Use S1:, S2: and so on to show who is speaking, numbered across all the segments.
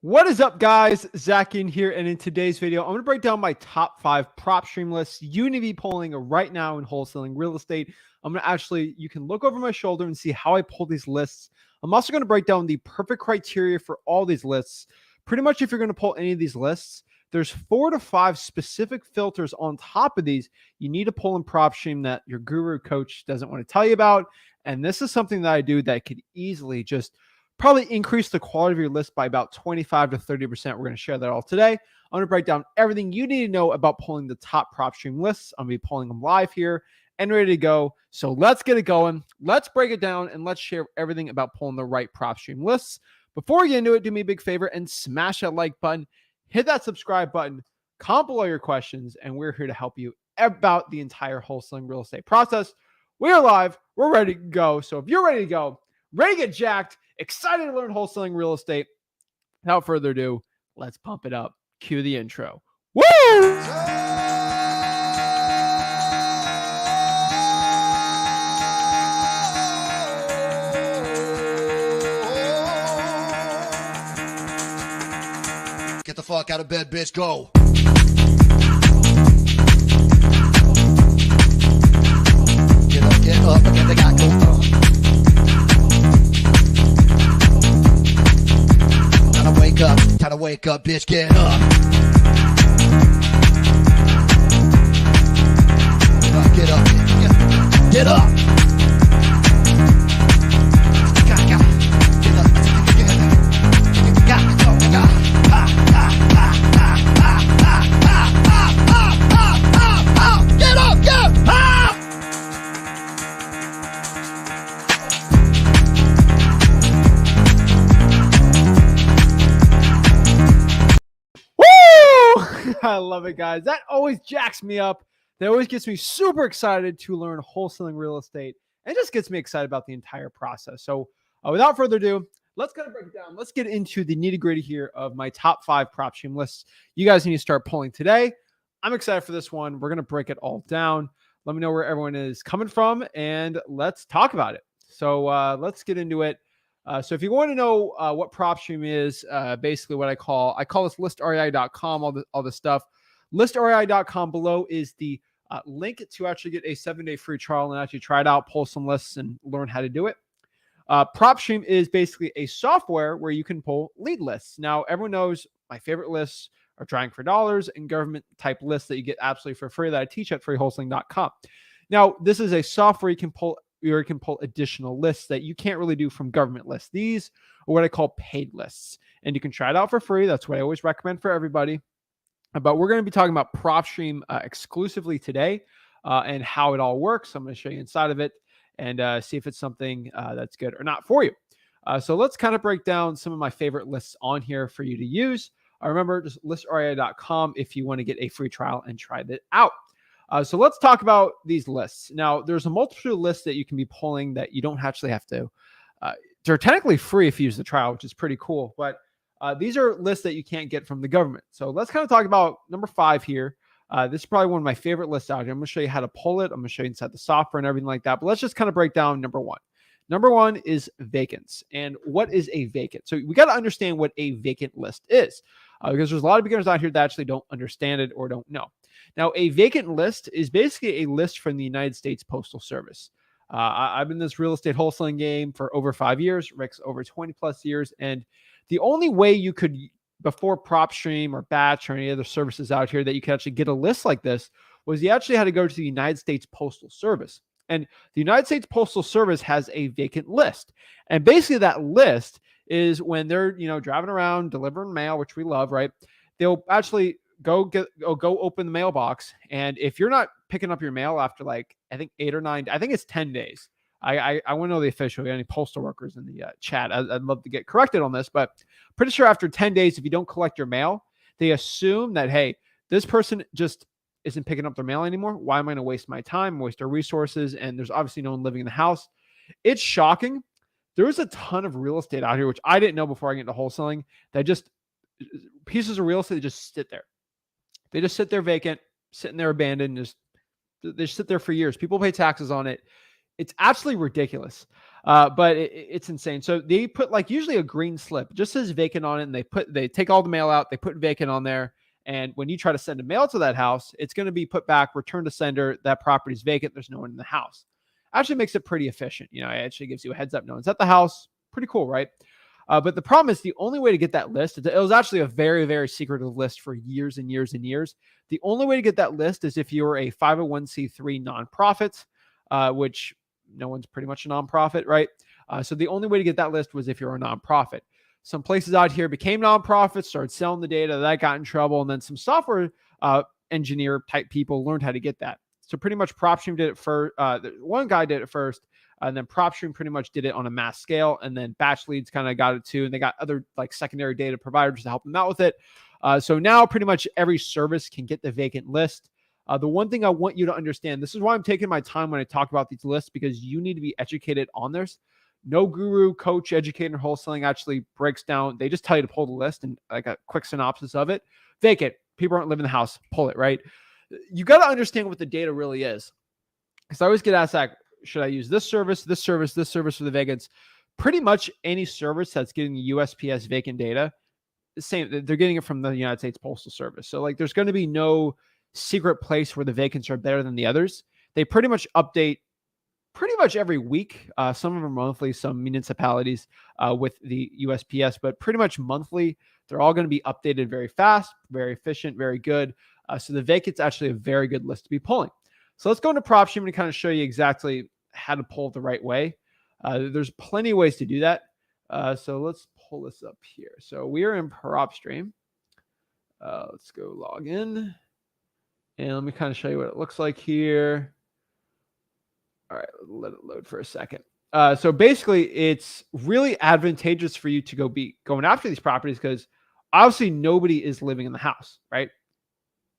S1: What is up, guys? Zach Ginn here, and in today's video, I'm going to break down my top 5 Propstream lists you need to be pulling right now in wholesaling real estate. I'm going to you can look over my shoulder and see how I pull these lists. I'm also going to break down the perfect criteria for all these lists. Pretty much if you're going to pull any of these lists, there's 4 to 5 specific filters on top of these you need to pull in Propstream that your guru coach doesn't want to tell you about. And this is something that I do that could easily just probably increase the quality of your list by about 25 to 30%. We're going to share that all today. I'm going to break down everything you need to know about pulling the top Propstream lists. I'm going to be pulling them live here and ready to go. So let's get it going. Let's break it down and let's share everything about pulling the right Propstream lists. Before we get into it, do me a big favor and smash that like button, hit that subscribe button, comment below your questions, and we're here to help you about the entire wholesaling real estate process. We are live. We're ready to go. So if you're ready to go, ready to get jacked, excited to learn wholesaling real estate, without further ado, let's pump it up. Cue the intro. Woo!
S2: Get the fuck out of bed, bitch. Go. Get up, again, they got go. Time to wake up, bitch, get up. Get up, get up.
S1: I love it, guys. That always jacks me up. That always gets me super excited to learn wholesaling real estate and just gets me excited about the entire process. So without further ado, let's kind of break it down. Let's get into the nitty gritty here of my top 5 Propstream lists you guys need to start pulling today. I'm excited for this one. We're going to break it all down. Let me know where everyone is coming from and let's talk about it. So let's get into it. So if you want to know what Propstream is, basically what I call this listrei.com, all this stuff. Listrei.com below is the link to actually get a 7-day free trial and actually try it out, pull some lists and learn how to do it. Propstream is basically a software where you can pull lead lists. Now, everyone knows my favorite lists are trying for dollars and government type lists that you get absolutely for free that I teach at freewholesaling.com. Now, this is a software you can pull additional lists that you can't really do from government lists. These are what I call paid lists, and you can try it out for free. That's what I always recommend for everybody. But we're going to be talking about Propstream exclusively today and how it all works. I'm going to show you inside of it and see if it's something that's good or not for you. So let's kind of break down some of my favorite lists on here for you to use. Remember, just listrei.com if you want to get a free trial and try it out. So let's talk about these lists. Now, there's a multitude of lists that you can be pulling that you don't actually have to. They're technically free if you use the trial, which is pretty cool. But these are lists that you can't get from the government. So let's kind of talk about number 5 here. This is probably one of my favorite lists out here. I'm going to show you how to pull it. I'm going to show you inside the software and everything like that. But let's just kind of break down number 1. Number 1 is vacants. And what is a vacant? So we got to understand what a vacant list is because there's a lot of beginners out here that actually don't understand it or don't know. Now, a vacant list is basically a list from the United States Postal Service. I've been in this real estate wholesaling game for over 5 years. Rick's over 20 plus years. And the only way you could, before Propstream or Batch or any other services out here, that you could actually get a list like this was you actually had to go to the United States Postal Service. And the United States Postal Service has a vacant list. And basically that list is when they're, driving around, delivering mail, which we love, right? They'll actually go open the mailbox. And if you're not picking up your mail after I think 8 or 9, I think it's 10 days. I want to know the official, any postal workers in the chat. I'd love to get corrected on this, but pretty sure after 10 days, if you don't collect your mail, they assume that, hey, this person just isn't picking up their mail anymore. Why am I going to waste my time, waste their resources? And there's obviously no one living in the house. It's shocking. There's a ton of real estate out here, which I didn't know before I get into wholesaling, that just pieces of real estate that just sit there. They just sit there vacant, sitting there abandoned. They just sit there for years. People pay taxes on it. It's absolutely ridiculous. But it's insane. So they put like usually a green slip, just says vacant on it, and they take all the mail out, they put vacant on there. And when you try to send a mail to that house, it's going to be put back, return to sender. That property is vacant. There's no one in the house. Actually makes it pretty efficient. It actually gives you a heads up. No one's at the house. Pretty cool, right? But the problem is the only way to get that list, it was actually a very, very secretive list for years and years and years. The only way to get that list is if you're a 501c3 nonprofit, which no one's pretty much a nonprofit, right? So the only way to get that list was if you're a nonprofit. Some places out here became nonprofits, started selling the data, that got in trouble, and then some software engineer type people learned how to get that. So pretty much Propstream did it first. One guy did it first, and then Propstream pretty much did it on a mass scale, and then Batch Leads kind of got it too, and they got other like secondary data providers to help them out with it. So now pretty much every service can get the vacant list. The one thing I want you to understand, this is why I'm taking my time when I talk about these lists, because you need to be educated on this. No guru, coach, educator, wholesaling actually breaks down. They just tell you to pull the list and like a quick synopsis of it. Vacant. People aren't living in the house. Pull it, right? You got to understand what the data really is. Because I always get asked, like, should I use this service for the vacants? Pretty much any service that's getting the USPS vacant data, the same. They're getting it from the United States Postal Service. So like, there's going to be no secret place where the vacants are better than the others. They pretty much update pretty much every week. Some of them monthly, some municipalities with the USPS, but pretty much monthly. They're all going to be updated very fast, very efficient, very good. So the vacant's actually a very good list to be pulling. So let's go into Propstream and kind of show you exactly how to pull it the right way. There's plenty of ways to do that. So let's pull this up here. So we are in Propstream. Let's go log in. And let me kind of show you what it looks like here. All right, let it load for a second. So basically, it's really advantageous for you to go be going after these properties because obviously nobody is living in the house, right?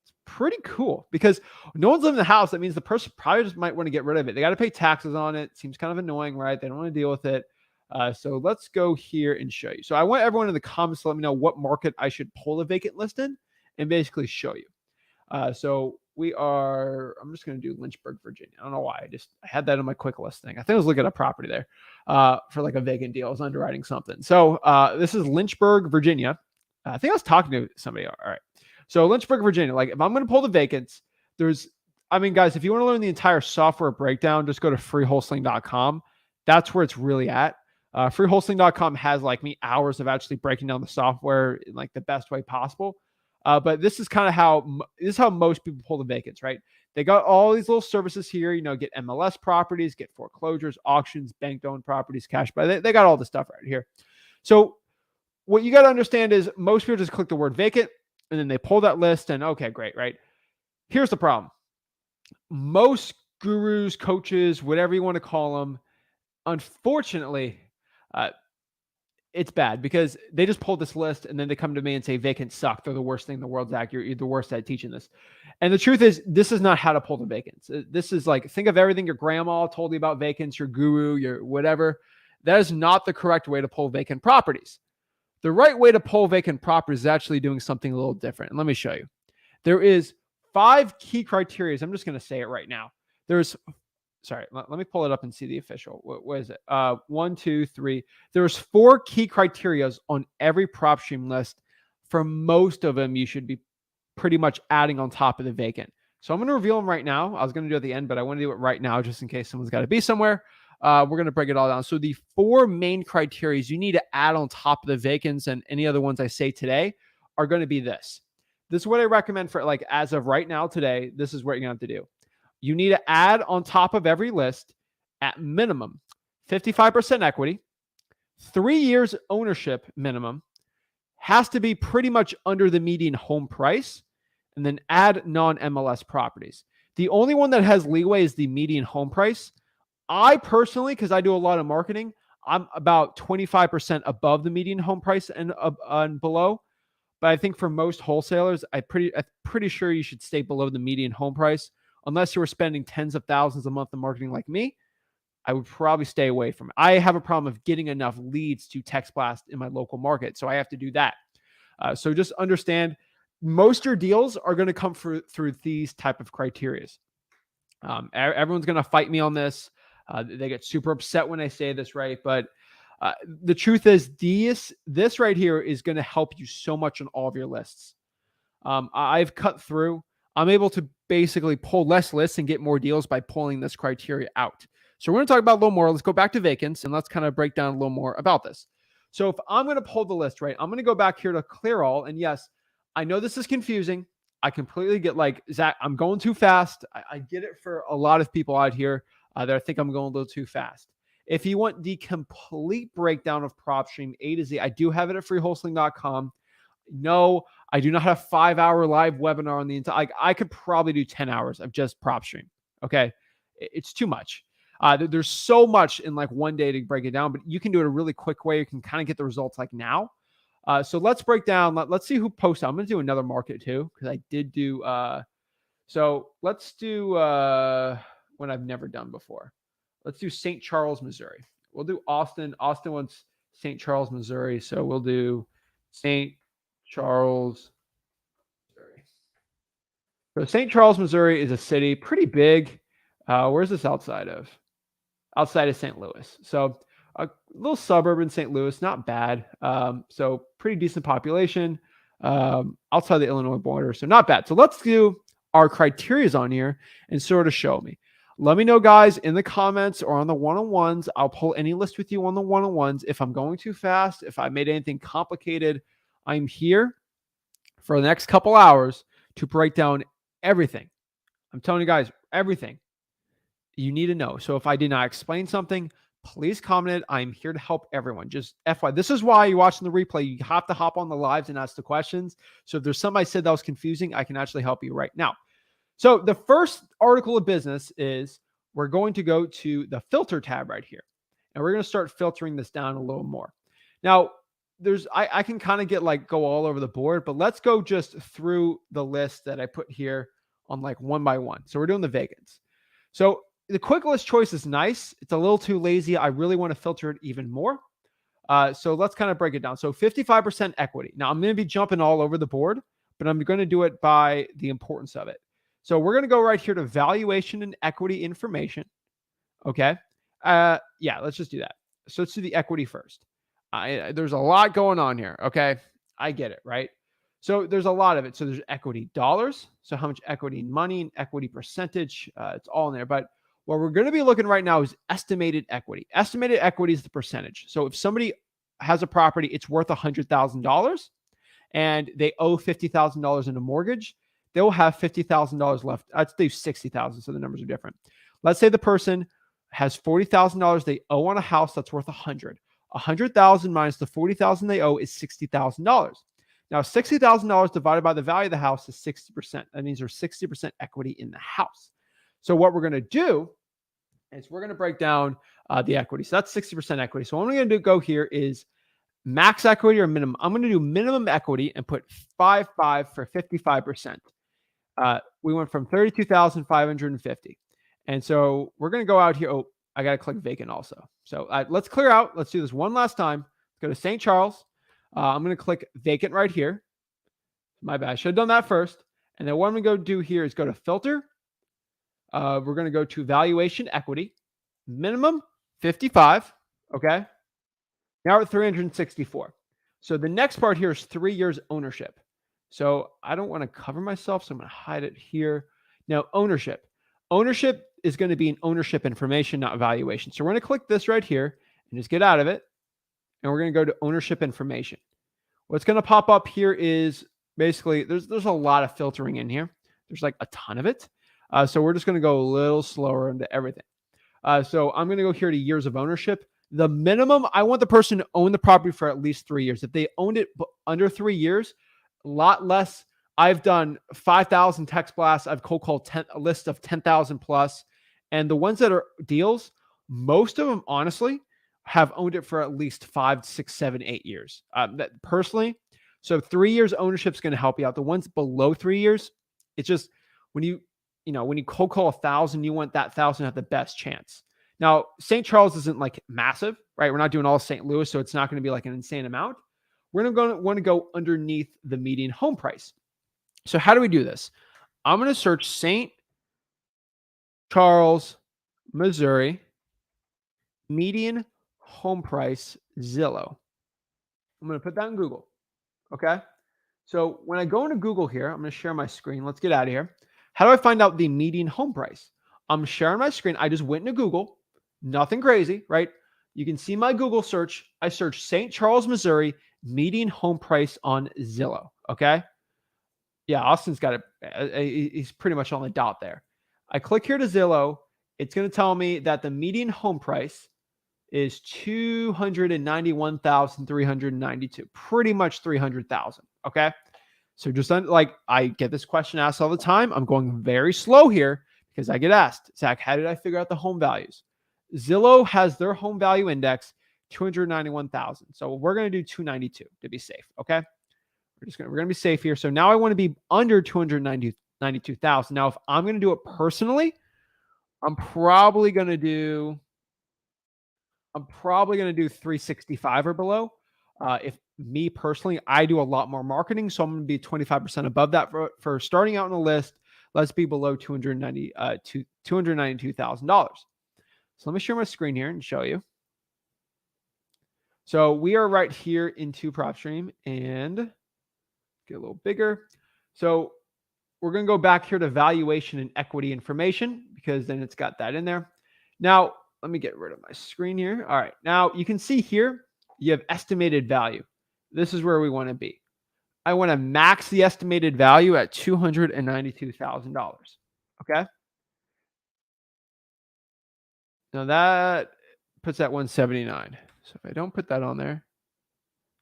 S1: It's pretty cool because no one's living in the house. That means the person probably just might want to get rid of it. They got to pay taxes on it. Seems kind of annoying, right? They don't want to deal with it. So let's go here and show you. So I want everyone in the comments to let me know what market I should pull a vacant list in and basically show you. So I'm just going to do Lynchburg, Virginia. I don't know why. I had that on my quick list thing. I think I was looking at a property there for like a vacant deal. I was underwriting something. So this is Lynchburg, Virginia. I think I was talking to somebody. All right. So Lynchburg, Virginia, like if I'm going to pull the vacants, guys, if you want to learn the entire software breakdown, just go to freewholesaling.com. That's where it's really at. Freewholesaling.com has like me hours of actually breaking down the software in like the best way possible. But this is kind of how most people pull the vacants, right? They got all these little services here, get MLS properties, get foreclosures, auctions, bank-owned properties, cash buy. They got all the stuff right here. So what you got to understand is most people just click the word vacant and then they pull that list and okay, great, right? Here's the problem. Most gurus, coaches, whatever you want to call them, unfortunately, it's bad because they just pulled this list and then they come to me and say vacants suck. They're the worst thing in the world, Zach. You're the worst at teaching this. And the truth is, this is not how to pull the vacants. This is like, think of everything your grandma told you about vacants, your guru, your whatever. That is not the correct way to pull vacant properties. The right way to pull vacant properties is actually doing something a little different. And let me show you. There is 5 key criteria. I'm just going to say it right now. Let me pull it up and see the official. What is it? 1, 2, 3. There's 4 key criterias on every Propstream list. For most of them, you should be pretty much adding on top of the vacant. So I'm going to reveal them right now. I was going to do it at the end, but I want to do it right now just in case someone's got to be somewhere. We're going to break it all down. So the 4 main criteria you need to add on top of the vacants and any other ones I say today are going to be this. This is what I recommend for like as of right now today. This is what you're going to have to do. You need to add on top of every list at minimum 55% equity, 3 years ownership minimum, has to be pretty much under the median home price, and then add non-MLS properties. The only one that has leeway is the median home price. I personally, because I do a lot of marketing, I'm about 25% above the median home price and below. But I think for most wholesalers, I'm pretty sure you should stay below the median home price. Unless you were spending tens of thousands a month in marketing like me, I would probably stay away from it. I have a problem of getting enough leads to text blast in my local market, so I have to do that. So just understand, most of your deals are going to come through these type of criteria. Everyone's going to fight me on this. They get super upset when I say this, right? But the truth is, this right here is going to help you so much on all of your lists. I've cut through. I'm able to basically pull less lists and get more deals by pulling this criteria out. So we're going to talk about a little more. Let's go back to vacants and let's kind of break down a little more about this. So if I'm going to pull the list, right, I'm going to go back here to clear all. And yes, I know this is confusing. I completely get like, Zach, I'm going too fast. I get it for a lot of people out here that I think I'm going a little too fast. If you want the complete breakdown of Propstream A to Z, I do have it at freewholesaling.com. No, I do not have a 5-hour live webinar on the entire. I could probably do 10 hours of just Propstream. Okay, it's too much. There's so much in like one day to break it down, but you can do it a really quick way. You can kind of get the results like now. So let's break down. Let's see who posted. I'm going to do another market too because I did do. So let's do one I've never done before. Let's do St. Charles, Missouri. We'll do Austin. Austin wants St. Charles, Missouri. So we'll do St. Charles, Missouri. So St. Charles, Missouri is a city, pretty big. Where's this outside of? Outside of St. Louis. So a little suburb in St. Louis, not bad. So pretty decent population outside the Illinois border. So not bad. So let's do our criterias on here and sort of show me. Let me know, guys, in the comments or on the one-on-ones. I'll pull any list with you on the one-on-ones. If I'm going too fast, if I made anything complicated, I'm here for the next couple hours to break down everything. I'm telling you guys, everything you need to know. So if I did not explain something, please comment it. I'm here to help everyone. Just FYI, this is why you're watching the replay. You have to hop on the lives and ask the questions. So if there's something I said that was confusing, I can actually help you right now. So the first article of business is we're going to go to the filter tab right here. And we're going to start filtering this down a little more. Now, I can kind of get like go all over the board, but let's go just through the list that I put here on like one by one. So we're doing the vacants. So the quick list choice is nice. It's a little too lazy. I really want to filter it even more. So let's kind of break it down. So 55% equity. Now I'm going to be jumping all over the board, but I'm going to do it by the importance of it. So we're going to go right here to valuation and equity information. Okay. Yeah, let's just do that. So let's do the equity first. There's a lot going on here. Okay. I get it. Right. So there's a lot of it. So there's equity dollars. So how much equity in money and equity percentage, it's all in there. But what we're going to be looking right now is estimated equity. Estimated equity is the percentage. So if somebody has a property, it's worth $100,000 and they owe $50,000 in a mortgage, they'll have $50,000 left. Let's do 60,000. So the numbers are different. Let's say the person has $40,000 they owe on a house that's worth 100. 100,000 minus the 40,000 they owe is $60,000. Now, $60,000 divided by the value of the house is 60%. That means there's 60% equity in the house. So what we're going to do is we're going to break down the equity. So that's 60% equity. So what I'm going to go here is max equity or minimum. I'm going to do minimum equity and put 55 for 55%. We went from 32,550. And so we're going to go out here. Oh, I got to click vacant also. So let's clear out. Let's do this one last time. Let's go to St. Charles. I'm going to click vacant right here. My bad. I should have done that first. And then what I'm going to go do here is go to filter. We're going to go to valuation equity. Minimum 55. Okay. Now we're at 364. So the next part here is 3 years ownership. So I don't want to cover myself, so I'm going to hide it here. Now, ownership. Ownership is going to be an ownership information, not valuation. So we're going to click this right here and just get out of it. And we're going to go to ownership information. What's going to pop up here is basically there's a lot of filtering in here. There's like a ton of it. So we're just going to go a little slower into everything. So I'm going to go here to years of ownership. The minimum, I want the person to own the property for at least 3 years. If they owned it under 3 years, a lot less. I've done 5,000 text blasts. I've cold called a list of 10,000 plus. And the ones that are deals, most of them, honestly, have owned it for at least 5, 6, 7, 8 years. That personally, so 3 years ownership is going to help you out. The ones below 3 years, it's just when you cold call 1,000, you want that 1,000 to have the best chance. Now, St. Charles isn't like massive, right? We're not doing all St. Louis, so it's not going to be like an insane amount. We're going to want to go underneath the median home price. So how do we do this? I'm going to search St. Charles, Missouri. median home price Zillow. I'm going to put that in Google. Okay. So when I go into Google here, I'm going to share my screen. Let's get out of here. How do I find out the median home price? I'm sharing my screen. I just went into Google. Nothing crazy, right? You can see my Google search. I searched St. Charles, Missouri, median home price on Zillow. Okay. Yeah, Austin's got it. He's pretty much on the dot there. I click here to Zillow. It's going to tell me that the median home price is 291,392, pretty much 300,000. Okay. So just like I get this question asked all the time. I'm going very slow here because I get asked, Zach, how did I figure out the home values? Zillow has their home value index 291,000. So we're going to do 292 to be safe. Okay. We're going to be safe here. So now I want to be under 292,000. Now, if I'm going to do it personally, I'm probably going to do 365 or below. If me personally, I do a lot more marketing, so I'm going to be 25% above that for starting out on the list. Let's be below $292,000. So let me share my screen here and show you. So we are right here into Propstream and get a little bigger. So we're going to go back here to valuation and equity information because then it's got that in there. Now, let me get rid of my screen here. All right. Now you can see here, you have estimated value. This is where we want to be. I want to max the estimated value at $292,000. Okay. Now that puts that 179. So if I don't put that on there,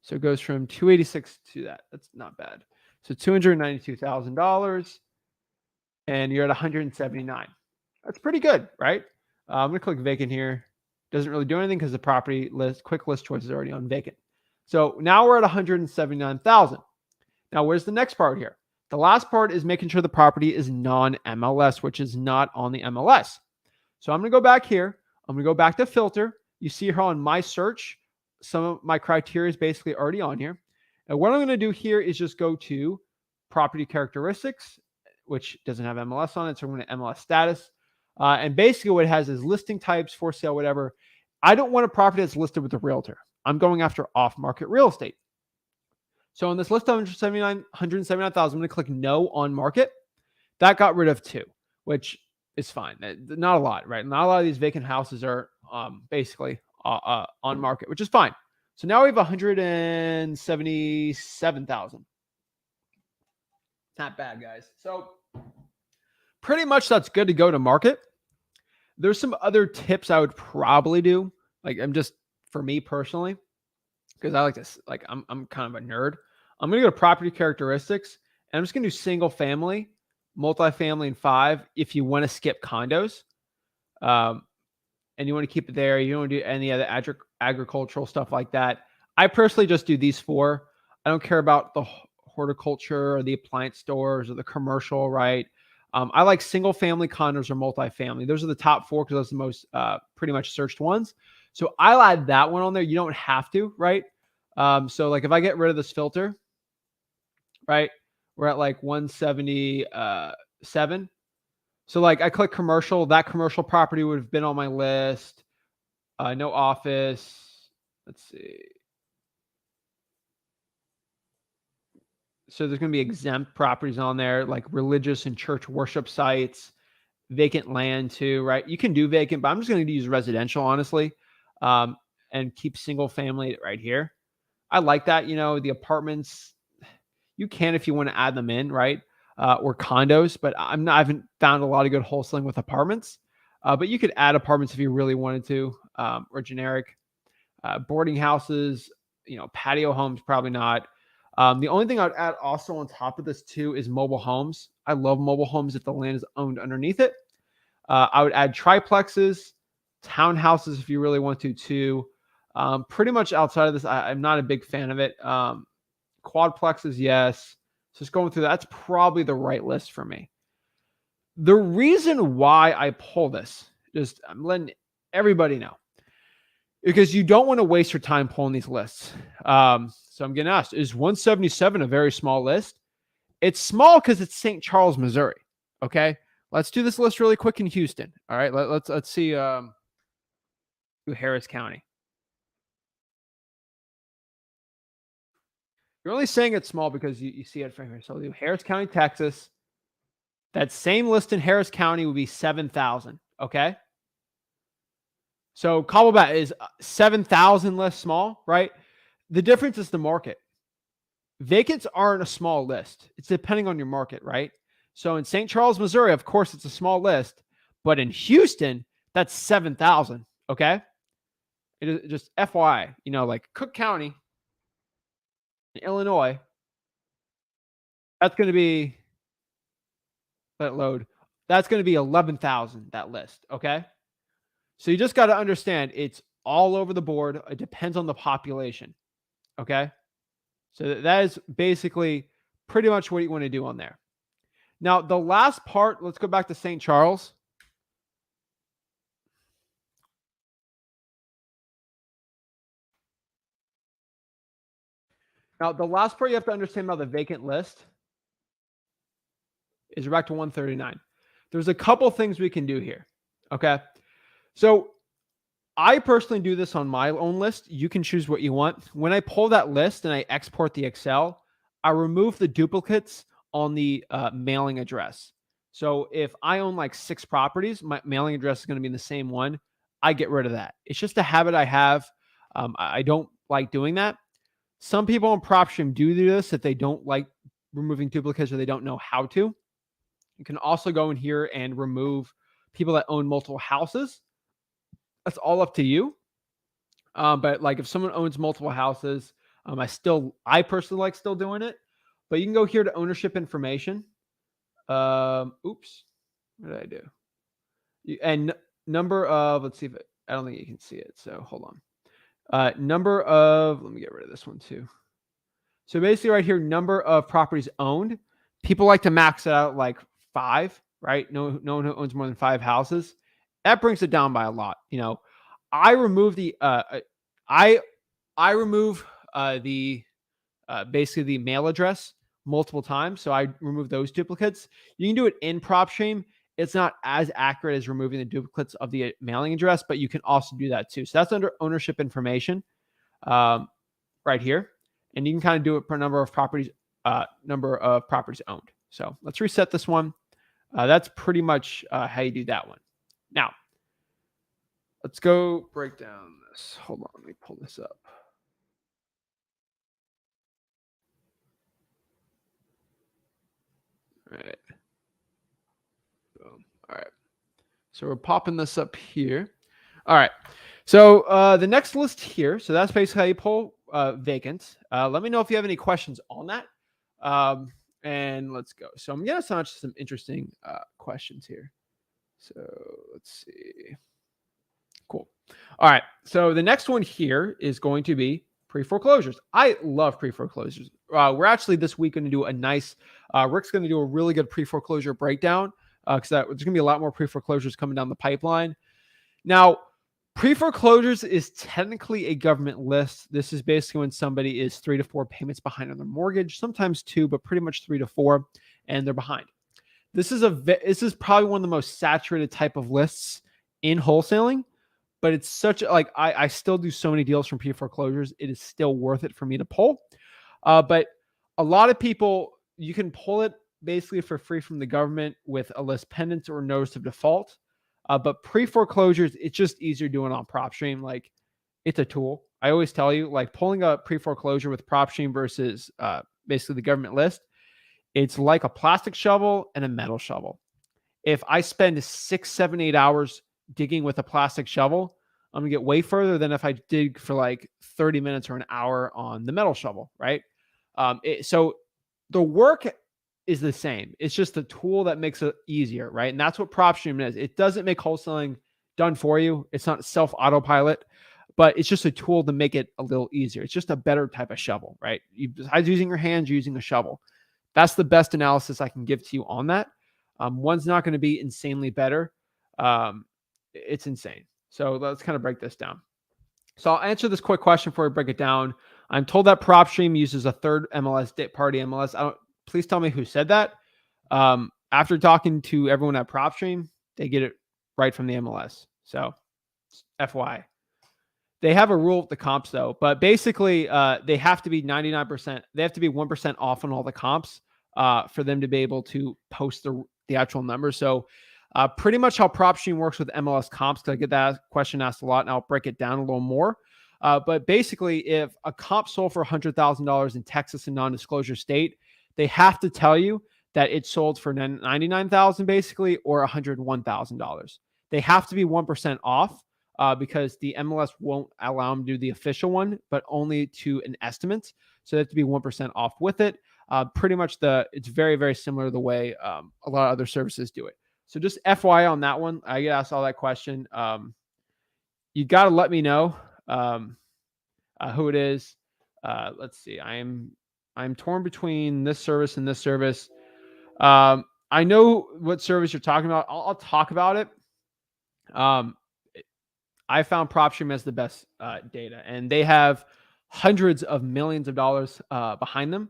S1: so it goes from 286 to that. That's not bad. So $292,000 and you're at 179. That's pretty good, right? I'm going to click vacant here. Doesn't really do anything because the property list, quick list choice is already on vacant. So now we're at 179,000. Now, where's the next part here? The last part is making sure the property is non-MLS, which is not on the MLS. So I'm going to go back here. I'm going to go back to filter. You see here on my search, some of my criteria is basically already on here. And what I'm going to do here is just go to property characteristics, which doesn't have MLS on it. So I'm going to MLS status. And basically what it has is listing types, for sale, whatever. I don't want a property that's listed with a realtor. I'm going after off-market real estate. So on this list of 179,000, I'm going to click no on market. That got rid of 2, which is fine. Not a lot, right? Not a lot of these vacant houses are basically on market, which is fine. So now we have 177,000. Not bad, guys. So pretty much that's good to go to market. There's some other tips I would probably do. Like for me personally, because I like this, like I'm kind of a nerd. I'm going to go to property characteristics and I'm just going to do single family, multifamily, and 5 if you want to skip condos. And you want to keep it there. You don't want to do any other agricultural stuff like that. I personally just do these 4. I don't care about the horticulture or the appliance stores or the commercial, right? I like single family condos or multifamily. Those are the top 4 because those are the most pretty much searched ones. So I'll add that one on there. You don't have to, right? So like if I get rid of this filter, right, we're at like 177. So like I click commercial, that commercial property would have been on my list. No office. Let's see. So there's going to be exempt properties on there, like religious and church worship sites, vacant land too, right? You can do vacant, but I'm just going to use residential, honestly, and keep single family right here. I like that. The apartments, you can if you want to add them in, right? Or condos, but I haven't found a lot of good wholesaling with apartments. But you could add apartments if you really wanted to, or generic boarding houses, patio homes, probably not. The only thing I'd add also on top of this too is mobile homes. I love mobile homes if the land is owned underneath it. I would add triplexes, townhouses if you really want to too. Pretty much outside of this, I'm not a big fan of it. Quadplexes, yes. Just going through that's probably the right list for me. The reason why I pull this, I'm letting everybody know, because you don't want to waste your time pulling these lists. So I'm getting asked, is 177 a very small list? It's small because it's St. Charles, Missouri. Okay, let's do this list really quick in Houston. All right, let's see. do Harris County. You're only saying it's small because you see it from here. So I'll do Harris County, Texas. That same list in Harris County would be 7,000. Okay. So Cobblebat is 7,000 less small, right? The difference is the market. Vacants aren't a small list. It's depending on your market, right? So in St. Charles, Missouri, of course, it's a small list. But in Houston, that's 7,000. Okay. It is just FYI, like Cook County in Illinois, that's going to be, let it load. That's going to be 11,000, that list. Okay. So you just got to understand it's all over the board. It depends on the population. Okay. So that is basically pretty much what you want to do on there. Now, the last part, let's go back to St. Charles. Now, the last part you have to understand about the vacant list is back to 139. There's a couple things we can do here. Okay. So I personally do this on my own list. You can choose what you want. When I pull that list and I export the Excel, I remove the duplicates on the mailing address. So if I own like 6 properties, my mailing address is going to be in the same one. I get rid of that. It's just a habit I have. I don't like doing that. Some people on Propstream do this if they don't like removing duplicates or they don't know how to. You can also go in here and remove people that own multiple houses. That's all up to you. But like if someone owns multiple houses, I personally like still doing it. But you can go here to ownership information. Oops, what did I do? And number of, let's see if I don't think you can see it. So hold on. Number of, let me get rid of this one too. So basically right here, number of properties owned. People like to max it out like 5, right? No one who owns more than 5 houses. That brings it down by a lot. I remove the basically the mail address multiple times. So I remove those duplicates. You can do it in Propstream. It's not as accurate as removing the duplicates of the mailing address, but you can also do that too. So that's under ownership information right here. And you can kind of do it per number of properties owned. So let's reset this one. That's pretty much how you do that one. Now, let's go break down this. Hold on, let me pull this up. All right. Boom. All right. So we're popping this up here. All right. So the next list here. So that's basically how you pull vacant. Let me know if you have any questions on that. And let's go. So I'm going to answer some interesting questions here. So let's see. Cool. All right. So the next one here is going to be pre-foreclosures. I love pre-foreclosures. We're actually this week going to do a nice, Rick's going to do a really good pre-foreclosure breakdown because there's going to be a lot more pre-foreclosures coming down the pipeline. Now, pre-foreclosures is technically a government list. This is basically when somebody is 3 to 4 payments behind on their mortgage, sometimes 2, but pretty much 3 to 4, and they're behind. This is probably one of the most saturated type of lists in wholesaling, but it's such like I still do so many deals from pre-foreclosures. It is still worth it for me to pull. But a lot of people, you can pull it basically for free from the government with a list pendant or notice of default. But pre-foreclosures, it's just easier doing on Propstream. Like it's a tool. I always tell you, like pulling a pre-foreclosure with Propstream versus basically the government list, it's like a plastic shovel and a metal shovel. If I spend 6, 7, 8 hours digging with a plastic shovel, I'm gonna get way further than if I dig for like 30 minutes or an hour on the metal shovel, right? So the work is the same. It's just the tool that makes it easier, right? And that's what Propstream is. It doesn't make wholesaling done for you. It's not self autopilot, but it's just a tool to make it a little easier. It's just a better type of shovel, right? Besides using your hands, you're using a shovel. That's the best analysis I can give to you on that. One's not going to be insanely better. It's insane. So let's kind of break this down. So I'll answer this quick question before we break it down. I'm told that Propstream uses a third MLS, party MLS. Please tell me who said that. After talking to everyone at Propstream, they get it right from the MLS. So FYI. They have a rule with the comps though, but basically they have to be 99%. They have to be 1% off on all the comps for them to be able to post the actual numbers. So pretty much how Propstream works with MLS comps, because I get that question asked a lot, and I'll break it down a little more. But basically, if a comp sold for $100,000 in Texas and non-disclosure state, they have to tell you that it sold for $99,000 basically, or $101,000. They have to be 1% off. Because the MLS won't allow them to do the official one, but only to an estimate. So they have to be 1% off with it. Pretty much it's very, very similar to the way a lot of other services do it. So just FYI on that one, I get asked all that question. You got to let me know who it is. Let's see. I'm torn between this service and this service. I know what service you're talking about. I'll talk about it. I found Propstream as the best data, and they have hundreds of millions of dollars behind them.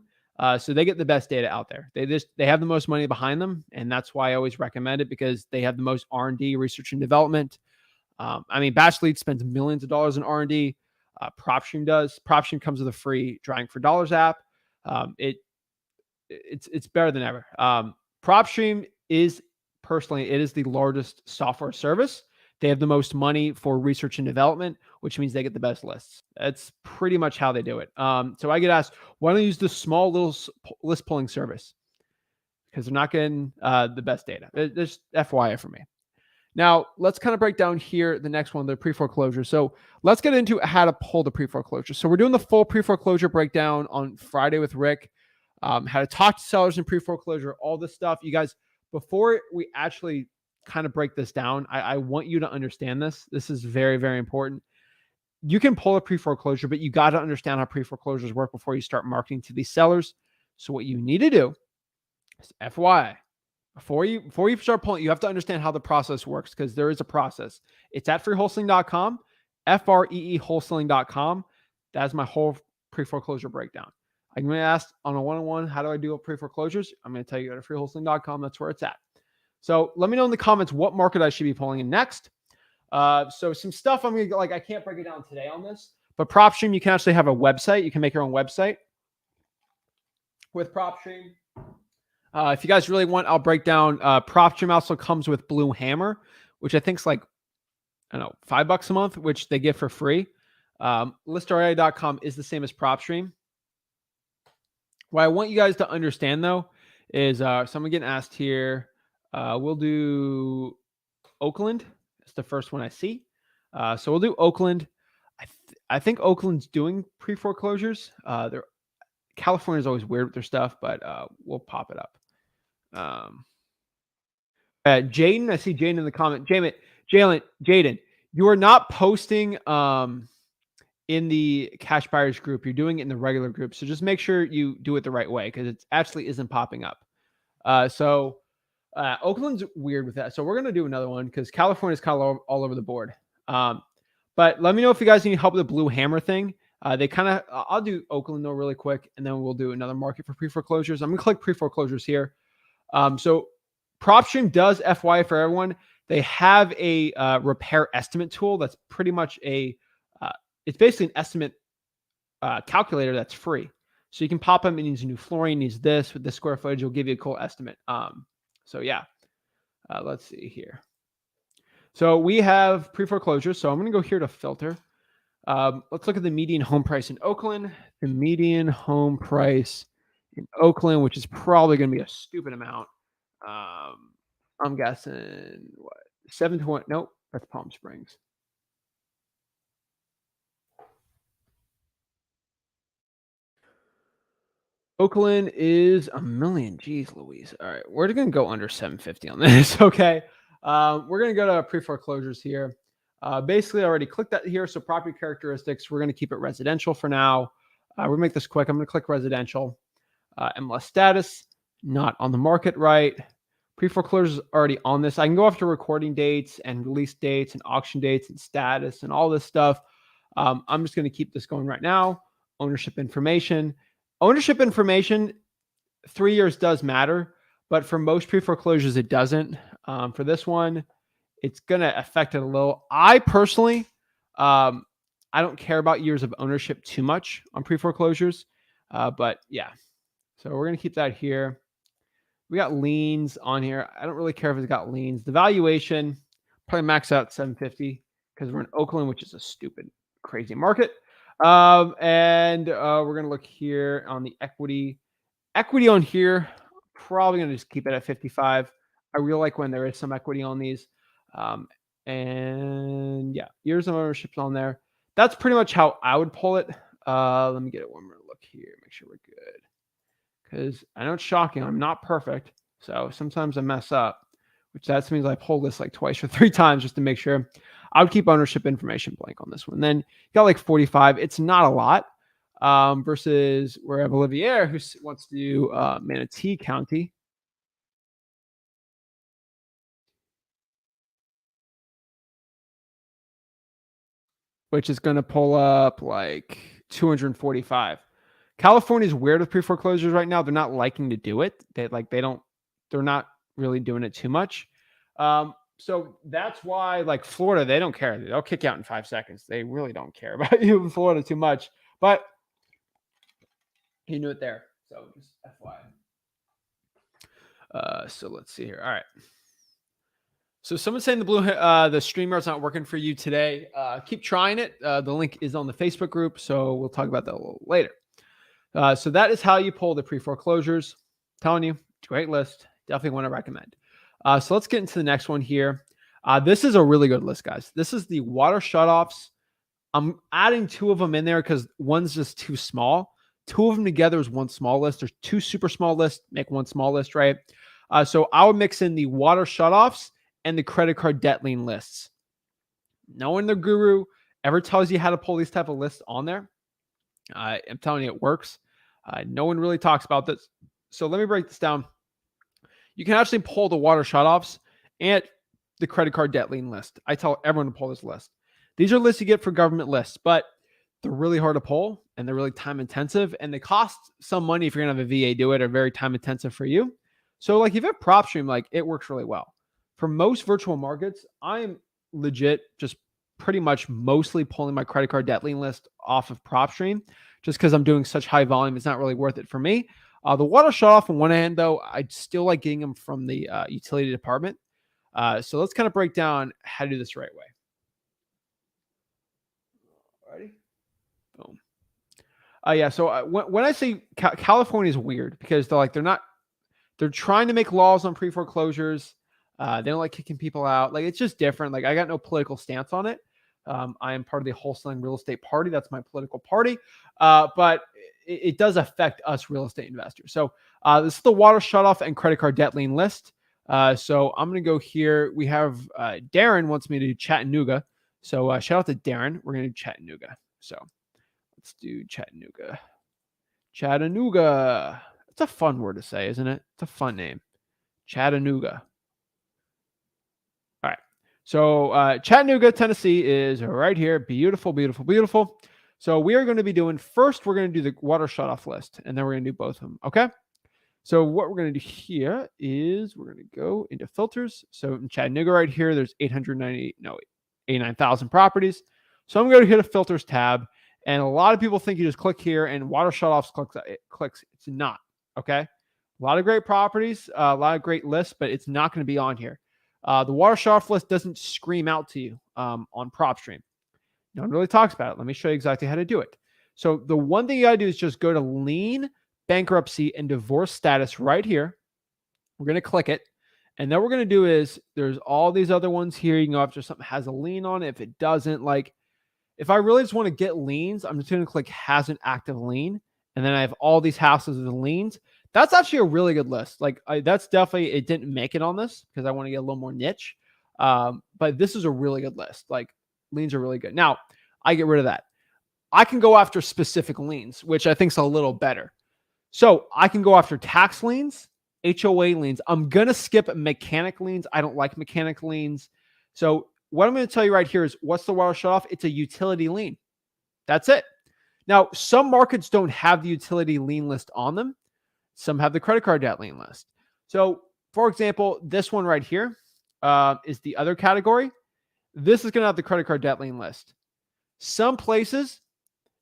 S1: So they get the best data out there. They have the most money behind them, and that's why I always recommend it, because they have the most R&D, research and development. I mean, Batch Lead spends millions of dollars in R&D. Propstream does. Propstream comes with a free Drying for Dollars app. It's better than ever. Propstream is the largest software service. They have the most money for research and development, which means they get the best lists. That's pretty much how they do it. So I get asked, why don't you use this small little list pulling service? Because they're not getting the best data. Just FYI for me. Now, let's kind of break down here the next one, the pre-foreclosure. So let's get into how to pull the pre-foreclosure. So we're doing the full pre-foreclosure breakdown on Friday with Rick, how to talk to sellers in pre-foreclosure, all this stuff. You guys, before we actually kind of break this down, I want you to understand this. This is very, very important. You can pull a pre-foreclosure, but you got to understand how pre-foreclosures work before you start marketing to these sellers. So what you need to do is FYI, before you start pulling, you have to understand how the process works, because there is a process. It's at freewholesaling.com, FREE wholesaling.com. That's my whole pre-foreclosure breakdown. I'm going to ask on a one-on-one, how do I do pre-foreclosures? I'm going to tell you, go to freewholesaling.com. That's where it's at. So let me know in the comments what market I should be pulling in next. So some stuff I'm going to I can't break it down today on this, but Propstream, you can actually have a website. You can make your own website with Propstream. If you guys really want, I'll break down. Propstream also comes with Blue Hammer, which I think is like, I don't know, $5 a month, which they give for free. ListRA.com is the same as Propstream. What I want you guys to understand though is someone getting asked here. We'll do Oakland. That's the first one I see. So we'll do Oakland. I think Oakland's doing pre-foreclosures. California is always weird with their stuff, but we'll pop it up. Jaden, I see Jaden in the comment. Jaden, you are not posting in the cash buyers group. You're doing it in the regular group. So just make sure you do it the right way, because it actually isn't popping up. Oakland's weird with that. So we're going to do another one, because California is kind of all over the board. But let me know if you guys need help with the Blue Hammer thing. I'll do Oakland though really quick, and then we'll do another market for pre-foreclosures. I'm going to click pre-foreclosures here. So Propstream does, FYI for everyone, they have a repair estimate tool that's pretty much it's basically an estimate calculator that's free. So you can pop them, it needs a new flooring, needs this, with the square footage, it'll give you a cool estimate. So yeah, let's see here. So we have pre-foreclosure. So I'm going to go here to filter. Let's look at the median home price in Oakland. The median home price in Oakland, which is probably going to be a stupid amount. I'm guessing what, 720? Nope, that's Palm Springs. Oakland is $1 million. Jeez Louise. All right, we're going to go under 750 on this. Okay. We're going to go to pre-foreclosures here. Basically, I already clicked that here. So property characteristics, we're going to keep it residential for now. We'll make this quick. I'm going to click residential. MLS status, not on the market, right? Pre-foreclosures already on this. I can go after recording dates and release dates and auction dates and status and all this stuff. I'm just going to keep this going right now. Ownership information. Ownership information, 3 years does matter, but for most pre-foreclosures, it doesn't. For this one, it's going to affect it a little. I personally, I don't care about years of ownership too much on pre-foreclosures. But yeah, so we're going to keep that here. We got liens on here. I don't really care if it's got liens. The valuation, probably max out 750 because we're in Oakland, which is a stupid, crazy market. And we're going to look here on the equity. Equity on here, probably going to just keep it at 55. I really like when there is some equity on these. And yeah, years of ownership on there. That's pretty much how I would pull it. Let me get it one more look here. Make sure we're good. Because I know it's shocking. I'm not perfect. So sometimes I mess up, which that means I pull this like twice or 3 times just to make sure. I would keep ownership information blank on this one. Then you got like 45. It's not a lot versus where I have Olivier who wants to do Manatee County. Which is going to pull up like 245. California is weird with pre-foreclosures right now. They're not liking to do it. They're not really doing it too much. So that's why like Florida, they don't care. They'll kick you out in 5 seconds. They really don't care about you in Florida too much, but you knew it there. So just FYI. So let's see here. All right. So someone's saying the StreamYard's not working for you today. Keep trying it. The link is on the Facebook group, so we'll talk about that a little later. So that is how you pull the pre-foreclosures. Telling you, it's a great list. Definitely want to recommend. So let's get into the next one here. This is a really good list, guys. This is the water shutoffs. I'm adding 2 of them in there because one's just too small. 2 of them together is one small list. There's 2 super small lists, make one small list, right? So I would mix in the water shutoffs and the credit card debt lien lists. No one, the guru, ever tells you how to pull these type of lists on there. I'm telling you, it works. No one really talks about this. So let me break this down. You can actually pull the water shutoffs and the credit card debt lien list. I tell everyone to pull this list. These are lists you get for government lists, but they're really hard to pull and they're really time intensive and they cost some money if you're going to have a VA do it, or very time intensive for you. So like if you have Propstream, like it works really well. For most virtual markets, I'm legit just pretty much mostly pulling my credit card debt lien list off of Propstream just because I'm doing such high volume. It's not really worth it for me. The water shutoff on one hand, though, I still like getting them from the utility department. So let's kind of break down how to do this the right way. Alrighty. Boom. Yeah. So when I say California is weird because they're trying to make laws on pre-foreclosures. They don't like kicking people out. Like, it's just different. Like, I got no political stance on it. I am part of the wholesaling real estate party. That's my political party. But it does affect us real estate investors. So this is the water shutoff and credit card debt lien list. So I'm going to go here. We have Darren wants me to do Chattanooga. So shout out to Darren. We're going to do Chattanooga. So let's do Chattanooga. Chattanooga. It's a fun word to say, isn't it? It's a fun name. Chattanooga. All right. So Chattanooga, Tennessee is right here. Beautiful, beautiful, beautiful. So we are going to be doing first, we're going to do the water shutoff list, and then we're going to do both of them. Okay. So what we're going to do here is we're going to go into filters. So in Chattanooga right here, there's 89,000 properties. So I'm going to hit a filters tab. And a lot of people think you just click here and water shutoffs clicks. It's not. Okay. A lot of great properties, a lot of great lists, but it's not going to be on here. The water shutoff list doesn't scream out to you on Propstream. No one really talks about it. Let me show you exactly how to do it. So the one thing you got to do is just go to lien, bankruptcy, and divorce status right here. We're going to click it. And then what we're going to do is there's all these other ones here. You can go after something has a lien on it. If it doesn't, like if I really just want to get liens, I'm just going to click has an active lien. And then I have all these houses with liens. That's actually a really good list. Like that's definitely, it didn't make it on this because I want to get a little more niche. But this is a really good list. Like liens are really good. Now I get rid of that. I can go after specific liens, which I think is a little better. So I can go after tax liens, HOA liens. I'm going to skip mechanic liens. I don't like mechanic liens. So what I'm going to tell you right here is what's the water shutoff? It's a utility lien. That's it. Now, some markets don't have the utility lien list on them. Some have the credit card debt lien list. So, for example, this one right here is the other category. This is going to have the credit card debt lien list. Some places,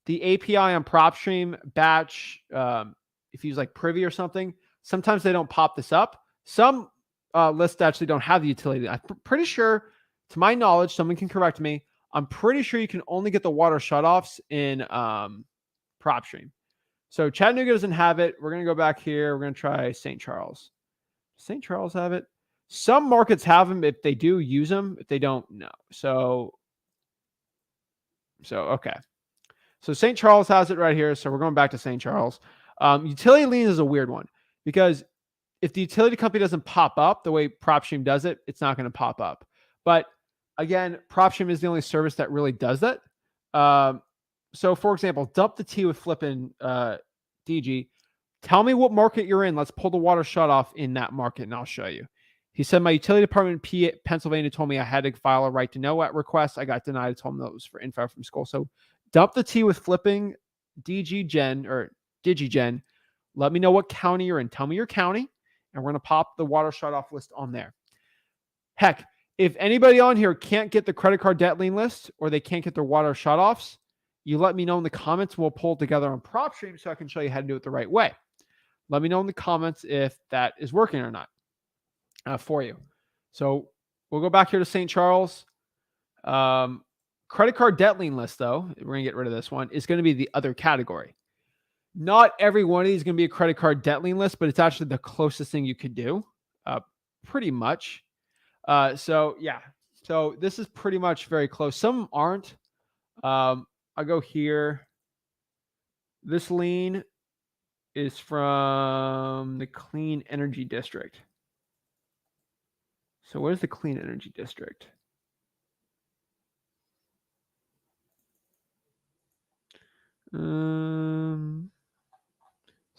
S1: the API on Propstream batch, if you use like Privy or something, sometimes they don't pop this up. Some lists actually don't have the utility. I'm pretty sure, to my knowledge, someone can correct me, I'm pretty sure you can only get the water shutoffs in Propstream. So Chattanooga doesn't have it. We're going to go back here. We're going to try St. Charles. St. Charles have it? Some markets have them. If they do, use them. If they don't, no. So okay. So St. Charles has it right here. So we're going back to St. Charles. Utility lien is a weird one because if the utility company doesn't pop up the way Propstream does it, it's not going to pop up. But again, Propstream is the only service that really does that. So for example, dump the tea with flipping DG. Tell me what market you're in. Let's pull the water shut off in that market and I'll show you. He said, my utility department in Pennsylvania told me I had to file a right to know at request. I got denied. I told him that was for info from school. So dump the tea with flipping DigiGen. Let me know what county you're in. Tell me your county, and we're going to pop the water shut off list on there. Heck, if anybody on here can't get the credit card debt lien list or they can't get their water shut offs, you let me know in the comments. We'll pull it together on Propstream so I can show you how to do it the right way. Let me know in the comments if that is working or not for you. So we'll go back here to St. Charles. Credit card debt lien list, though, we're going to get rid of this one, is going to be the other category. Not every one of these is going to be a credit card debt lien list, but it's actually the closest thing you could do, pretty much. So this is pretty much very close. Some aren't. I'll go here. This lien is from the Clean Energy District. So where's the Clean Energy District?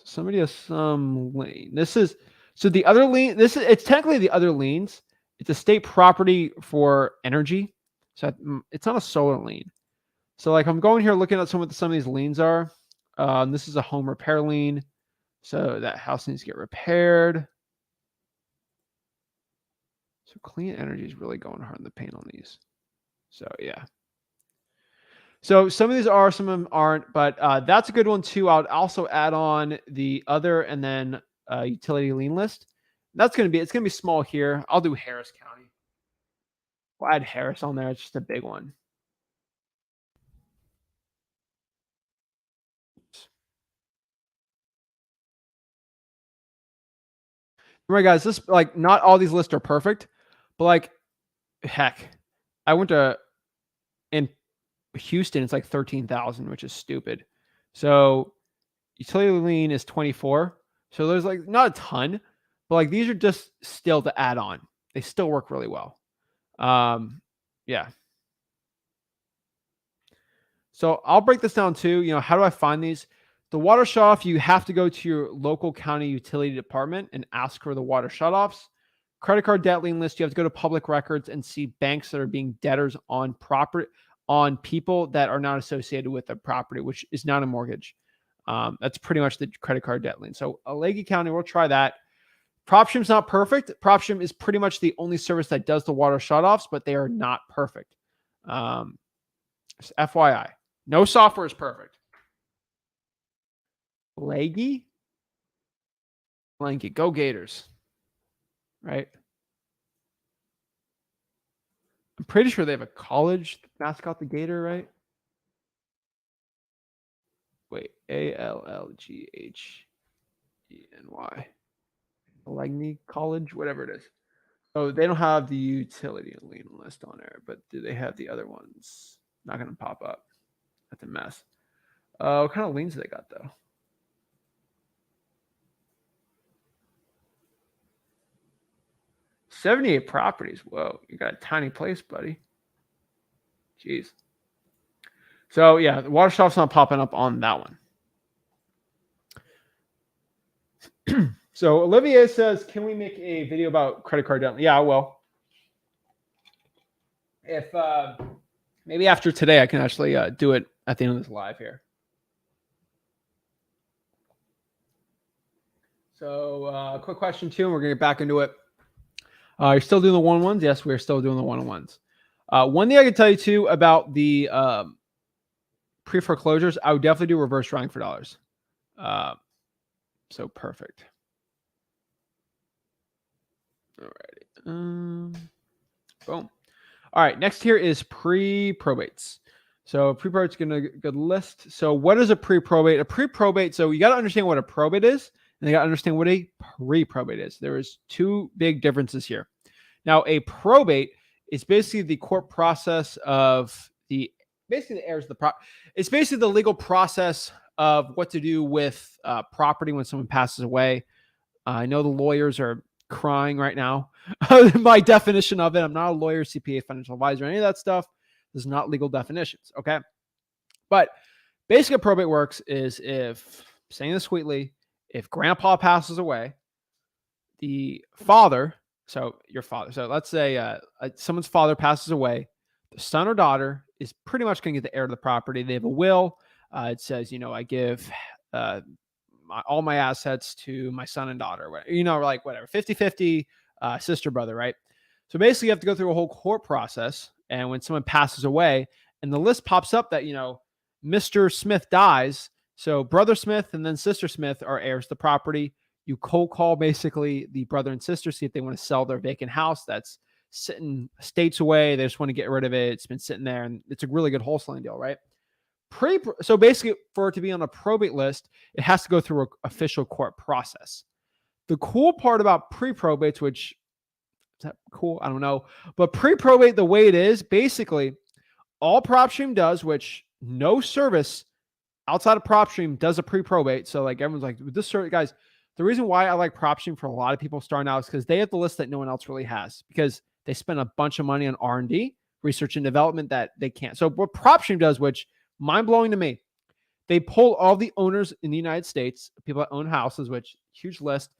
S1: Somebody has some lien. So the other lien, it's technically the other liens. It's a state property for energy. So it's not a solar lien. So like I'm going here looking at what some of these liens are. This is a home repair lien. So that house needs to get repaired. So Clean Energy is really going hard in the paint on these. So yeah. So some of these are, some of them aren't, but that's a good one too. I'll also add on the other and then utility lien list. It's going to be small here. I'll do Harris County. We'll add Harris on there. It's just a big one. Remember, guys, this like not all these lists are perfect, but like heck, I went to in Houston, it's like 13,000, which is stupid. So utility lien is 24. So there's like not a ton, but like these are just still to add on. They still work really well. Yeah. So I'll break this down too. You know, how do I find these? The water shutoff, you have to go to your local county utility department and ask for the water shutoffs. Credit card debt lien list, you have to go to public records and see banks that are being debtors on property, on people that are not associated with the property, which is not a mortgage. That's pretty much the credit card debt lien. So Allegheny County, we'll try that. Propstream's not perfect. Propstream is pretty much the only service that does the water shutoffs, but they are not perfect. FYI, no software is perfect. Leggy? Blanket. Go Gators. Right? I'm pretty sure they have a college mascot, the Gator, right? Wait, ALLGHENY. Allegheny College, whatever it is. Oh, they don't have the utility and lien list on there, but do they have the other ones? Not going to pop up. That's a mess. What kind of liens do they got, though? $78 properties. Whoa, you got a tiny place, buddy. Jeez. So yeah, the water shutoff's not popping up on that one. So Olivier says, can we make a video about credit card debt? Yeah, I will. If maybe after today, I can actually do it at the end of this live here. So quick question too, and we're going to get back into it. You're still doing the one-on-ones? Yes, we're still doing the one-on-ones. One thing I can tell you too about the pre-foreclosures, I would definitely do reverse drawing for dollars. So perfect. Alrighty. Boom. All right. Next here is pre-probates. So pre-probate's gonna good list. So what is a pre-probate? A pre-probate. So you got to understand what a probate is, and you got to understand what a pre-probate is. There is two big differences here. Now, a probate is basically the court process of basically the heirs of the it's basically the legal process of what to do with property when someone passes away. I know the lawyers are crying right now. My definition of it, I'm not a lawyer, CPA, financial advisor, any of that stuff. This is not legal definitions, okay? But basically, how probate works is if, saying this sweetly, if grandpa passes away, the father, so your father, so let's say someone's father passes away, the son or daughter is pretty much going to get the heir to the property. They have a will. It says, I give all my assets to my son and daughter, like whatever, 50-50, sister, brother, right? So basically you have to go through a whole court process. And when someone passes away and the list pops up that, Mr. Smith dies, so brother Smith and then sister Smith are heirs to the property. You cold call basically the brother and sister, see if they want to sell their vacant house that's sitting states away. They just want to get rid of it. It's been sitting there and it's a really good wholesaling deal, right? So basically, for it to be on a probate list, it has to go through an official court process. The cool part about pre-probates, which is that cool? I don't know. But pre-probate, the way it is, basically, all Propstream does, which no service outside of Propstream does a pre-probate. So like everyone's like, this service, guys, the reason why I like Propstream for a lot of people starting out is because they have the list that no one else really has, because they spend a bunch of money on R&D, research and development, that they can't. So what Propstream does, which mind-blowing to me, they pull all the owners in the United States, people that own houses, which huge list.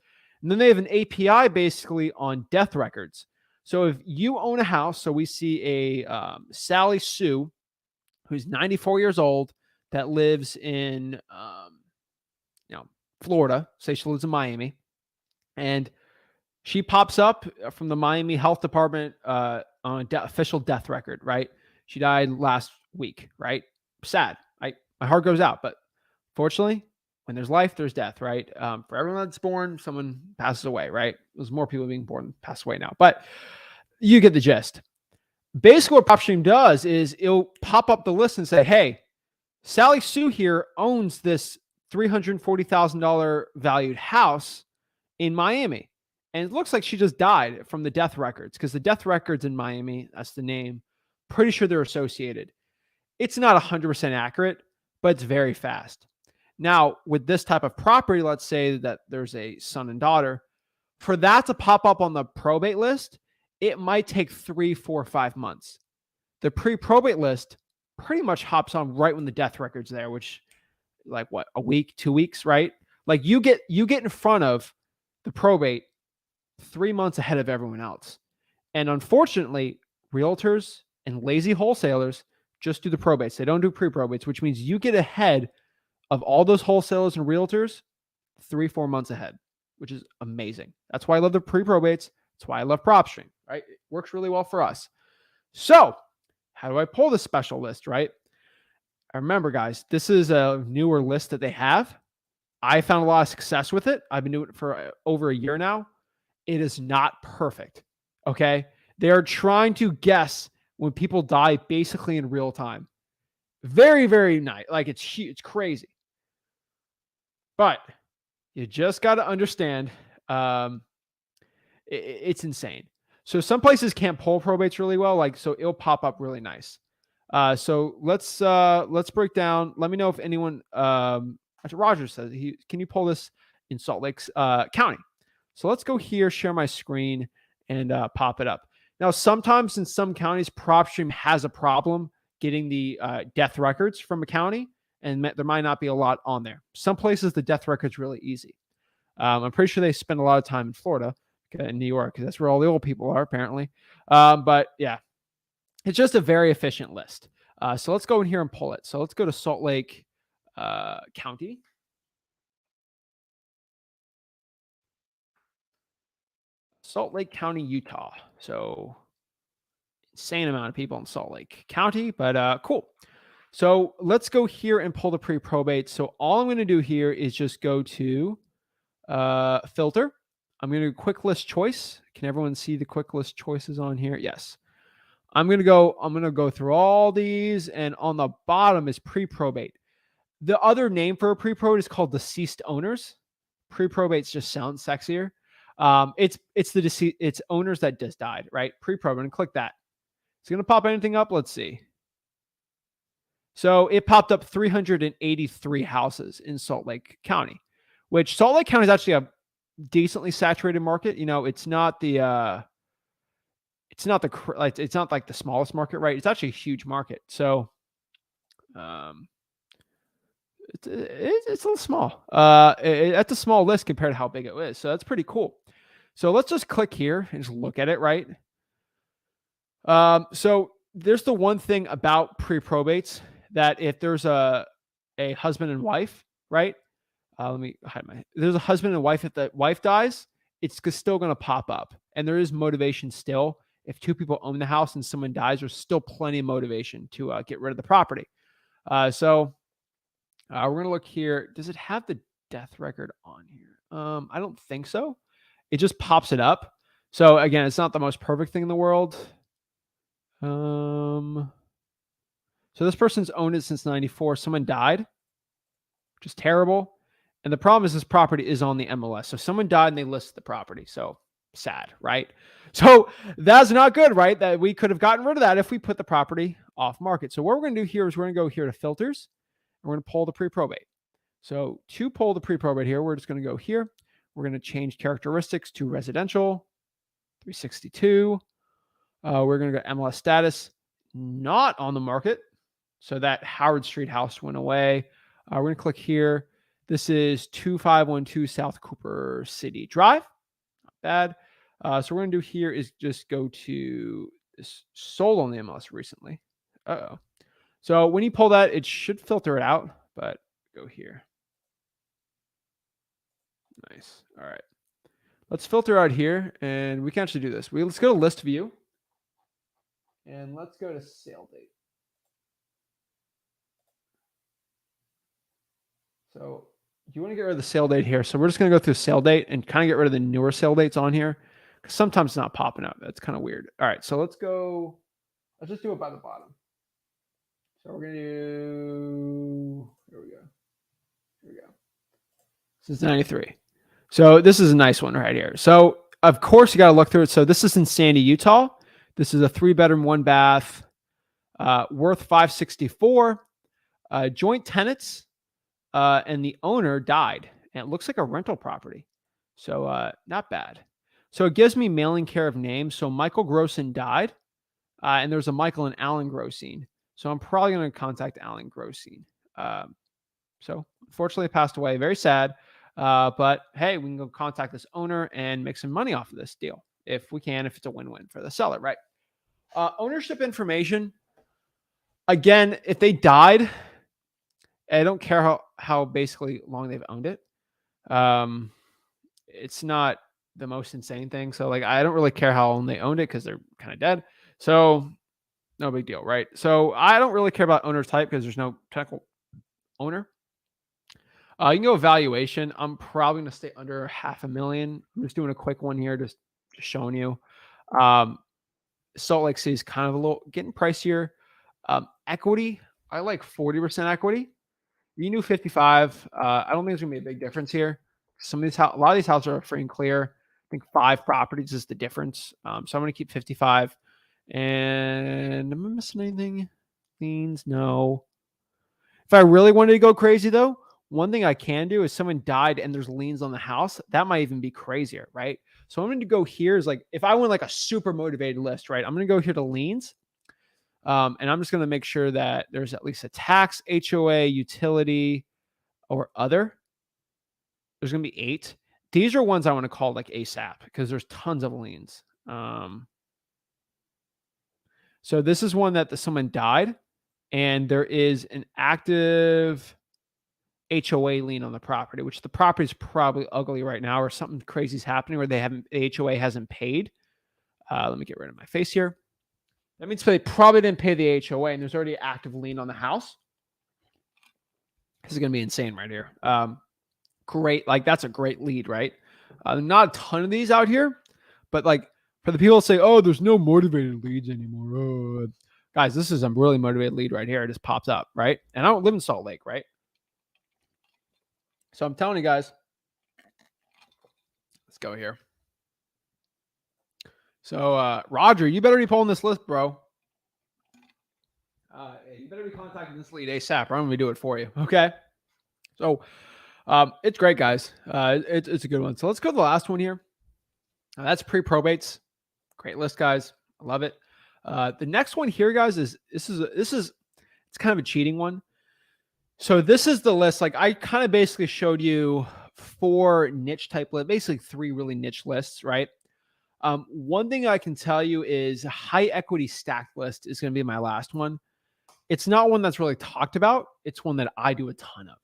S1: And then they have an API basically on death records. So if you own a house, so we see a Sally Sue, who's 94 years old, that lives in Florida, say she lives in Miami, and she pops up from the Miami Health Department on official death record, right? She died last week, right? Sad. My heart goes out, but fortunately, when there's life, there's death, right? For everyone that's born, someone passes away, right? There's more people being born pass away now, but you get the gist. Basically, what Propstream does is it'll pop up the list and say, hey, Sally Sue here owns this $340,000 valued house in Miami. And it looks like she just died from the death records, because the death records in Miami, that's the name, pretty sure they're associated. It's not 100% accurate, but it's very fast. Now, with this type of property, let's say that there's a son and daughter, for that to pop up on the probate list, it might take 3, 4, 5 months. The pre-probate list pretty much hops on right when the death record's there, which like what, a week, 2 weeks, right? Like you get in front of the probate 3 months ahead of everyone else. And unfortunately, realtors and lazy wholesalers just do the probates. They don't do pre-probates, which means you get ahead of all those wholesalers and realtors 3-4 months ahead, which is amazing. That's why I love the pre-probates. That's why I love Propstream, right? It works really well for us. So how do I pull this special list, right? I remember, guys, this is a newer list that they have. I found a lot of success with it. I've been doing it for over a year now. It is not perfect, okay? They're trying to guess when people die basically in real time. Very, very nice. Like it's huge, it's crazy. But you just got to understand, it's insane. So some places can't pull probates really well, so it'll pop up really nice. So let's break down. Let me know if anyone. Roger says can you pull this in Salt Lake County? So let's go here, share my screen, and pop it up. Now, sometimes in some counties, Propstream has a problem getting the death records from a county, and there might not be a lot on there. Some places, the death record's really easy. I'm pretty sure they spend a lot of time in Florida, in New York, because that's where all the old people are, apparently. But yeah, it's just a very efficient list. So let's go in here and pull it. So let's go to Salt Lake County. Salt Lake County, Utah. So insane amount of people in Salt Lake County, but cool. So let's go here and pull the pre-probate. So all I'm going to do here is just go to filter. I'm going to do quick list choice. Can everyone see the quick list choices on here? Yes. I'm going to go through all these, and on the bottom is pre-probate. The other name for a pre-probate is called deceased owners. Pre-probates just sounds sexier. It's owners that just died, right? Pre-probate, and click that. It's going to pop anything up. Let's see. So it popped up 383 houses in Salt Lake County, which Salt Lake County is actually a decently saturated market. You know, it's not like the smallest market, right? It's actually a huge market. So, it's a little small. That's a small list compared to how big it is. So that's pretty cool. So let's just click here and just look at it, right? So there's the one thing about pre-probates that if there's a husband and wife, right? Let me hide there's a husband and wife. If the wife dies, it's still going to pop up. And there is motivation still. If two people own the house and someone dies, there's still plenty of motivation to get rid of the property. So we're going to look here. Does it have the death record on here? I don't think so. It just pops it up. So again, it's not the most perfect thing in the world. So this person's owned it since 94. Someone died, which is terrible. And the problem is this property is on the MLS. So someone died and they listed the property. So sad, right? So that's not good, right? That we could have gotten rid of that if we put the property off market. So what we're going to do here is we're going to go here to filters. And we're going to pull the pre-probate. So to pull the pre-probate here, we're just going to go here. We're going to change characteristics to residential, 362. We're going to go MLS status, not on the market. So that Howard Street house went away. We're going to click here. This is 2512 South Cooper City Drive. Not bad. So we're going to do here is just go to this sold on the MLS recently. Uh-oh. So when you pull that, it should filter it out, but go here. Nice. All right. Let's filter out here, and we can actually do this. Let's go to list view, and let's go to sale date. So you want to get rid of the sale date here. So we're just going to go through sale date and kind of get rid of the newer sale dates on here, because sometimes it's not popping up. That's kind of weird. All right. So let's just do it by the bottom. So we're going to do, here we go. This is 93. So this is a nice one right here. So of course you got to look through it. So this is in Sandy, Utah. This is a 3-bedroom, 1-bath, worth 564, joint tenants, and the owner died. And it looks like a rental property. So not bad. So it gives me mailing care of names. So Michael Grossin died, and there's a Michael and Alan Grossin. So I'm probably going to contact Alan Grossin. So unfortunately it passed away. Very sad. But hey, we can go contact this owner and make some money off of this deal if we can, if it's a win-win for the seller, right? Ownership information. Again, if they died, I don't care how basically long they've owned it. It's not the most insane thing. So like, I don't really care how long they owned it because they're kind of dead. So no big deal, right? So I don't really care about owner type because there's no technical owner. You can go evaluation. I'm probably going to stay under $500,000. I'm just doing a quick one here, just showing you. Salt Lake City is kind of a little getting pricier. Equity, I like 40% equity. You knew 55. I don't think there's gonna be a big difference here. A lot of these houses are free and clear. I think 5 properties is the difference. So I'm gonna keep 55. And am I missing anything? Liens? No. If I really wanted to go crazy though, one thing I can do is someone died and there's liens on the house. That might even be crazier, right? So I'm going to go here is like, if I want like a super motivated list, right? I'm going to go here to liens. And I'm just going to make sure that there's at least a tax, HOA, utility, or other. There's going to be 8. These are ones I want to call like ASAP because there's tons of liens. So this is one that someone died and there is an active HOA lien on the property, which the property is probably ugly right now, or something crazy is happening where the HOA hasn't paid. Let me get rid of my face here. That means they probably didn't pay the HOA, and there's already an active lien on the house. This is going to be insane right here. Great. Like, that's a great lead, right? Not a ton of these out here, but like for the people that say, oh, there's no motivated leads anymore. Guys, this is a really motivated lead right here. It just pops up, right? And I don't live in Salt Lake, right? So I'm telling you guys, let's go here. So, Roger, you better be pulling this list, bro. You better be contacting this lead ASAP. I'm going to do it for you. Okay. So, it's great, guys. It's a good one. So let's go to the last one here. That's pre-probates. Great list, guys. I love it. The next one here, guys, is it's kind of a cheating one. So this is the list. Like, I kind of basically showed you 4 niche type lists, basically 3 really niche lists, right? One thing I can tell you is high equity stacked list is going to be my last one. It's not one that's really talked about. It's one that I do a ton of.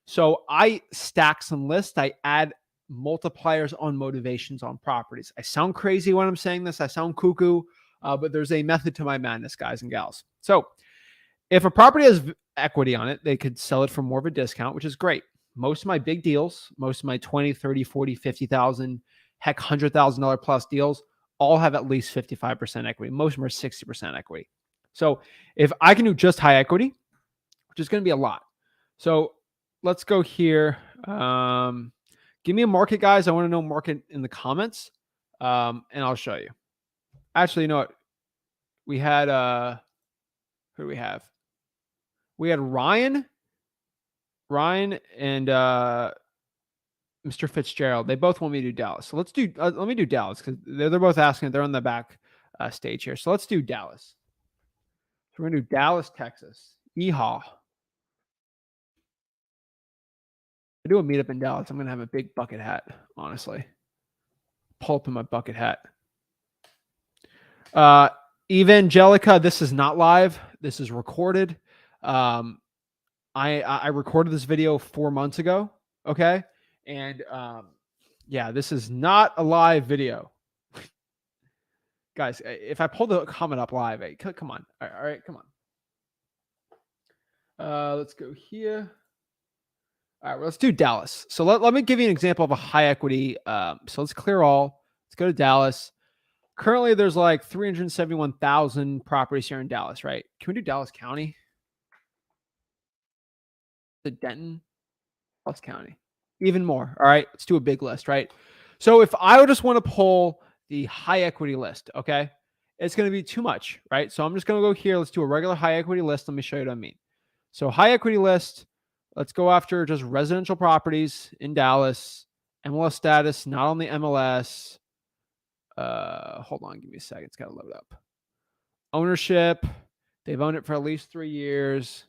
S1: So I stack some lists. I add multipliers on motivations on properties. I sound crazy when I'm saying this. I sound cuckoo, but there's a method to my madness, guys and gals. So if a property has equity on it, they could sell it for more of a discount, which is great. Most of my big deals, most of my 20, 30, 40, 50,000, heck, $100,000 plus deals all have at least 55% equity. Most of them are 60% equity. So if I can do just high equity, which is going to be a lot. So let's go here. Give me a market, guys. I want to know market in the comments, and I'll show you. Actually, you know what? We had who do we have? We had Ryan and Mr. Fitzgerald. They both want me to do Dallas. So let's do. Let me do Dallas because they're both asking. They're on the back stage here. So let's do Dallas. So we're gonna do Dallas, Texas. Yeehaw. I do a meetup in Dallas. I'm gonna have a big bucket hat. Honestly, pull up in my bucket hat. Evangelica, this is not live. This is recorded. I recorded this video 4 months ago. Okay. And yeah, this is not a live video. Guys, if I pull the comment up live, hey, come on. All right, come on. Let's go here. All right, well, let's do Dallas. So let me give you an example of a high equity. So let's clear all. Let's go to Dallas. Currently, there's like 371,000 properties here in Dallas, right? Can we do Dallas County? The Denton, Dallas County. Even more. All right, let's do a big list, right? So if I just want to pull the high equity list, okay, it's going to be too much, right? So I'm just going to go here. Let's do a regular high equity list. Let me show you what I mean. So high equity list, let's go after just residential properties in Dallas, MLS status, not on the MLS. Hold on, give me a second. It's got to load up. Ownership, they've owned it for at least 3 years.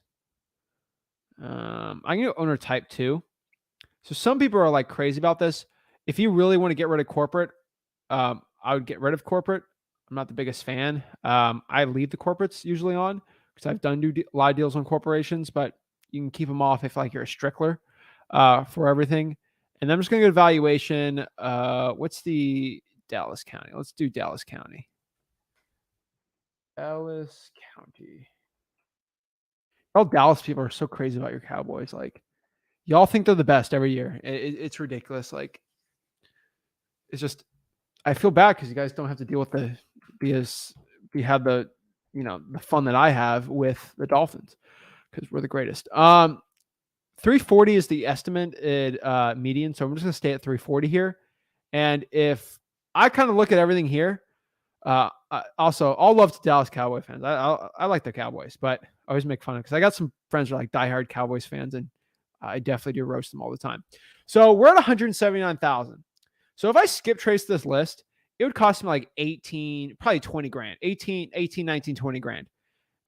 S1: I can do owner type too. So some people are like crazy about this. If you really want to get rid of corporate, I would get rid of corporate. I'm not the biggest fan. I leave the corporates usually on because I've done a lot of deals on corporations, but you can keep them off if like you're a strickler for everything. And I'm just going to go to valuation. What's the Dallas County? Let's do Dallas County. Dallas County. All Dallas people are so crazy about your Cowboys. Like, y'all think they're the best every year. It's ridiculous. Like, it's just, I feel bad because you guys don't have to deal with the fun that I have with the Dolphins because we're the greatest. 340 is the estimate median, so I'm just gonna stay at 340 here. And if I kind of look at everything here, also all love to Dallas Cowboy fans. I like the Cowboys, but I always make fun of because I got some friends who are like diehard Cowboys fans, and I definitely do roast them all the time. So we're at 179,000. So if I skip trace this list, it would cost me like 18, probably 20 grand, 18, 19, 20 grand.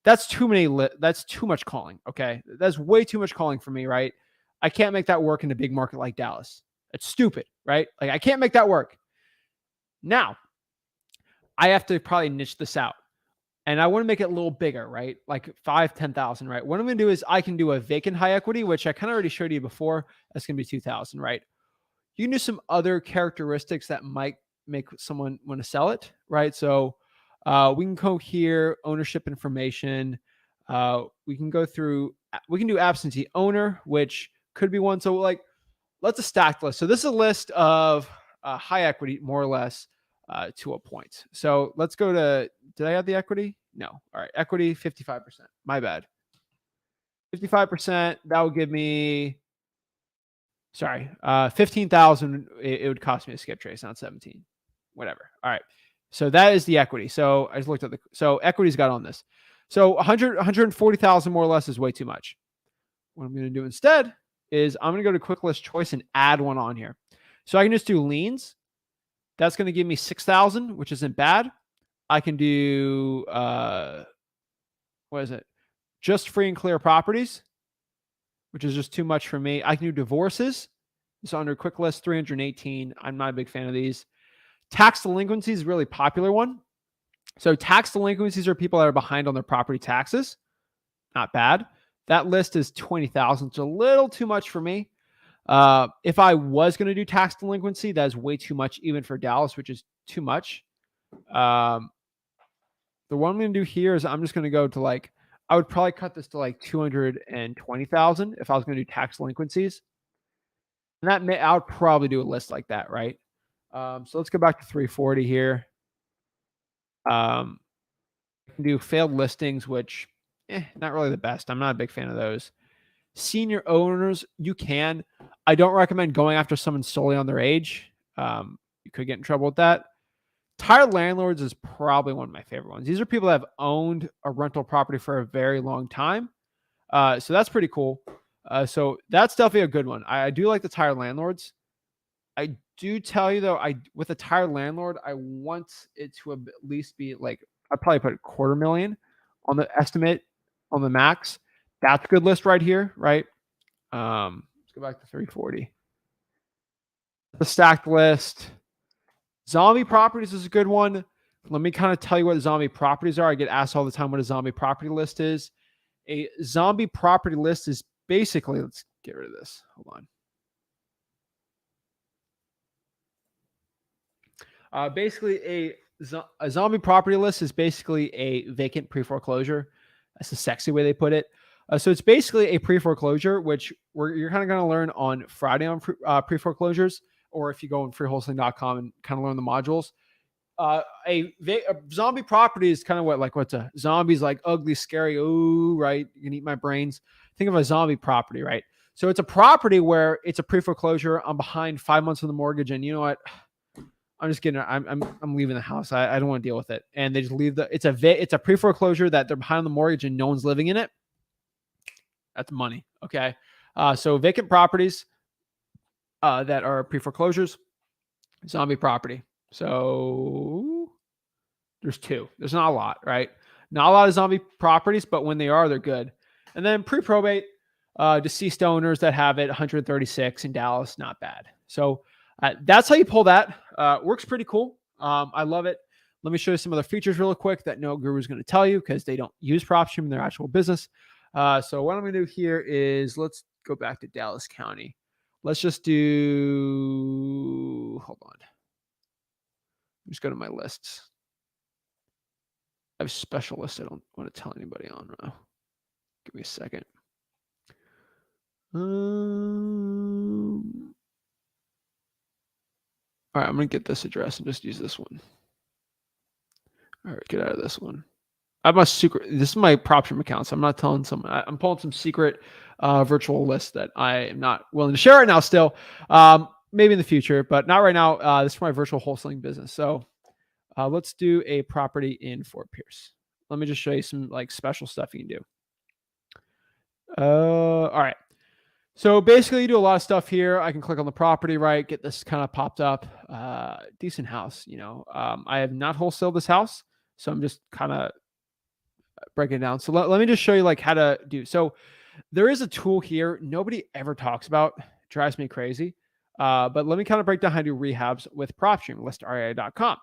S1: That's too many. That's too much calling. Okay. That's way too much calling for me, right? I can't make that work in a big market like Dallas. It's stupid, right? Like, I can't make that work. Now, I have to probably niche this out. And I want to make it a little bigger, right? Like 10,000, right? What I'm going to do is I can do a vacant high equity, which I kind of already showed you before. That's going to be 2,000, right? You can do some other characteristics that might make someone want to sell it, right? So We can go here, ownership information. We can go through, we can do absentee owner, which could be one. So like, let's a stacked list. So this is a list of high equity, more or less, to a point. So let's go to, did I have the equity? No. All right. Equity, 55%. My bad. 55%. That would give me, sorry, 15,000. It would cost me to skip trace, not 17. Whatever. All right. So that is the equity. So I just looked at so equity's got on this. So 140,000 more or less is way too much. What I'm going to do instead is I'm going to go to quick list choice and add one on here. So I can just do liens. That's going to give me 6,000, which isn't bad. I can do, what is it? Just free and clear properties, which is just too much for me. I can do divorces. So under quick list, 318. I'm not a big fan of these. Tax delinquencies is a really popular one. So tax delinquencies are people that are behind on their property taxes. Not bad. That list is 20,000. It's a little too much for me. If I was going to do tax delinquency, that is way too much, even for Dallas, which is too much. The one I'm going to do here is I'm just going to go to like, I would probably cut this to like 220,000 if I was going to do tax delinquencies. And I would probably do a list like that, right? So let's go back to 340 here. I can do failed listings, which not really the best. I'm not a big fan of those. Senior owners, you can. I don't recommend going after someone solely on their age. You could get in trouble with that. Tired landlords is probably one of my favorite ones. These are people that have owned a rental property for a very long time. So that's pretty cool. So that's definitely a good one. I do like the tired landlords. I do tell you though, with a tired landlord, I want it to at least be like, I'd probably put $250,000 on the estimate on the max. That's a good list right here, right? Let's go back to 340. The stacked list. Zombie properties is a good one. Let me kind of tell you what zombie properties are. I get asked all the time what a zombie property list is. A zombie property list is basically, let's get rid of this. Hold on. Basically, a zombie property list is basically a vacant pre-foreclosure. That's the sexy way they put it. So it's basically a pre-foreclosure, which you're kind of going to learn on Friday on pre-foreclosures, or if you go on freewholesaling.com and kind of learn the modules. A zombie property is kind of what's a zombie's like ugly, scary. Ooh, right. You can eat my brains. Think of a zombie property, right? So it's a property where it's a pre-foreclosure. I'm behind 5 months on the mortgage, and you know what? I'm just kidding. I'm leaving the house. I don't want to deal with it. And they just leave it's a pre-foreclosure that they're behind on the mortgage and no one's living in it. That's money. Okay. So vacant properties that are pre-foreclosures, zombie property. So there's two. There's not a lot, right? Not a lot of zombie properties, but when they are, they're good. And then pre-probate, deceased owners that have it, 136 in Dallas, not bad. So that's how you pull that. Works pretty cool. I love it. Let me show you some other features real quick that no guru is going to tell you because they don't use Propstream in their actual business. So what I'm going to do here is let's go back to Dallas County. Let's just do, hold on. Just go to my lists. I have a special list I don't want to tell anybody on right now. Give me a second. All right, I'm going to get this address and just use this one. All right, get out of this one. I have my secret. This is my Propstream account, so I'm not telling someone. I'm pulling some secret virtual list that I am not willing to share right now still. Maybe in the future, but not right now. This is for my virtual wholesaling business. So let's do a property in Fort Pierce. Let me just show you some like special stuff you can do. All right. So basically you do a lot of stuff here. I can click on the property, right? Get this kind of popped up. Decent house, you know. I have not wholesaled this house, so I'm just kind of breaking it down. So let me just show you like how to do. So there is a tool here nobody ever talks about. It drives me crazy. But let me kind of break down how to do rehabs with Propstream, listrea.com.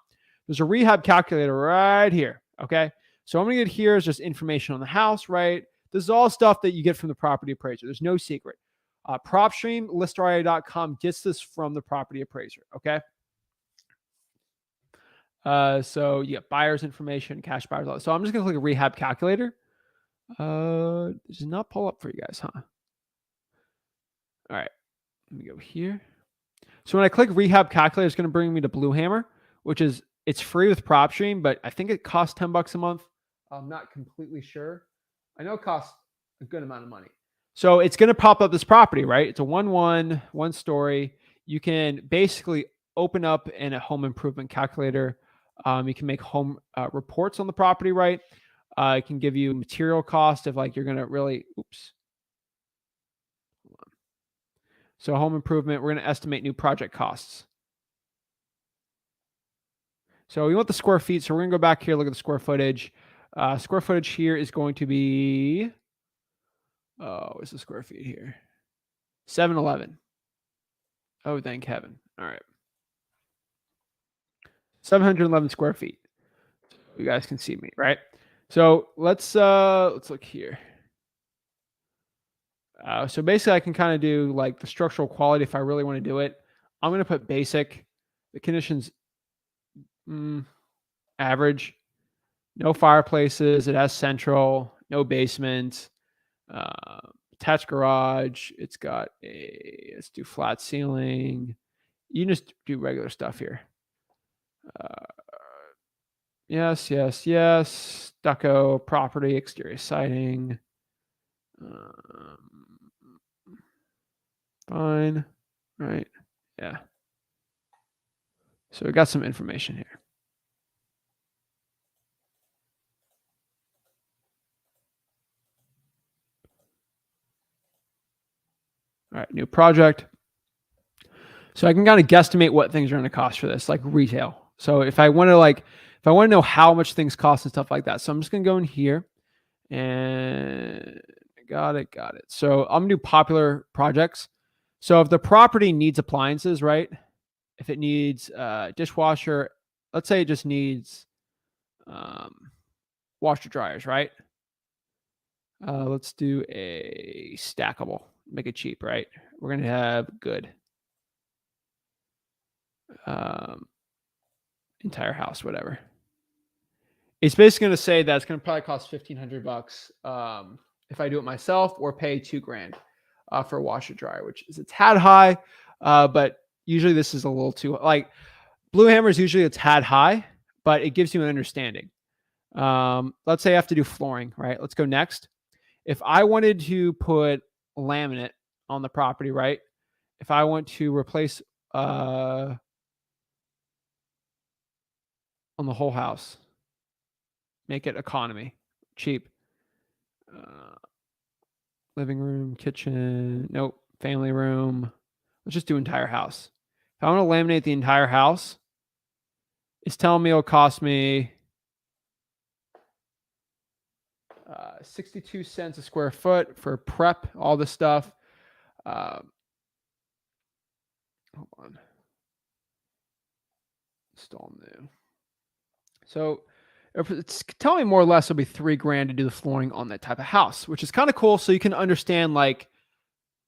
S1: There's a rehab calculator right here. Okay. So I'm going to get here is just information on the house, right? This is all stuff that you get from the property appraiser. There's no secret. Propstream, listrea.com gets this from the property appraiser. Okay. So you get buyers information, cash buyers. So I'm just gonna click Rehab Calculator. This does not pull up for you guys, huh? All right, let me go here. So when I click Rehab Calculator, it's gonna bring me to Blue Hammer, which is it's free with Propstream, but I think it costs $10 a month. I'm not completely sure. I know it costs a good amount of money. So it's going to pop up this property, right? It's a 1 story. You can basically open up in a home improvement calculator. You can make home reports on the property, right? It can give you material cost if like you're going to really, So home improvement, we're going to estimate new project costs. So we want the square feet. So we're going to go back here, look at the square footage. Square footage here is going to be, what's the square feet here? 711. Oh, thank heaven. All right. 711 square feet. You guys can see me, right? So let's look here. So basically I can kind of do like the structural quality if I really want to do it. I'm going to put basic. The conditions average. No fireplaces. It has central. No basement. Attached garage. It's got let's do flat ceiling. You can just do regular stuff here. Yes. Stucco, property, exterior siding. Fine. Right. Yeah. So we got some information here. All right, new project. So I can kind of guesstimate what things are going to cost for this, like retail. So if I want to know how much things cost and stuff like that. So I'm just going to go in here and got it. So I'm going to do popular projects. So if the property needs appliances, right? If it needs dishwasher, let's say it just needs washer dryers, right? Let's do a stackable, make it cheap, right? We're going to have good. Entire house, whatever. It's basically going to say that it's going to probably cost $1,500 if I do it myself, or pay $2,000 for a washer dryer, which is a tad high, but usually this is a little too like Blue Hammer is usually a tad high, but it gives you an understanding. Let's say I have to do flooring, right? Let's go next. If I wanted to put laminate on the property, right? If I want to replace on the whole house, make it economy, cheap. Living room, kitchen, nope, family room. Let's just do entire house. If I want to laminate the entire house, it's telling me it'll cost me 62 cents a square foot for prep, all this stuff. Hold on. Install new. So it's telling me more or less it'll be $3,000 to do the flooring on that type of house, which is kind of cool. So you can understand like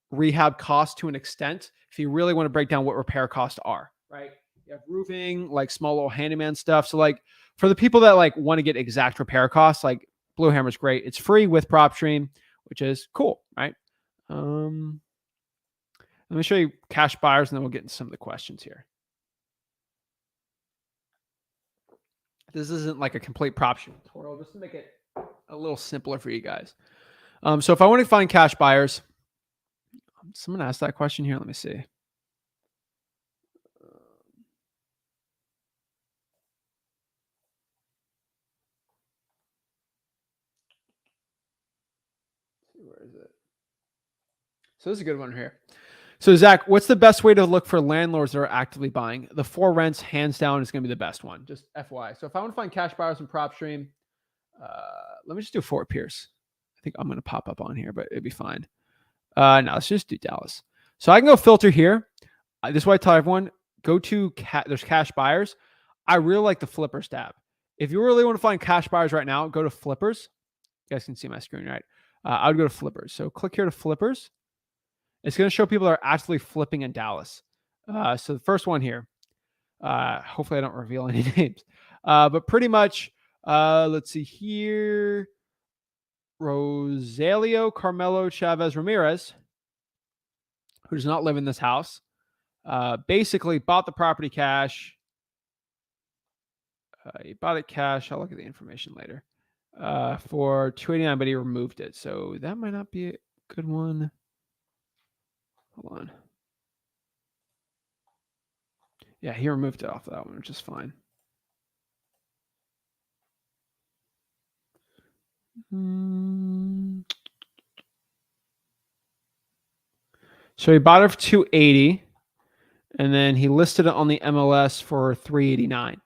S1: rehab costs to an extent if you really want to break down what repair costs are, right? You have roofing, like small little handyman stuff. So like for the people that like want to get exact repair costs, like Blue Hammer is great. It's free with Propstream, which is cool, right? Let me show you cash buyers and then we'll get into some of the questions here. This isn't like a complete Propstream tutorial, just to make it a little simpler for you guys. So if I want to find cash buyers, someone asked that question here. Let me see. Where is it? So this is a good one here. So Zach, what's the best way to look for landlords that are actively buying? The For Rents, hands down, is going to be the best one. Just FYI. So if I want to find cash buyers in Propstream, let me just do Fort Pierce. I think I'm going to pop up on here, but it'd be fine. No, let's just do Dallas. So I can go filter here. This is why I tell everyone, go to there's cash buyers. I really like the flippers tab. If you really want to find cash buyers right now, go to flippers. You guys can see my screen, right? I would go to flippers. So click here to flippers. It's going to show people that are actually flipping in Dallas. So the first one here, Hopefully I don't reveal any names. But pretty much, let's see here. Rosalio Carmelo Chavez Ramirez, who does not live in this house, basically bought the property cash. He bought it cash. I'll look at the information later. For $289, but he removed it. So that might not be a good one. Hold on. Yeah, he removed it off of that one, which is fine. So he bought it for $280, and then he listed it on the MLS for $389.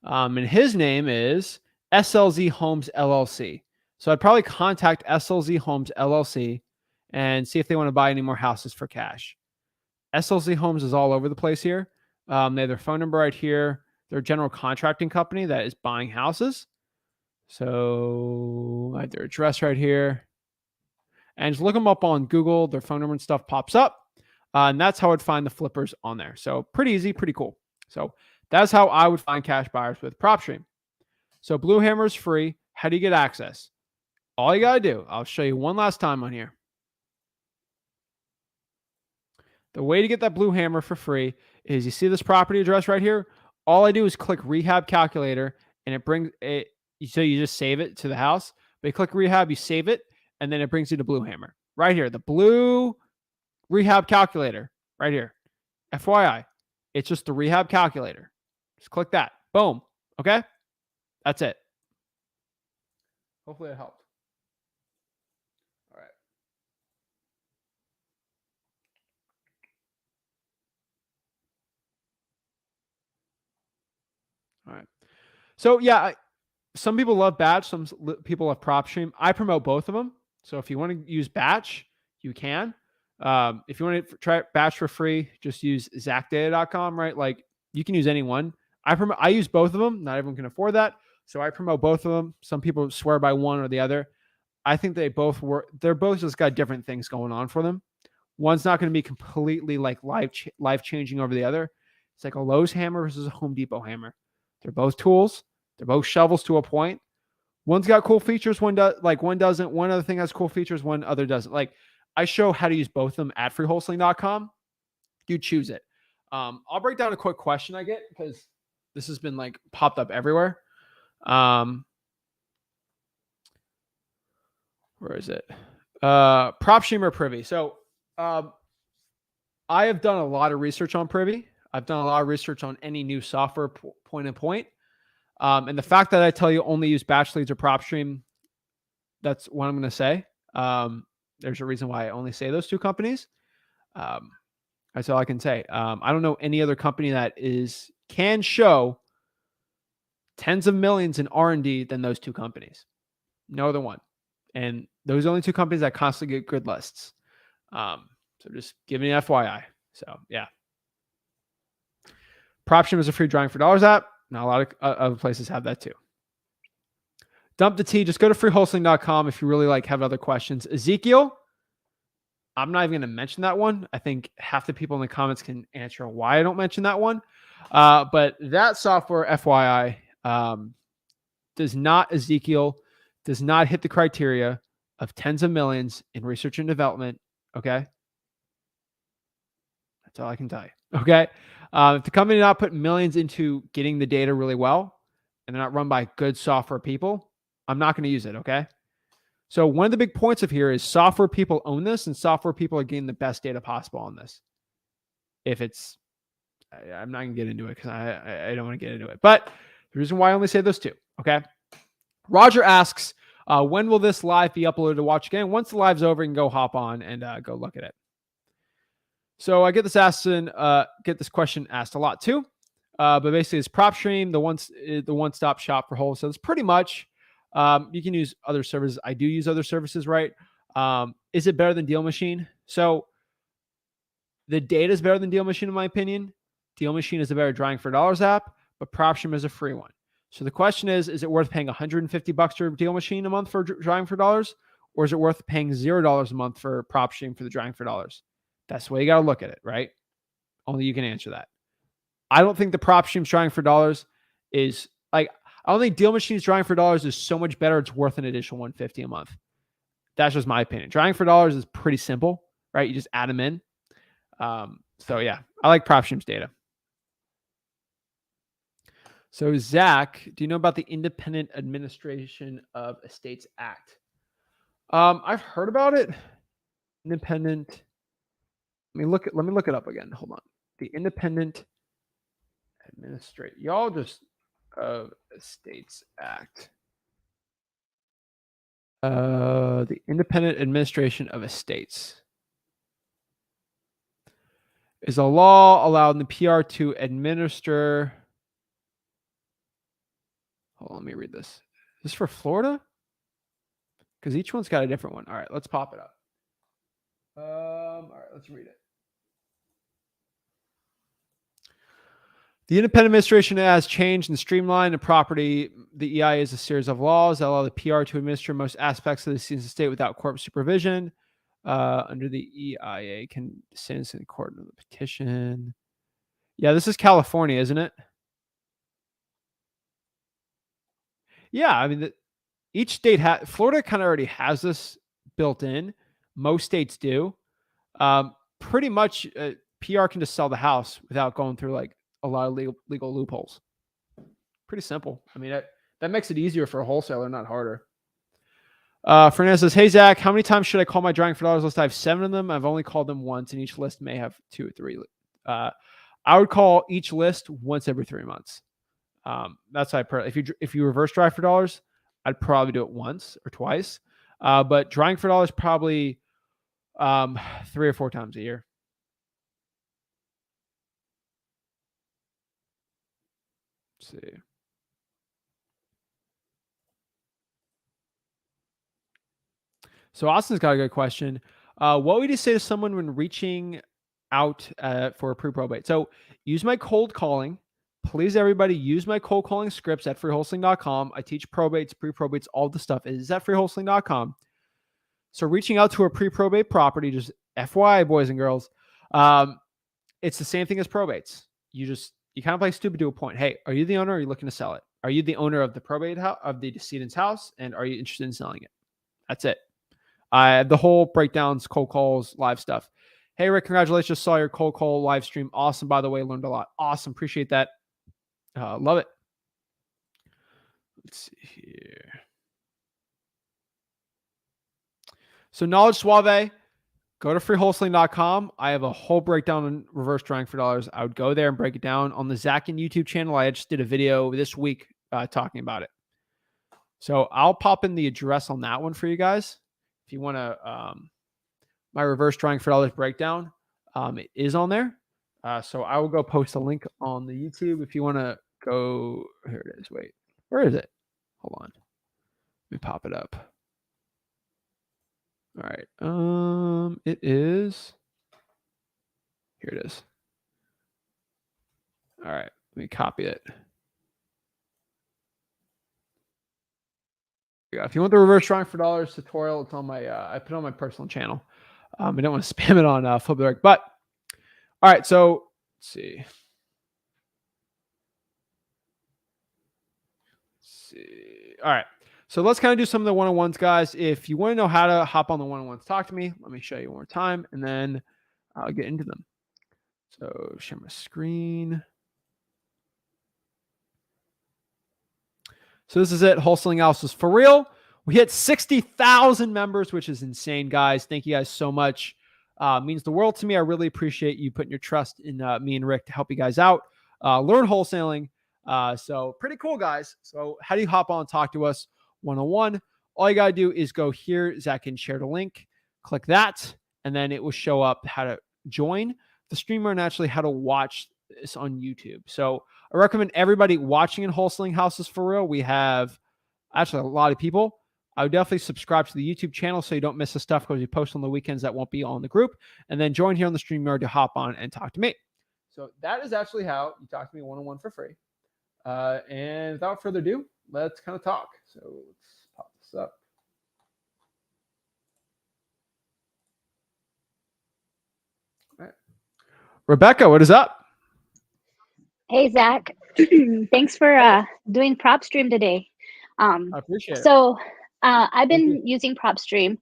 S1: And his name is SLZ Homes LLC. So I'd probably contact SLZ Homes LLC and see if they want to buy any more houses for cash. SLZ Homes is all over the place here. They have their phone number right here. They're a general contracting company that is buying houses. So I have their address right here. And just look them up on Google. Their phone number and stuff pops up. And that's how I'd find the flippers on there. So pretty easy, pretty cool. So that's how I would find cash buyers with Propstream. So Blue Hammer is free. How do you get access? All you got to do, I'll show you one last time on here. The way to get that Blue Hammer for free is you see this property address right here. All I do is click Rehab Calculator, and it brings it. So you just save it to the house. But you click Rehab, you save it, and then it brings you to Blue Hammer right here. The Blue Rehab Calculator right here. FYI, it's just the Rehab Calculator. Just click that. Boom. Okay? That's it. Hopefully it helped. All right. All right. So yeah, some people love batch. Some people love Propstream. I promote both of them. So if you want to use batch, you can. If you want to try batch for free, just use zachdata.com, right? Like you can use any one. I use both of them. Not everyone can afford that. So I promote both of them. Some people swear by one or the other. I think they both work. They're both just got different things going on for them. One's not going to be completely like life changing over the other. It's like a Lowe's hammer versus a Home Depot hammer. They're both tools. They're both shovels to a point. One's got cool features. One doesn't. One other thing has cool features. One other doesn't. Like I show how to use both of them at freewholesaling.com. You choose it. I'll break down a quick question I get because this has been like popped up everywhere. Where is it? Propstream or Privy. So I have done a lot of research on Privy. I've done a lot of research on any new software point. And the fact that I tell you only use batch leads or Propstream, that's what I'm going to say. There's a reason why I only say those two companies. That's all I can say. I don't know any other company that can show tens of millions in R&D than those two companies. No other one. And those are only two companies that constantly get good lists. So just giving you an FYI. So yeah. Propstream is a free drawing for dollars app. Now a lot of other places have that too. Dump the tea. Just go to freewholesaling.com if you really have other questions. Ezekiel, I'm not even going to mention that one. I think half the people in the comments can answer why I don't mention that one. But that software, FYI, does not hit the criteria of tens of millions in research and development. Okay. That's all I can tell you. Okay. If the company not put millions into getting the data really well and they're not run by good software people, I'm not going to use it. Okay. So one of the big points of here is software people own this and software people are getting the best data possible on this. I'm not going to get into it because I don't want to get into it. But the reason why I only say those two. Okay. Roger asks, when will this live be uploaded to watch again? Once the live's over, you can go hop on and go look at it. So I get this question asked a lot too. But basically it's Propstream, the one-stop shop for wholesale. It's pretty much, you can use other services. I do use other services, right? Is it better than Deal Machine? So the data is better than Deal Machine in my opinion. Deal Machine is a better drawing for dollars app, but Propstream is a free one. So the question is it worth paying $150 for Deal Machine a month for drawing for dollars? Or is it worth paying $0 a month for Propstream for the drawing for dollars? That's the way you got to look at it, right? Only you can answer that. I don't think the Propstream's drawing for dollars is like, I don't think Deal Machine's drawing for dollars is so much better. It's worth an additional $150 a month. That's just my opinion. Drawing for dollars is pretty simple, right? You just add them in. So yeah, I like Propstream's data. So Zach, do you know about the Independent Administration of Estates Act? I've heard about it. Independent. Let me look it up again. Hold on. The Independent Administration. Y'all just of Estates Act. The Independent Administration of Estates is a law allowing the PR to administer. Hold on, let me read this. Is this for Florida? Because each one's got a different one. All right, let's pop it up. All right, let's read it. The Independent Administration has changed and streamlined the property. The EIA is a series of laws that allow the PR to administer most aspects of the citizen's estate without court supervision. Under the EIA, can citizen court in the petition. Yeah, this is California, isn't it? Yeah, I mean, each state has. Florida kind of already has this built in. Most states do. Pretty much, PR can just sell the house without going through like a lot of legal loopholes. Pretty simple. I mean, that makes it easier for a wholesaler, not harder. Fernandez says, hey, Zach, how many times should I call my drawing for dollars list? I have 7 of them. I've only called them once, and each list may have 2 or 3. I would call each list once every 3 months. That's how if you reverse drive for dollars, I'd probably do it once or twice. But drawing for dollars probably 3 or 4 times a year. Let's see. So Austin's got a good question. What would you say to someone when reaching out for a pre-probate? So use my cold calling. Please, everybody, use my cold calling scripts at freewholesaling.com. I teach probates, pre-probates, all the stuff. It is at freewholesaling.com. So reaching out to a pre-probate property, just FYI, boys and girls, it's the same thing as probates. You kind of play stupid to a point. Hey, are you the owner? Or are you looking to sell it? Are you the owner of the probate house, of the decedent's house? And are you interested in selling it? That's it. The whole breakdowns, cold calls, live stuff. Hey, Rick, congratulations. Just saw your cold call live stream. Awesome, by the way. Learned a lot. Awesome. Appreciate that. Love it. Let's see here. So Knowledge Suave, go to freewholesaling.com. I have a whole breakdown on reverse drawing for dollars. I would go there and break it down. On the Zach Ginn YouTube channel, I just did a video this week talking about it. So I'll pop in the address on that one for you guys. If you want to, my reverse drawing for dollars breakdown, it is on there. So I will go post a link on the YouTube if you want to go. Here it is. Wait, where is it? Hold on. Let me pop it up. All right. It is. Here it is. All right. Let me copy it. If you want the reverse drawing for dollars tutorial, it's on my, I put it on my personal channel. I don't want to spam it on Flip with Rick, but all right. So let's see. All right. So let's kind of do some of the one-on-ones, guys. If you want to know how to hop on the one-on-ones, talk to me. Let me show you one more time, and then I'll get into them. So share my screen. So this is it. Wholesaling Houses for real. We hit 60,000 members, which is insane, guys. Thank you guys so much. Means the world to me. I really appreciate you putting your trust in me and Rick to help you guys out. Learn wholesaling. So pretty cool, guys. So how do you hop on and talk to us one-on-one? All you got to do is go here. Zach can share the link. Click that, and then it will show up how to join the streamer and actually how to watch this on YouTube. So I recommend everybody watching in Wholesaling Houses for real. We have actually a lot of people. I would definitely subscribe to the YouTube channel so you don't miss the stuff because we post on the weekends that won't be on the group. And then join here on the StreamYard to hop on and talk to me. So that is actually how you talk to me one-on-one for free. And without further ado, let's kind of talk. So let's pop this up. All right. Rebecca, what is up?
S3: Hey, Zach. Thanks for
S1: Hey,
S3: doing Propstream today.
S1: I appreciate it.
S3: So I've
S1: Thank you.
S3: been using Propstream,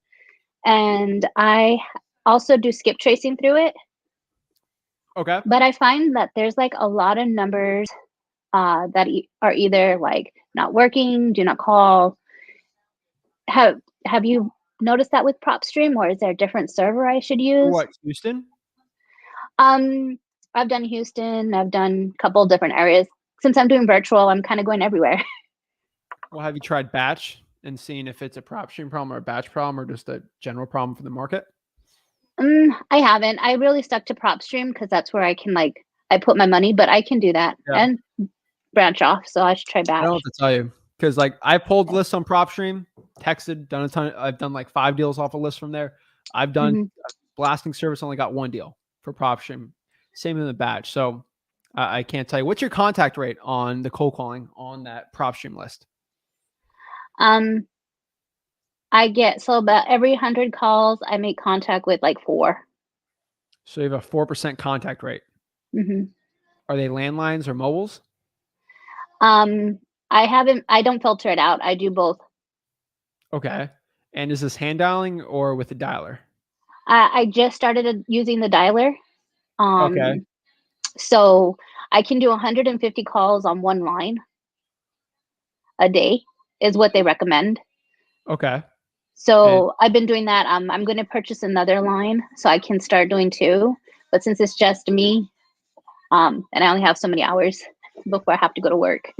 S3: and I also do skip tracing through it,
S1: Okay.
S3: but I find that there's like a lot of numbers that are either like not working, do not call. Have you noticed that with Propstream, or is there a different server I should use?
S1: What, Houston?
S3: Um, I've done Houston, I've done a couple different areas. Since I'm doing virtual, I'm kind of going everywhere.
S1: Well, have you tried batch and seen if it's a prop stream problem or a batch problem or just a general problem for the market?
S3: I haven't. I really stuck to Propstream because that's where I can I put my money, but I can do that
S1: Yeah.
S3: and branch off. So I should try
S1: I don't know
S3: batch.
S1: what to tell you because like I pulled lists on PropStream, texted, done a ton. I've done like 5 deals off a list from there. I've done
S3: Hmm.
S1: blasting service, only got 1 deal for PropStream. Same in the batch. So I can't tell you. What's your contact rate on the cold calling on that PropStream list?
S3: Um, I get so about every 100 calls, I make contact with like 4.
S1: So you have a 4% contact rate.
S3: Hmm.
S1: Are they landlines or mobiles?
S3: I haven't. I don't filter it out. I do both.
S1: Okay. And is this hand dialing or with a dialer?
S3: I just started using the dialer.
S1: Okay.
S3: So I can do 150 calls on one line a day, is what they recommend.
S1: Okay. And
S3: So I've been doing that. I'm going to purchase another line so I can start doing 2. But since it's just me, and I only have so many hours before I have to go to work,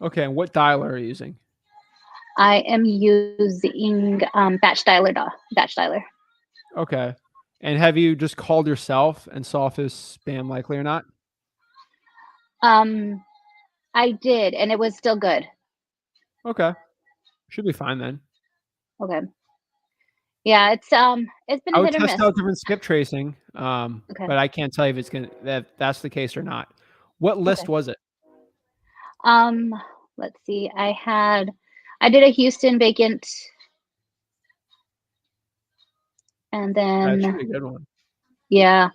S1: okay. And what dialer are you using?
S3: I am using batch dialer. Batch dialer.
S1: Okay. And have you just called yourself and saw if it's spam likely or not?
S3: Um, I did, and it was still good.
S1: Okay. Should be fine then.
S3: Okay. Yeah, it's been
S1: I
S3: a
S1: would
S3: hit or
S1: test
S3: miss.
S1: out different skip tracing,
S3: Okay.
S1: but I can't tell you if it's gonna that's the case or not. What list
S3: Okay.
S1: was it?
S3: Um, let's see. I did a Houston vacant, and
S1: That should
S3: then
S1: be a good one.
S3: yeah,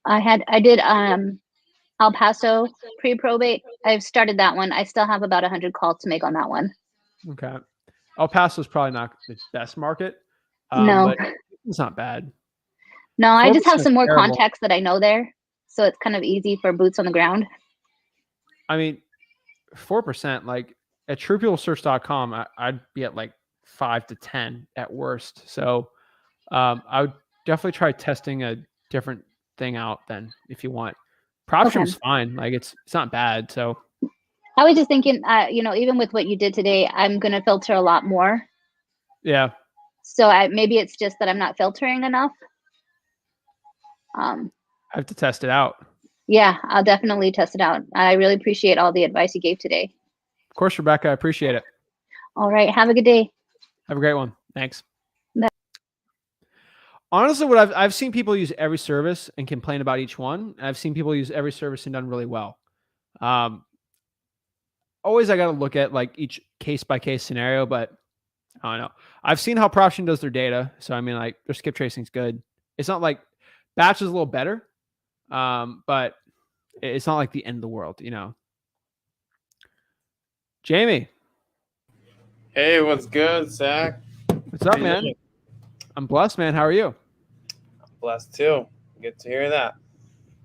S3: I did El Paso pre-probate. I've started that one. I still have about 100 calls to make on that one.
S1: Okay. El Paso's probably not the best market,
S3: No,
S1: but it's not bad.
S3: no, I just have
S1: 4% is
S3: some more
S1: terrible.
S3: contacts that I know there, so it's kind of easy for boots on the ground.
S1: I mean, 4%, like at truepeoplesearch.com, I'd be at like 5 to 10 at worst. So I would definitely try testing a different thing out then if you want.
S3: Okay.
S1: PropStream's fine. Like it's not bad. So
S3: I was just thinking, even with what you did today, I'm gonna filter a lot more.
S1: yeah,
S3: So maybe it's just that I'm not filtering enough. Um,
S1: I have to test it out.
S3: yeah, I'll definitely test it out. I really appreciate all the advice you gave today.
S1: Of course, Rebecca, I appreciate it.
S3: All right, have a good day.
S1: Have a great one. Thanks.
S3: Bye.
S1: Honestly, what I've seen people use every service and complain about each one. I've seen people use every service and done really well. Um, always I got to look at like each case by case scenario, but I don't know. I've seen how PropStream does their data, so I mean, like their skip tracing is good. It's not like batch is a little better, but it's not like the end of the world, you know. Jamie,
S4: Hey, what's good, Zach?
S1: what's up, man? I'm blessed, man. How are you?
S4: Blessed too. Good to hear that.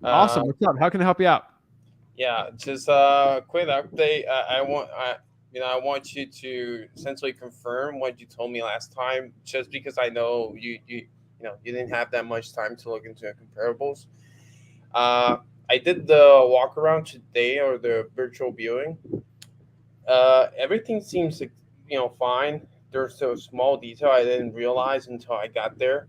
S1: Awesome. What's up? How can I help you out?
S4: Yeah, just a quick update. I want you to essentially confirm what you told me last time, just because I know you didn't have that much time to look into comparables. I did the walk around today, or the virtual viewing. Everything seems fine. There's a small detail I didn't realize until I got there,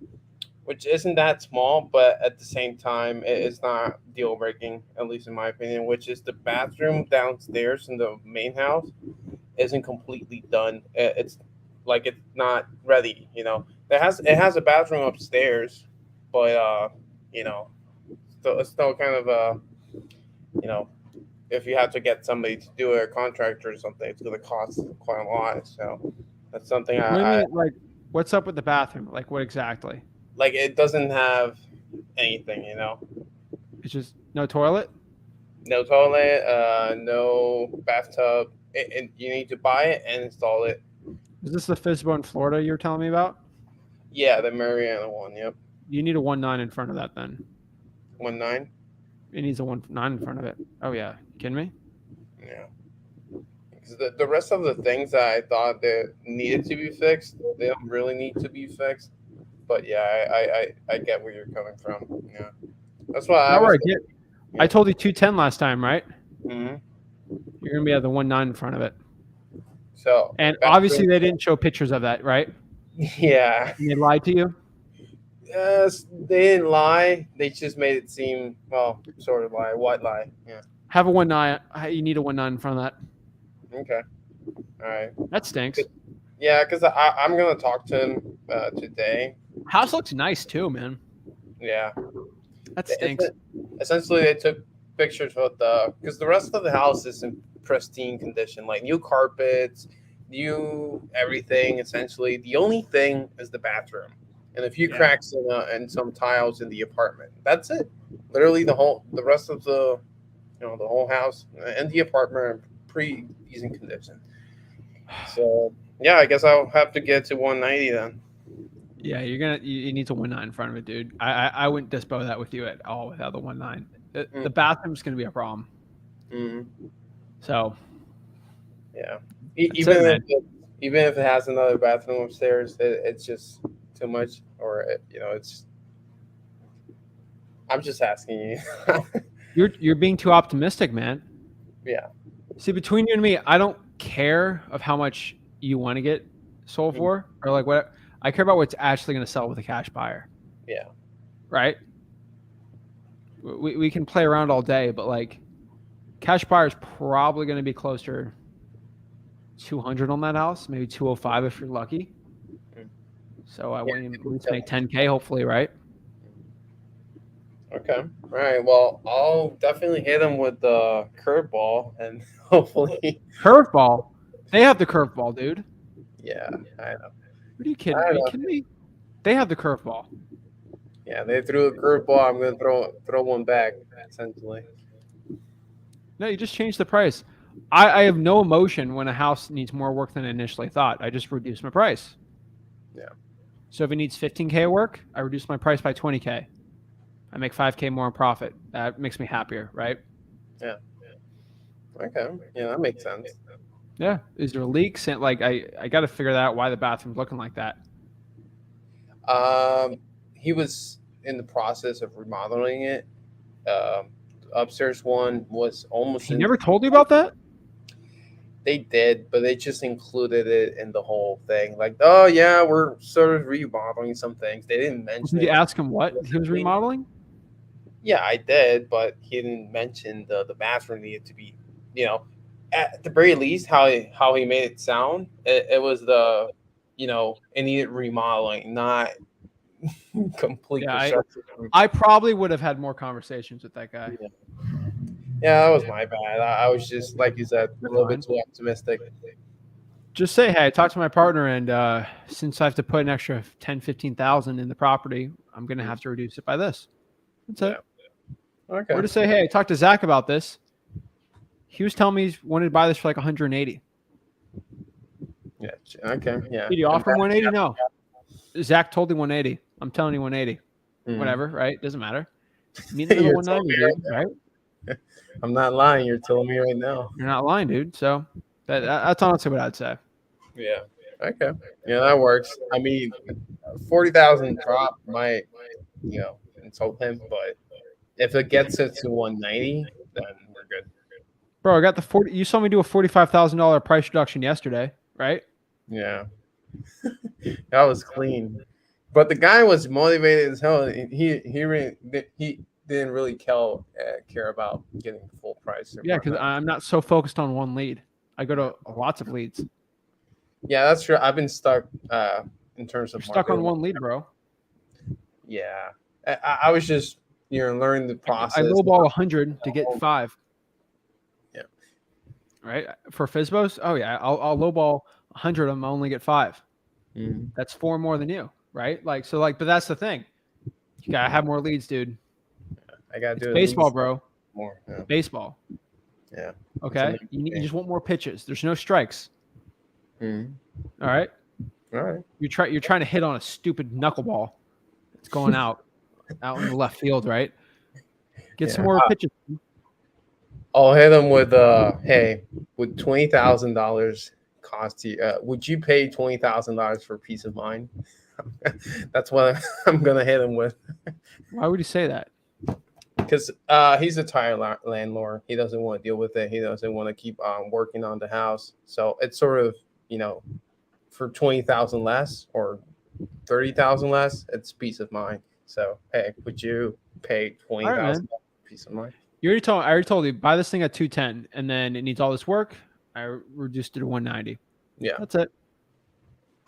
S4: which isn't that small, but at the same time, it's not deal breaking, at least in my opinion, which is the bathroom downstairs in the main house isn't completely done. It's like it's not ready, it has a bathroom upstairs, but it's still kind of you know, if you have to get somebody to do it, a contractor or something, it's gonna cost quite a lot. So that's something
S1: What do you
S4: I
S1: mean? Like, what's up with the bathroom? Like, what exactly?
S4: like. It doesn't have anything.
S1: It's just no toilet.
S4: No toilet, no bathtub, and you need to buy it and install it.
S1: Is this the FISBO in Florida you're telling me about?
S4: Yeah, the Mariana one. Yep,
S1: You need a 1.9 in front of that then.
S4: 1.9.
S1: It needs a 1.9 in front of it. Oh yeah, you kidding me?
S4: Yeah. 'Cause the rest of the things that I thought that needed to be fixed, they don't really need to be fixed. But yeah, I get where you're coming from. Yeah, that's why I
S1: Not
S4: was.
S1: where I get. I told you 210 last time, right?
S4: Mhm.
S1: You're gonna be at the 1.9 in front of it.
S4: So
S1: And
S4: back
S1: obviously
S4: to-
S1: they didn't show pictures of that, right?
S4: yeah,
S1: And they lied to you.
S4: yes, they didn't lie. They just made it seem sort of lie, white lie. Yeah.
S1: Have a 1.9. You need a 1.9 in front of that.
S4: Okay. All right.
S1: That stinks.
S4: Yeah, because I'm gonna talk to him today.
S1: House looks nice too, man.
S4: Yeah.
S1: That stinks.
S4: Essentially, they took pictures of because the rest of the house is in pristine condition, like new carpets, new everything. Essentially, the only thing is the bathroom and a few
S1: Yeah.
S4: cracks and some tiles in the apartment. That's it. Literally, the rest of the the whole house and the apartment are pretty decent condition. So yeah, I guess I'll have to get to 190 then.
S1: Yeah, you need to 1.9 in front of it, dude. I wouldn't dispo that with you at all without the 1.9. The bathroom's gonna be a problem.
S4: Mm-hmm.
S1: So
S4: Yeah.
S1: man.
S4: Even if it has another bathroom upstairs, it's just too much, or it's. I'm just asking you.
S1: you're being too optimistic, man.
S4: Yeah.
S1: See, between you and me, I don't care of how much you want to get sold for, or like what. I care about what's actually going to sell with a cash buyer.
S4: Yeah.
S1: Right. We can play around all day, but like, cash buyer is probably going to be closer 200 on that house, maybe 205 if you're lucky. So I want you to at least make 10K, hopefully, right?
S4: Okay. All right. Well, I'll definitely hit them with the curveball, and hopefully.
S1: Curveball. They have the curveball, dude.
S4: Yeah, I know.
S1: What are you kidding? Are you kidding me? They have the curveball.
S4: Yeah, they threw a curveball. I'm gonna throw one back, essentially.
S1: No, you just changed the price. I have no emotion when a house needs more work than I initially thought. I just reduce my price.
S4: Yeah.
S1: So if it needs 15K work, I reduce my price by 20K. I make 5K more in profit. That makes me happier, right?
S4: Yeah. Okay. Yeah, that makes sense.
S1: Yeah. Is there leaks? And like I got to figure out why the bathroom's looking like that.
S4: He was in the process of remodeling it. Upstairs one was almost.
S1: He never told you about that?
S4: They did, but they just included it in the whole thing. Like, oh yeah, we're sort of remodeling some things. They didn't mention.
S1: Did you ask him what he was remodeling?
S4: Yeah, I did, but he didn't mention the bathroom needed to be, at the very least how he made it sound. It was it needed remodeling, not complete destruction.
S1: I probably would have had more conversations with that guy.
S4: Yeah, that was my bad. I was just, like you said, a little bit too optimistic.
S1: Just say, hey, I talked to my partner, and since I have to put an extra 10, 15,000 in the property, I'm going to have to reduce it by this. That's it.
S4: Okay.
S1: Or to say, hey, I talked to Zach about this. He was telling me he wanted to buy this for like 180.
S4: Yeah. Okay. Yeah.
S1: Did you offer him 180? No. Zach told him 180. I'm telling you 180. Whatever, right? Doesn't matter. Meet in the 190, dude, right?
S4: I'm not lying. You're telling me right now.
S1: You're not lying, dude. So that's honestly what I'd say.
S4: Yeah. Okay. Yeah, that works. I mean, 40,000 drop might, insult him, but if it gets it to 190, then we're good.
S1: Bro, I got the 40. You saw me do a $45,000 price reduction yesterday, right?
S4: Yeah. That was clean. But the guy was motivated as hell. He didn't really care about getting full price.
S1: Yeah, because I'm not so focused on one lead. I go to lots of leads.
S4: Yeah, that's true. I've been stuck in terms of
S1: You're stuck on one lead, bro.
S4: Yeah, I was just learning the process.
S1: I lowball 100 to get 5.
S4: Yeah.
S1: Right for FISBOs. Oh yeah, I'll lowball 100 of them. I only get 5.
S4: Mm-hmm.
S1: That's 4 more than you, right? But that's the thing. You gotta have more leads, dude.
S4: I gotta do
S1: baseball, bro.
S4: more. Yeah.
S1: Baseball.
S4: Yeah.
S1: Okay. You just want more pitches. There's no strikes.
S4: Mhm.
S1: All right.
S4: All right.
S1: You're trying to hit on a stupid knuckleball. It's going out in the left field, right? Get some
S4: Yeah.
S1: more pitches.
S4: I'll hit them with hey, would $20,000 cost you? Would you pay $20,000 for peace of mind? That's what I'm gonna hit him with.
S1: Why would you say that?
S4: Because he's a tired landlord. He doesn't want to deal with it. He doesn't want to keep working on the house. So it's sort of, for 20,000 less or 30,000 less, it's peace of mind. So hey, would you pay 20,000 for peace of mind?
S1: I already told you, buy this thing at 210, and then it needs all this work. I reduced it to 190.
S4: Yeah,
S1: that's it.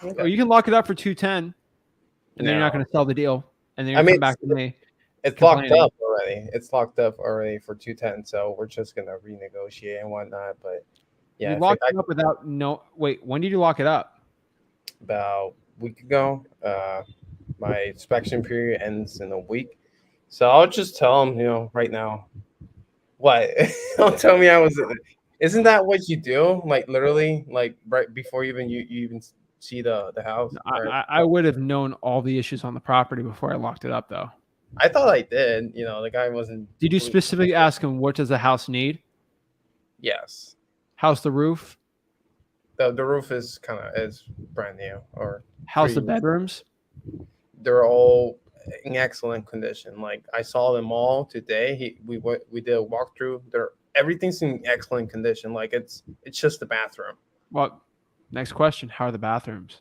S4: Okay.
S1: Or you can lock it up for 210, and then you're not going to sell the deal, and then you come back to me.
S4: It's locked up already. It's locked up already for 210. So we're just gonna renegotiate and whatnot. But yeah,
S1: you locked it up without wait. When did you lock it up?
S4: About a week ago. My inspection period ends in a week, so I'll just tell him, right now. What? Don't tell me I was. Isn't that what you do? Like literally, like right before you even see the house.
S1: I would have known all the issues on the property before I locked it up, though.
S4: I thought I did. The guy wasn't.
S1: Did you specifically ask him what does the house need?
S4: Yes.
S1: How's the roof?
S4: The roof is brand new. Or
S1: how's the bedrooms?
S4: They're all in excellent condition. Like I saw them all today. We did a walkthrough. Everything's in excellent condition. Like it's just the bathroom.
S1: Well, next question: how are the bathrooms?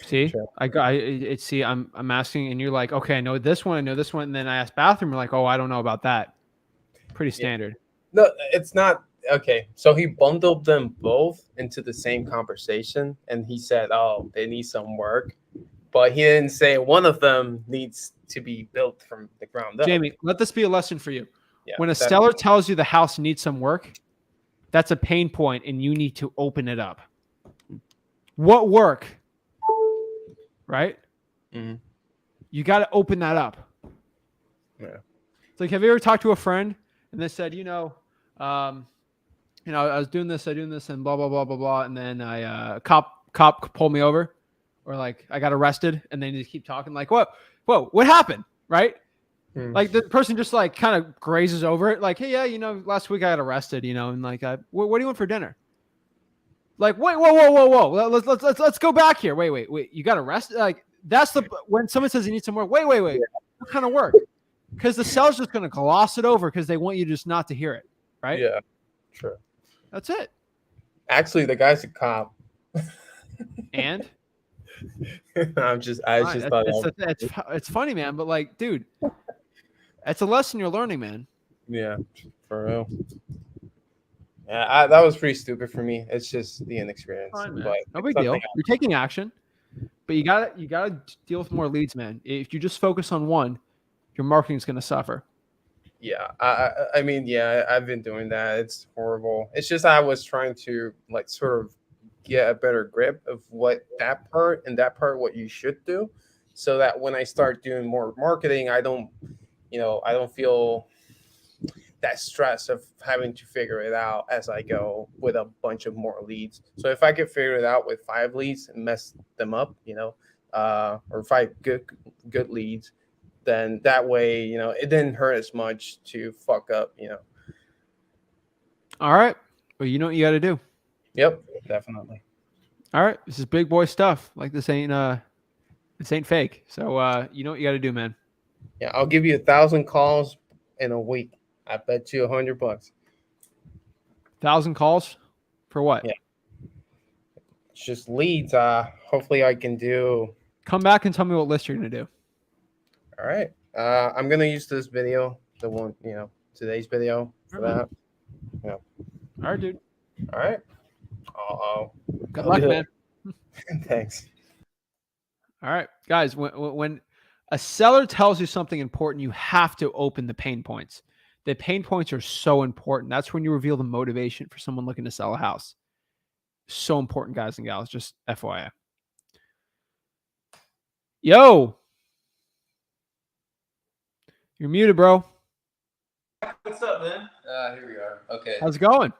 S1: See, sure. I'm asking, and you're like, okay, I know this one, and then I asked bathroom, you're like, oh, I don't know about that. Pretty standard.
S4: Yeah. No, it's not. Okay, so he bundled them both into the same conversation, and he said, oh, they need some work, but he didn't say one of them needs to be built from the ground up.
S1: Jamie, let this be a lesson for you. Yeah, when a seller tells you the house needs some work, that's a pain point, and you need to open it up. What work? Right? Mm-hmm. You got to open that up. Yeah. It's like, have you ever talked to a friend and they said, I was doing this, and blah, blah, blah, blah, blah. And then cop pulled me over, or like I got arrested, and then you just keep talking like, whoa, what happened? Right? Mm. Like the person just like kind of grazes over it. Like, hey, yeah, last week I got arrested, and like, what do you want for dinner? Like, wait, whoa. Let's go back here. Wait. You got arrested? Like, that's when someone says you need some work. Wait. What kind of work? Because the seller's just going to gloss it over because they want you just not to hear it, right?
S4: Yeah, sure.
S1: That's it.
S4: Actually, the guy's a cop.
S1: And
S4: I just thought
S1: it's funny, man. But like, dude, it's a lesson you're learning, man.
S4: Yeah, for real. Yeah, that was pretty stupid for me. It's just the inexperience.
S1: Fine, but no big deal. You're taking action, but you gotta deal with more leads, man. If you just focus on one, your marketing's gonna suffer.
S4: Yeah, I mean, yeah, I've been doing that. It's horrible. It's just I was trying to like sort of get a better grip of what that part what you should do, so that when I start doing more marketing, I don't feel that stress of having to figure it out as I go with a bunch of more leads. So if I could figure it out with 5 leads and mess them up, or 5 good leads, then that way, it didn't hurt as much to fuck up,
S1: All right. Well, you know what you got to do.
S4: Yep, definitely.
S1: All right. This is big boy stuff. Like this ain't fake. So you know what you got to do, man.
S4: Yeah, I'll give you 1,000 calls in a week. I bet you $100.
S1: 1,000 calls for what?
S4: Yeah. It's just leads. Hopefully I can do.
S1: Come back and tell me what list you're going to do.
S4: All right. I'm going to use this video, the one, today's video for that. Yeah.
S1: All right, dude.
S4: All right.
S1: Good luck, man.
S4: Thanks.
S1: All right, guys, when a seller tells you something important, you have to open the pain points. The pain points are so important. That's when you reveal the motivation for someone looking to sell a house. So important, guys and gals, just FYI. Yo. You're muted, bro.
S5: What's up, man?
S6: Here we are. Okay.
S1: How's it going?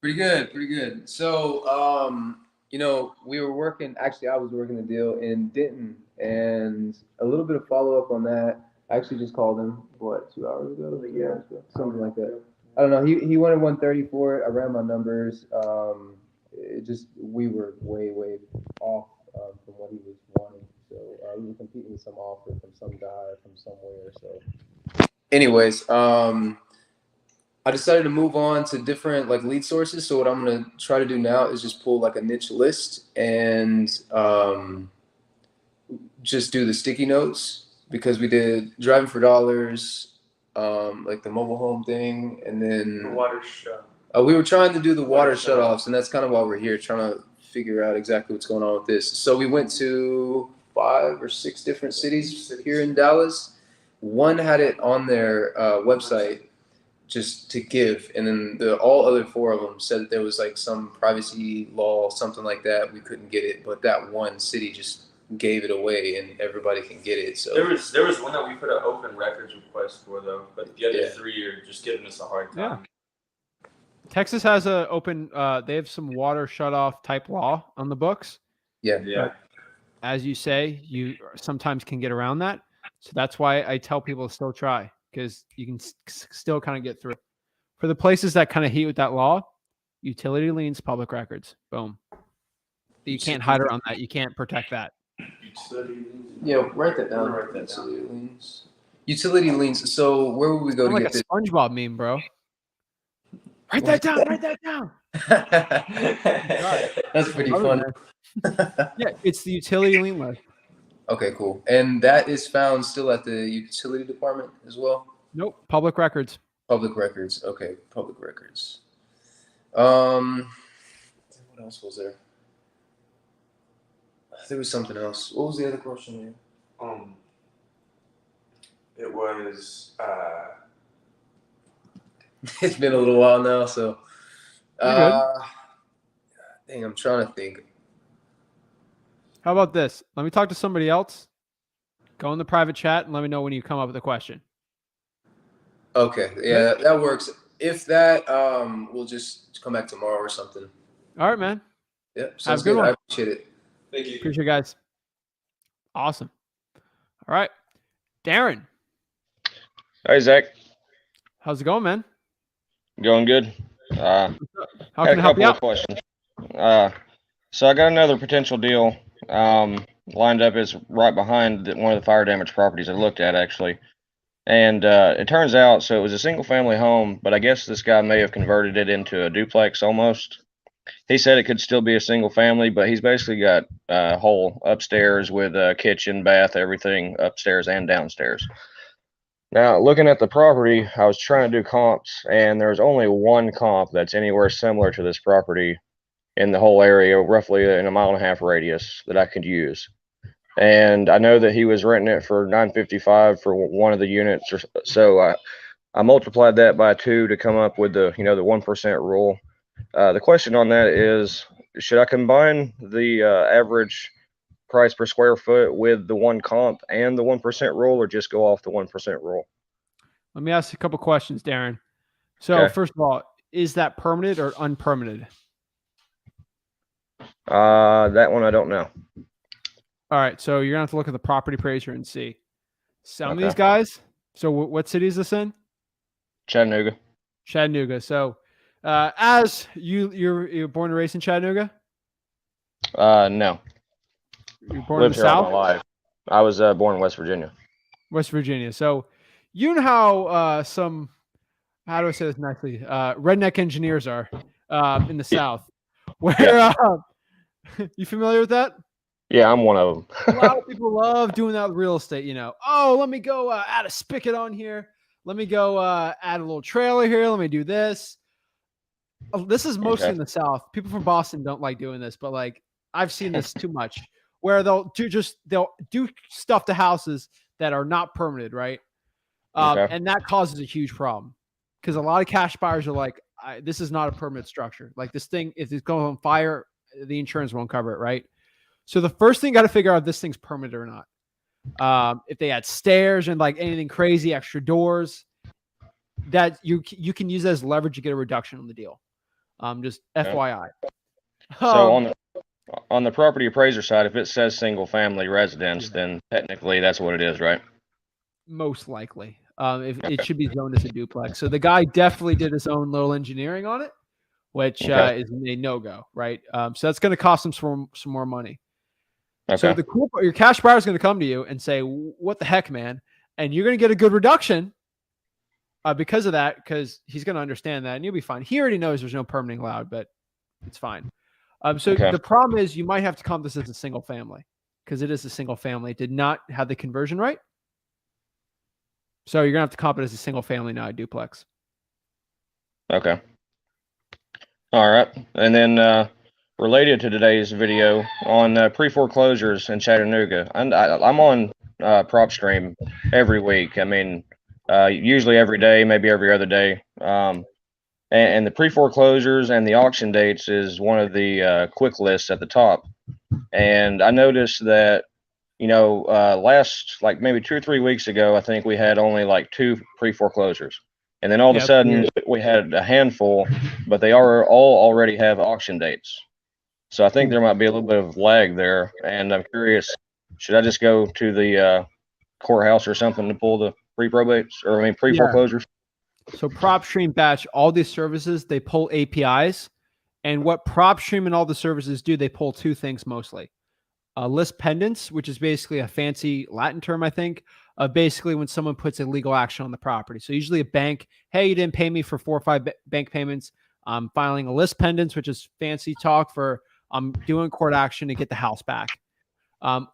S6: Pretty good. Pretty good. So, we were working. Actually, I was working a deal in Denton, and a little bit of follow up on that. I actually just called him 2 hours ago, 3 hours ago, something like that. I don't know. He wanted 130 for it. I ran my numbers. We were way off from what he was wanting. So we were competing with some offer from some guy from somewhere. So, anyways, I decided to move on to different lead sources. So what I'm gonna try to do now is just pull a niche list and just do the sticky notes, because we did driving for dollars, the mobile home thing, and then
S5: The water shut.
S6: we were trying to do the water shutoffs, and that's kind of why we're here, trying to figure out exactly what's going on with this. So we went to 5 or 6 different cities here in Dallas. One had it on their website just to give, and then all other 4 of them said that there was some privacy law, something like that. We couldn't get it, but that one city just gave it away, and everybody can get it. So
S5: There was one that we put an open records request for though, but the other 3 are just giving us a hard time.
S1: Yeah. Texas has a open. They have some water shutoff type law on the books.
S6: yeah.
S1: But as you say, you sometimes can get around that. So that's why I tell people to still try, because you can still kind of get through. For the places that kind of heat with that law, utility liens, public records, boom. You can't hide around that. You can't protect that.
S6: Yeah, write that down. Utility liens. Utility liens. So where would we go to
S1: Like
S6: get
S1: a
S6: this?
S1: SpongeBob meme, bro. Write that down. Write that down.
S6: That's pretty
S1: Love
S6: fun.
S1: it, man. Yeah, it's the utility lien list.
S6: Okay, cool. And that is found still at the utility department as well?
S1: Nope. Public records.
S6: Public records. Okay, public records. What else was there? There was something else. What was the other question here?
S5: It was
S6: It's been a little while now, so
S1: You're
S6: dang, I'm trying to think.
S1: How about this? Let me talk to somebody else. Go in the private chat and let me know when you come up with a question.
S6: Okay, yeah, that works. If that, we'll just come back tomorrow or something.
S1: All right, man.
S6: Yep,
S1: Have
S6: sounds
S1: a good
S6: good.
S1: one.
S6: I appreciate it.
S5: thank you.
S1: Appreciate it, guys. Awesome. All right. Darren,
S7: Hey, Zach.
S1: how's it going, man?
S7: Going good.
S1: How
S7: Had
S1: can
S7: a
S1: I help you
S7: couple
S1: out?
S7: of questions. So I got another potential deal lined up. Is right behind one of the fire damage properties I looked at, actually. And it turns out, so it was a single family home, but I guess this guy may have converted it into a duplex almost. He said it could still be a single family, but he's basically got a whole upstairs with a kitchen, bath, everything upstairs and downstairs. Now, looking at the property, I was trying to do comps, and there's only one comp that's anywhere similar to this property in the whole area, roughly in a 1.5 mile radius that I could use. And I know that he was renting it for $955 for one of the units, or so. I multiplied that by 2 to come up with the 1% rule. The question on that is, should I combine the average price per square foot with the one comp and the 1% rule, or just go off the 1% rule?
S1: Let me ask you a couple questions, Darren. So
S7: Okay.
S1: first of all, is that permitted or unpermitted?
S7: That one I don't know.
S1: All right. So you're going to have to look at the property appraiser and see. Some of
S7: Okay.
S1: these guys. So what city is this in?
S7: Chattanooga.
S1: Chattanooga. So as you're born and raised in Chattanooga?
S7: No.
S1: You're born
S7: Lived
S1: in the
S7: here all
S1: South?
S7: my life. I was born in West Virginia.
S1: West Virginia. So you know how some, how do I say this nicely? Redneck engineers are in the South. Where you familiar with that?
S7: Yeah, I'm one of them.
S1: A lot of people love doing that with real estate. Oh, let me go add a spigot on here. Let me go add a little trailer here. Let me do this. This is mostly in the South. People from Boston don't like doing this, but I've seen this too much, where they'll do stuff to houses that are not permitted, right?
S7: Okay.
S1: And that causes a huge problem, because a lot of cash buyers are like, this is not a permanent structure. Like, this thing, if it's going on fire, the insurance won't cover it, right? So the first thing you got to figure out if this thing's permanent or not. If they add stairs and anything crazy, extra doors, that you can use as leverage to get a reduction on the deal. Just FYI.
S7: So on the property appraiser side, if it says single family residence, then technically that's what it is, right?
S1: Most likely. If it should be zoned as a duplex. So the guy definitely did his own little engineering on it, which is a no-go, right? So that's going to cost him some more money.
S7: Okay.
S1: So the cool part, your cash buyer is going to come to you and say, "What the heck, man?" And you're going to get a good reduction because of that, because he's going to understand that, and you'll be fine. He already knows there's no permitting allowed, but it's fine. So the problem is you might have to count this as a single family because it is a single family. It did not have the conversion right. So you're going to have to comp it as a single family, not a duplex.
S7: Okay. All right. And then related to today's video on pre-foreclosures in Chattanooga, I'm on Propstream every week. I mean, usually every day, maybe every other day. And the pre-foreclosures and the auction dates is one of the quick lists at the top. And I noticed that, last, like maybe 2 or 3 weeks ago, I think we had only like 2 pre-foreclosures. And then all of a sudden we had a handful, but they all already have auction dates. So I think there might be a little bit of lag there. And I'm curious, should I just go to the courthouse or something to pull the pre-foreclosures?
S1: So Propstream batch all these services, they pull APIs. And what Propstream and all the services do, they pull 2 things mostly. List pendants, which is basically a fancy Latin term, I think, basically when someone puts a legal action on the property. So usually a bank, hey, you didn't pay me for 4 or 5 bank payments. I'm filing a list pendants, which is fancy talk for I'm doing court action to get the house back.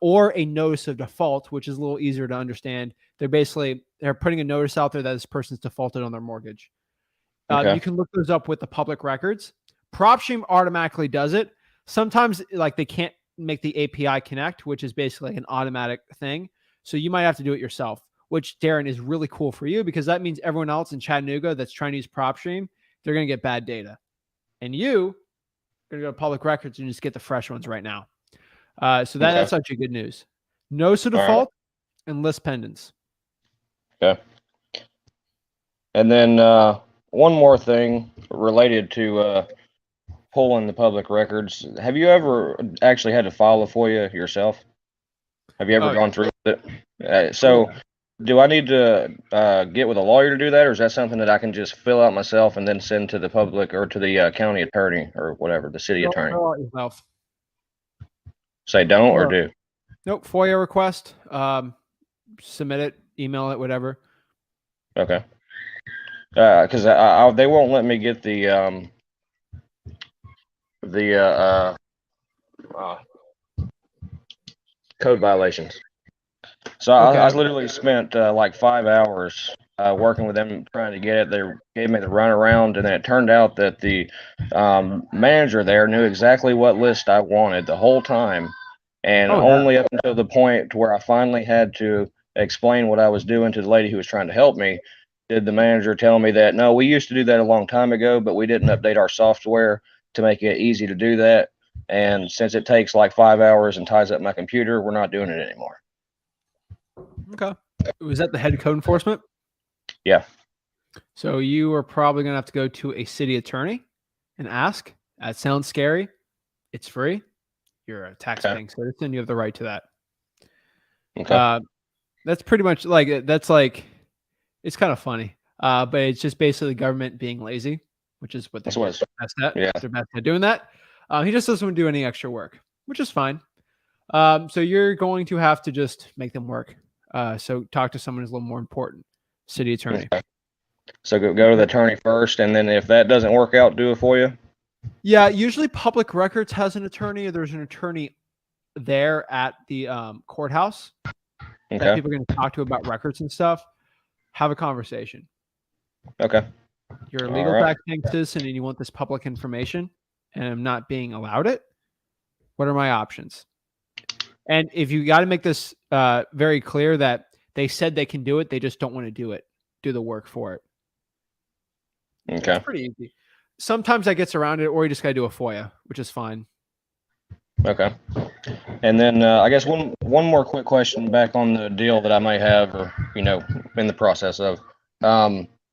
S1: Or a notice of default, which is a little easier to understand. They're putting a notice out there that this person's defaulted on their mortgage. You can look those up with the public records. Propstream automatically does it. Sometimes like they can't make the API connect, which is basically an automatic thing. So you might have to do it yourself, which Darren is really cool for you because that means everyone else in Chattanooga that's trying to use Propstream, they're going to get bad data. And you are going to go to public records and just get the fresh ones right now. So that's actually good news. Notice of default and list pendants.
S7: Okay. And then one more thing related to pulling the public records. Have you ever actually had to file a FOIA yourself? Have you ever gone through it? So do I need to get with a lawyer to do that, or is that something that I can just fill out myself and then send to the public or to the county attorney or whatever, the city attorney?
S1: Fill out yourself.
S7: Say don't or do?
S1: Nope. FOIA request. Submit it, email it, whatever.
S7: Okay. Because they won't let me get the code violations. So I literally spent like 5 hours working with them trying to get it. They gave me the runaround, and then it turned out that the manager there knew exactly what list I wanted the whole time, and only up until the point where I finally had to explain what I was doing to the lady who was trying to help me, did the manager tell me that, no, we used to do that a long time ago, but we didn't update our software to make it easy to do that. And since it takes like 5 hours and ties up my computer, we're not doing it anymore.
S1: Okay. Was that the head code enforcement?
S7: Yeah.
S1: So you are probably going to have to go to a city attorney and ask. That sounds scary. It's free. You're a taxpaying citizen. You have the right to that.
S7: Okay.
S1: That's pretty much it's kind of funny. But it's just basically the government being lazy, which is what they're best at. Yeah. They're best at doing that. He just doesn't want to do any extra work, which is fine. So you're going to have to just make them work. So talk to someone who's a little more important, city attorney.
S7: Okay. So go to the attorney first, and then if that doesn't work out, do it for you.
S1: Yeah, usually public records has an attorney. There's an attorney there at the courthouse that people are going to talk to about records and stuff. Have a conversation.
S7: Okay.
S1: You're a legal taxpaying citizen and you want this public information, and I'm not being allowed it. What are my options? And if you got to make this very clear that they said they can do it, they just don't want to do the work for it.
S7: Okay.
S1: It's pretty easy. Sometimes that gets around it, or you just got to do a FOIA, which is fine.
S7: Okay. And then I guess one more quick question back on the deal that I may have, or in the process of.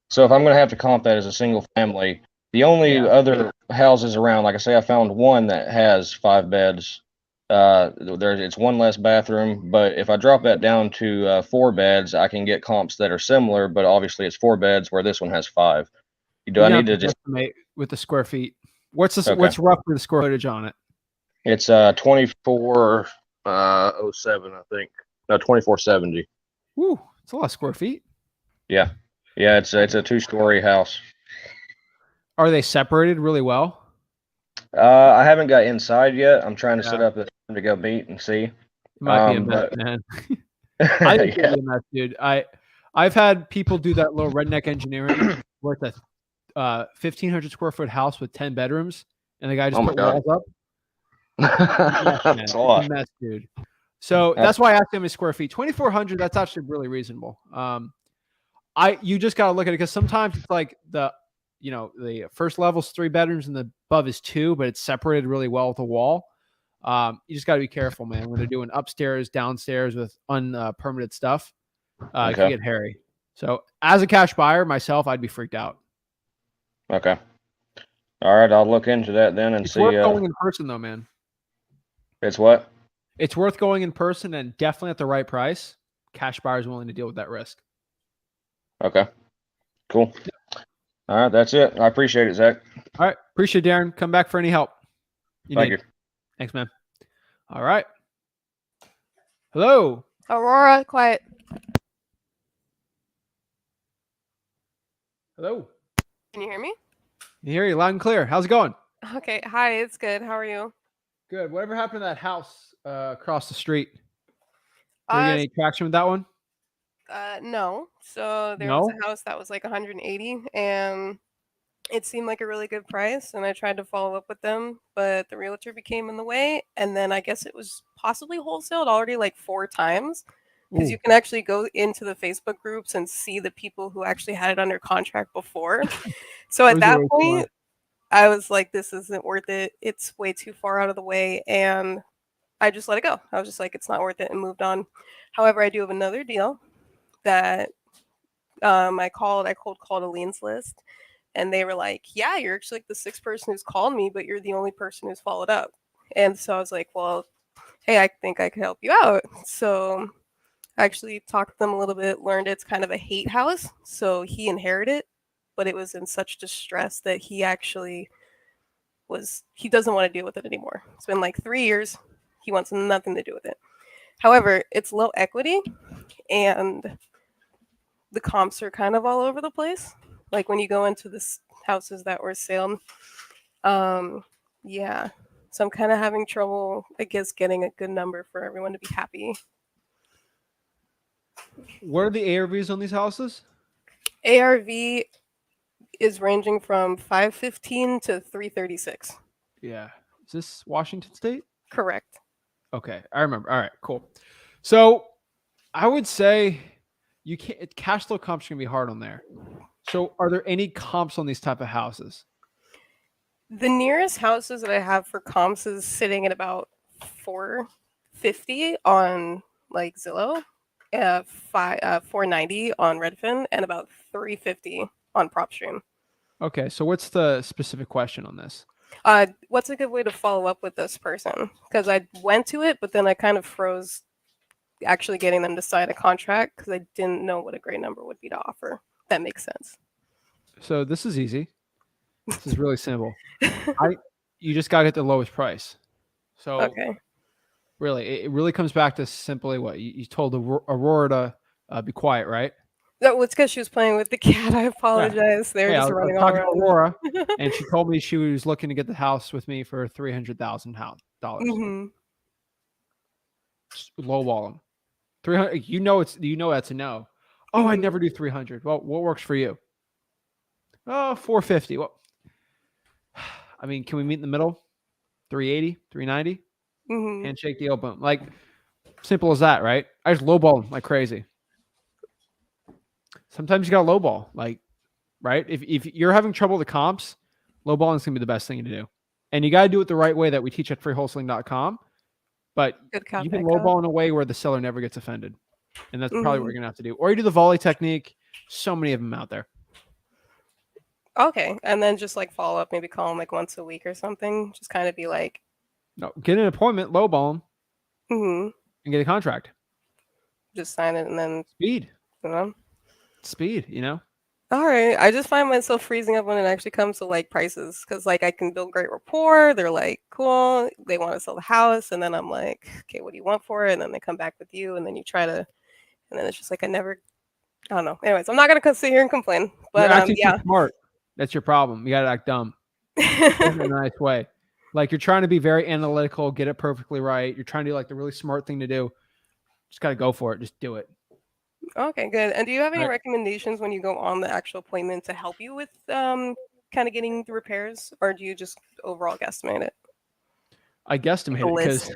S7: So if I'm going to have to comp that as a single family, the only other houses around, like I say, I found one that has 5 beds. It's one less bathroom, but if I drop that down to 4 beds, I can get comps that are similar, but obviously it's 4 beds where this one has 5. Do I need to just
S1: estimate with the square feet? What's
S7: Okay.
S1: what's roughly the square footage on it?
S7: It's 2407, I think. No, 2470.
S1: Woo, it's a lot of square feet.
S7: Yeah. Yeah, it's a 2-story house.
S1: Are they separated really well?
S7: I haven't got inside yet. I'm trying to set
S1: Yeah.
S7: up to go meet and see.
S1: It might be a mess,
S7: but
S1: man. I think
S7: yeah.
S1: it'd be a mess, dude. I've had people do that little redneck engineering where it's a 1,500 square foot house with 10 bedrooms, and the guy just
S7: Oh my
S1: put
S7: God.
S1: walls up.
S7: That's a lot.
S1: It's a mess, dude. So that's why I asked him his square feet. 2,400. That's actually really reasonable. You just gotta look at it because sometimes it's like the first level's 3 bedrooms and the above is 2, but it's separated really well with a wall. You just gotta be careful, man. When they're doing upstairs, downstairs with unpermitted stuff, it can get hairy. So as a cash buyer myself, I'd be freaked out.
S7: Okay. All right, I'll look into that then and
S1: It's
S7: see.
S1: worth going in person though, man.
S7: It's what?
S1: It's worth going in person and definitely at the right price. Cash buyers willing to deal with that risk.
S7: Okay. Cool. All right, that's it. I appreciate it, Zach.
S1: All right. Appreciate it, Darren. Come back for any help.
S7: Thank you.
S1: Thanks, man. All right. Hello.
S8: Aurora, quiet.
S1: Hello.
S8: Can you hear me?
S1: I hear you loud and clear. How's it going?
S8: Okay. Hi, it's good. How are you?
S1: Good. Whatever happened to that house across the street? Did you get any traction with that one?
S8: No. So there was a house that was like 180 and it seemed like a really good price. And I tried to follow up with them, but the realtor became in the way. And then I guess it was possibly wholesaled already like 4 times because you can actually go into the Facebook groups and see the people who actually had it under contract before. So at that point, I was like, this isn't worth it. It's way too far out of the way. And I just let it go. I was just like, it's not worth it and moved on. However, I do have another deal that I cold called a liens list. And they were like, yeah, you're actually like the 6th person who's called me, but you're the only person who's followed up. And so I was like, well, hey, I think I could help you out. So I actually talked to them a little bit, learned it's kind of a hate house. So he inherited it, but it was in such distress that he actually he doesn't want to deal with it anymore. It's been like 3 years. He wants nothing to do with it. However, it's low equity and the comps are kind of all over the place. Like when you go into the houses that were sold. Yeah. So I'm kind of having trouble, I guess, getting a good number for everyone to be happy.
S1: What are the ARVs on these houses?
S8: ARV is ranging from 515 to 336.
S1: Yeah. Is this Washington State?
S8: Correct.
S1: Okay. I remember. All right, cool. So I would say cash flow comps are going to be hard on there. So are there any comps on these type of houses?
S8: The nearest houses that I have for comps is sitting at about 450 on like Zillow, 490 on Redfin, and about 350 on Propstream.
S1: Okay, so what's the specific question on this?
S8: What's a good way to follow up with this person? Because I went to it, but then I kind of froze actually getting them to sign a contract because I didn't know what a great number would be to offer. That makes sense.
S1: So this is easy. This is really simple. You just got to get the lowest price. So
S8: okay.
S1: Really, it really comes back to simply what you told Aurora to be quiet, right?
S8: No, it's because she was playing with the cat. I apologize. Yeah. They were just running all around.
S1: Aurora, and she told me she was looking to get the house with me for $300,000.
S8: Mm-hmm.
S1: Lowball them. 300. You know that's a no. Oh, I never do 300. Well, what works for you? Oh, 450. Well, I mean, can we meet in the middle? 380, 390?
S8: Mm-hmm.
S1: Handshake deal, boom. Like, simple as that, right? I just lowball them like crazy. Sometimes you got to lowball, like, right? If you're having trouble with the comps, lowballing is going to be the best thing to do. And you got to do it the right way that we teach at freewholesaling.com. But you can lowball in a way where the seller never gets offended. And that's probably what you're going to have to do. Or you do the volley technique. So many of them out there.
S8: Okay, and then just like follow up, maybe call them like once a week or something. Just kind of be like,
S1: No, get an appointment, lowball them,
S8: mm-hmm,
S1: and get a contract.
S8: just sign it and then,
S1: Speed,
S8: you know.
S1: speed. You know.
S8: All right, I just find myself freezing up when it actually comes to like prices because like I can build great rapport. They're like, cool, they want to sell the house, and then I'm like, okay, what do you want for it? And then they come back with you, and then you try to, and then it's just like I don't know. Anyways, I'm not gonna sit here and complain,
S1: You're
S8: but
S1: acting too
S8: yeah.
S1: smart. That's your problem. You gotta act dumb in a nice way. Like you're trying to be very analytical, get it perfectly right. You're trying to do like the really smart thing to do. Just gotta go for it. Just do it.
S8: Okay, good. And do you have any
S1: Right.
S8: recommendations when you go on the actual appointment to help you with kind of getting the repairs, or do you just overall guesstimate it?
S1: I guesstimate
S8: A
S1: it because
S8: list.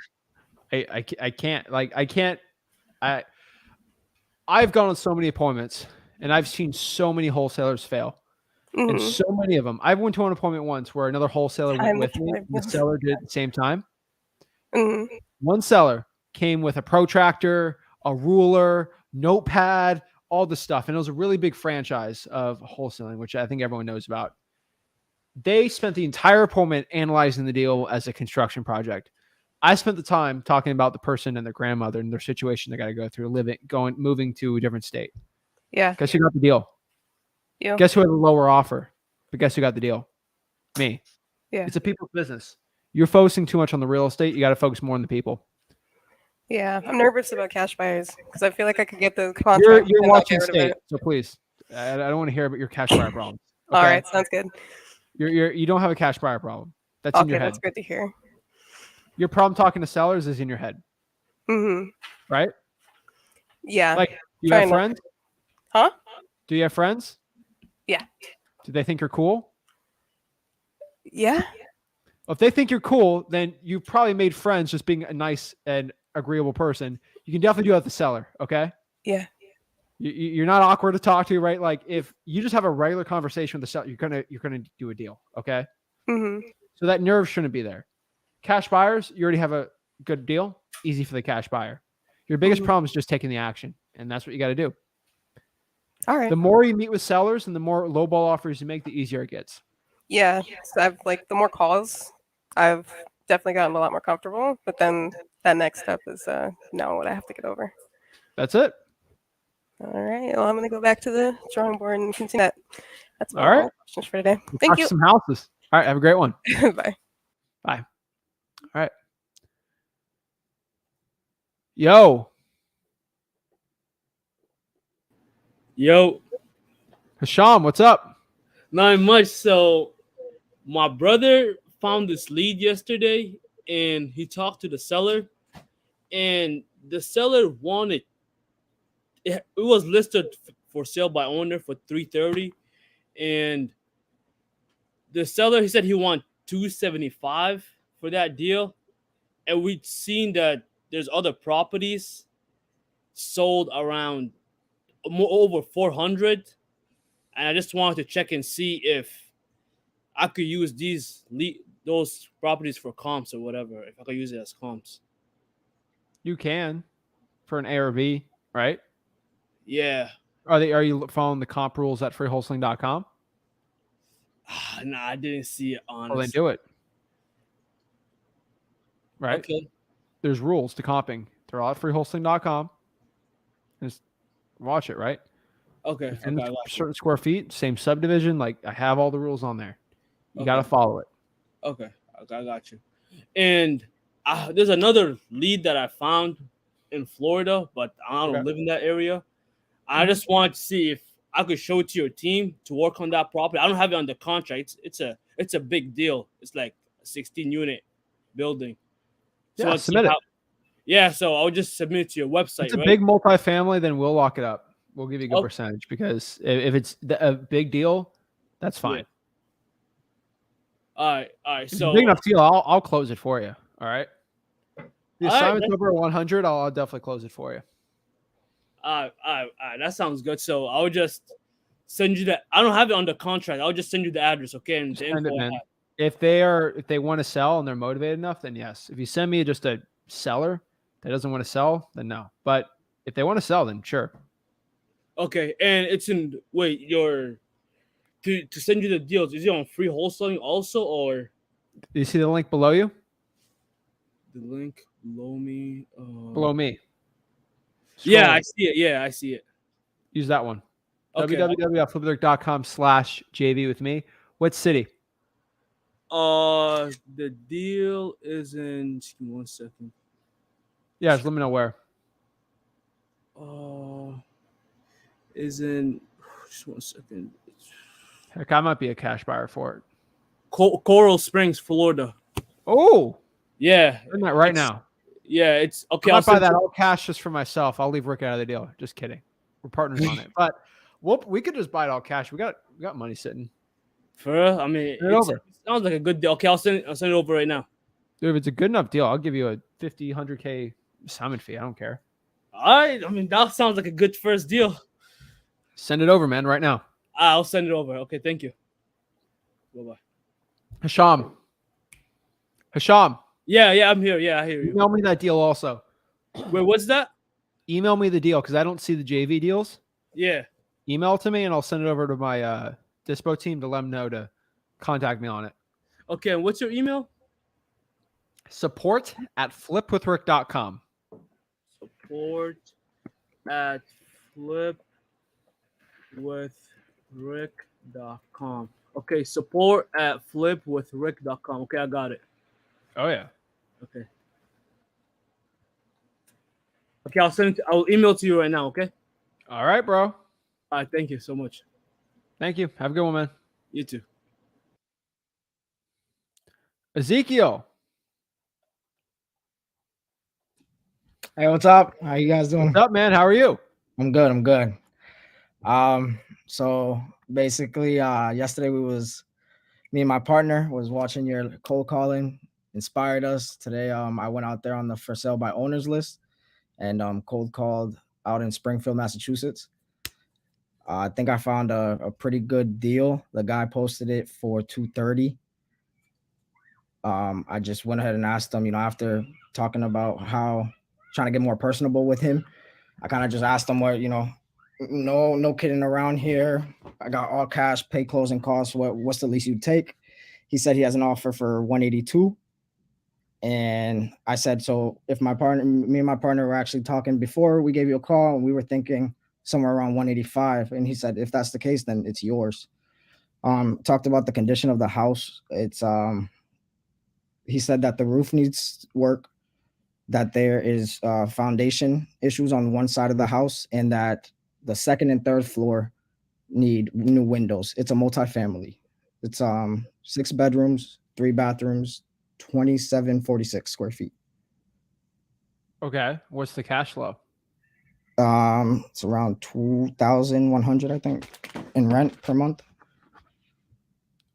S1: I've gone on so many appointments and I've seen so many wholesalers fail. And
S8: Mm-hmm.
S1: so many of them. I went to an appointment once where another wholesaler went
S8: Time
S1: with
S8: to
S1: me.
S8: time,
S1: And the
S8: yes.
S1: seller did at the same time.
S8: Mm-hmm.
S1: One seller came with a protractor, a ruler, notepad, all the stuff. And it was a really big franchise of wholesaling, which I think everyone knows about. They spent the entire appointment analyzing the deal as a construction project. I spent the time talking about the person and their grandmother and their situation they got to go through, moving to a different state.
S8: Yeah.
S1: Guess who got the deal?
S8: You.
S1: Guess who had a lower offer? But guess who got the deal? Me.
S8: Yeah.
S1: It's a people's business. You're focusing too much on the real estate. You got to focus more on the people.
S8: Yeah. I'm nervous about cash buyers because I feel like I could get the contract.
S1: You're
S8: and not
S1: watching
S8: get rid of
S1: state,
S8: it.
S1: so please, I don't want to hear about your cash buyer problem. Okay?
S8: All right. Sounds good.
S1: You don't have a cash buyer problem. That's in
S8: Okay,
S1: your head.
S8: that's good to hear.
S1: Your problem talking to sellers is in your head,
S8: Mm-hmm.
S1: right?
S8: Yeah.
S1: Like, do you
S8: Try
S1: have
S8: not-
S1: friends?
S8: Huh?
S1: Do you have friends?
S8: Yeah.
S1: Do they think you're cool?
S8: Yeah.
S1: Well, if they think you're cool, then you probably made friends just being a nice and agreeable person. You can definitely do that with the seller, okay?
S8: Yeah.
S1: You're not awkward to talk to, right? Like if you just have a regular conversation with the seller, you're gonna do a deal, okay?
S8: Mm-hmm.
S1: So that nerve shouldn't be there. Cash buyers, you already have a good deal. Easy for the cash buyer. Your biggest problem is just taking the action, and that's what you got to do.
S8: All right.
S1: The more you meet with sellers and the more lowball offers you make, the easier it gets.
S8: Yeah. So I've like the more calls, I've definitely gotten a lot more comfortable. But then that next step is now what I have to get over.
S1: That's it.
S8: All right. Well, I'm gonna go back to the drawing board and continue that. That's
S1: All right.
S8: all questions for today.
S1: We'll
S8: Thank
S1: talk
S8: you.
S1: Some houses. All right. Have a great one.
S8: Bye.
S1: Bye. All right. Yo,
S9: Yo,
S1: Hasham, what's up?
S9: not much. So, my brother found this lead yesterday, and he talked to the seller, and the seller wanted it was listed for sale by owner for $330, and the seller, he said he wanted $275 for that deal, and we'd seen that there's other properties sold around over 400, and I just wanted to check and see if I could use those properties for comps or whatever, if I could use it as comps.
S1: You can for an A or B, right?
S9: Yeah.
S1: Are you following the comp rules at freewholesaling.com?
S9: Nah, I didn't see it, honestly.
S1: Well, then do it. Right?
S9: Okay.
S1: There's rules to comping. They're all at freewholesaling.com. Just watch it, right?
S9: Okay.
S1: In
S9: Okay, I got you.
S1: certain square feet, same subdivision. Like I have all the rules on there. You got to
S9: Okay.
S1: follow it.
S9: Okay, I got you. And there's another lead that I found in Florida, but I don't
S1: Okay.
S9: live in that area. I just want to see if I could show it to your team to work on that property. I don't have it under contract. It's a big deal. It's like a 16-unit building. So
S1: Yeah,
S9: let's see
S1: submit it.
S9: Yeah, so I'll just submit it to your website.
S1: It's a
S9: right?
S1: big multifamily, then we'll lock it up. We'll give you a good
S9: Oh.
S1: percentage because if it's a big deal, that's fine.
S9: Yeah. All right.
S1: If it's
S9: So
S1: a big enough deal, I'll close it for you. All right. The
S9: All right,
S1: assignment's
S9: that's-
S1: over 100. I'll definitely close it for you.
S9: all right, that sounds good. So I'll just send you that. I don't have it under contract. I'll just send you the address, okay? And the
S1: Send it,
S9: info I
S1: man.
S9: have.
S1: If they want to sell and they're motivated enough, then yes. If you send me just a seller that doesn't want to sell, then no. But if they want to sell, then sure.
S9: Okay, and it's in to send you the deals. Is it on free wholesaling also, or
S1: Do you see the link below you?
S9: the link below me?
S1: Below me.
S9: Yeah,
S1: Scroll.
S9: I see it. Yeah, I see it.
S1: Use that one.
S9: Okay.
S1: www.flipwithrick.com/JV with me. What city?
S9: The deal is in. Just give me 1 second.
S1: Yeah, just let me know where.
S9: Is in. Just 1 second.
S1: Heck, I might be a cash buyer for it.
S9: Coral Springs, Florida.
S1: Oh,
S9: Yeah.
S1: I'm doing that right
S9: it's-
S1: now.
S9: Yeah, it's okay.
S1: I
S9: I'll
S1: might buy
S9: send
S1: that
S9: you-
S1: all cash just for myself. I'll leave Rick out of the deal. Just kidding. We're partners on it. But we could just buy it all cash. We got money sitting.
S9: For real? I mean,
S1: Send it over.
S9: it sounds like a good deal. Okay, I'll send it over right now.
S1: Dude, if it's a good enough deal, I'll give you a 50, 100K assignment fee. I don't care.
S9: All right. I mean, that sounds like a good first deal.
S1: Send it over, man, right now.
S9: I'll send it over. Okay, thank you. Bye-bye.
S1: Hisham.
S9: Yeah, I'm here. Yeah, I hear you.
S1: Email me that deal also.
S9: Wait, what's that?
S1: Email me the deal because I don't see the JV deals.
S9: Yeah.
S1: Email it to me and I'll send it over to my Dispo team to let them know to contact me on it.
S9: Okay, and what's your email?
S1: Support@flipwithrick.com.
S9: Support@flipwithrick.com. Okay, support@flipwithrick.com. Okay, I got it.
S1: Oh yeah.
S9: Okay. Okay, I'll email to you right now, okay?
S1: All right, bro.
S9: All right, thank you so much.
S1: Thank you. Have a good one, man.
S9: You too.
S1: Ezekiel.
S10: Hey, what's up? How you guys doing?
S1: What's up, man? How are you?
S10: I'm good. So basically, yesterday me and my partner was watching your cold calling, inspired us. Today, I went out there on the for sale by owners list and cold called out in Springfield, Massachusetts. I think I found a pretty good deal. The guy posted it for $230. I just went ahead and asked him, after talking about trying to get more personable with him, I kind of just asked him what, no kidding around here. I got all cash, pay closing costs. What's the least you'd take? He said he has an offer for 182. And I said, so if me and my partner were actually talking before we gave you a call, and we were thinking somewhere around 185. And he said, if that's the case, then it's yours. Talked about the condition of the house. It's he said that the roof needs work, that there is foundation issues on one side of the house, and that the second and third floor need new windows. It's a multifamily. It's 6 bedrooms, 3 bathrooms, 2746 square feet.
S1: Okay. What's the cash flow?
S10: It's around 2,100, I think, in rent per month.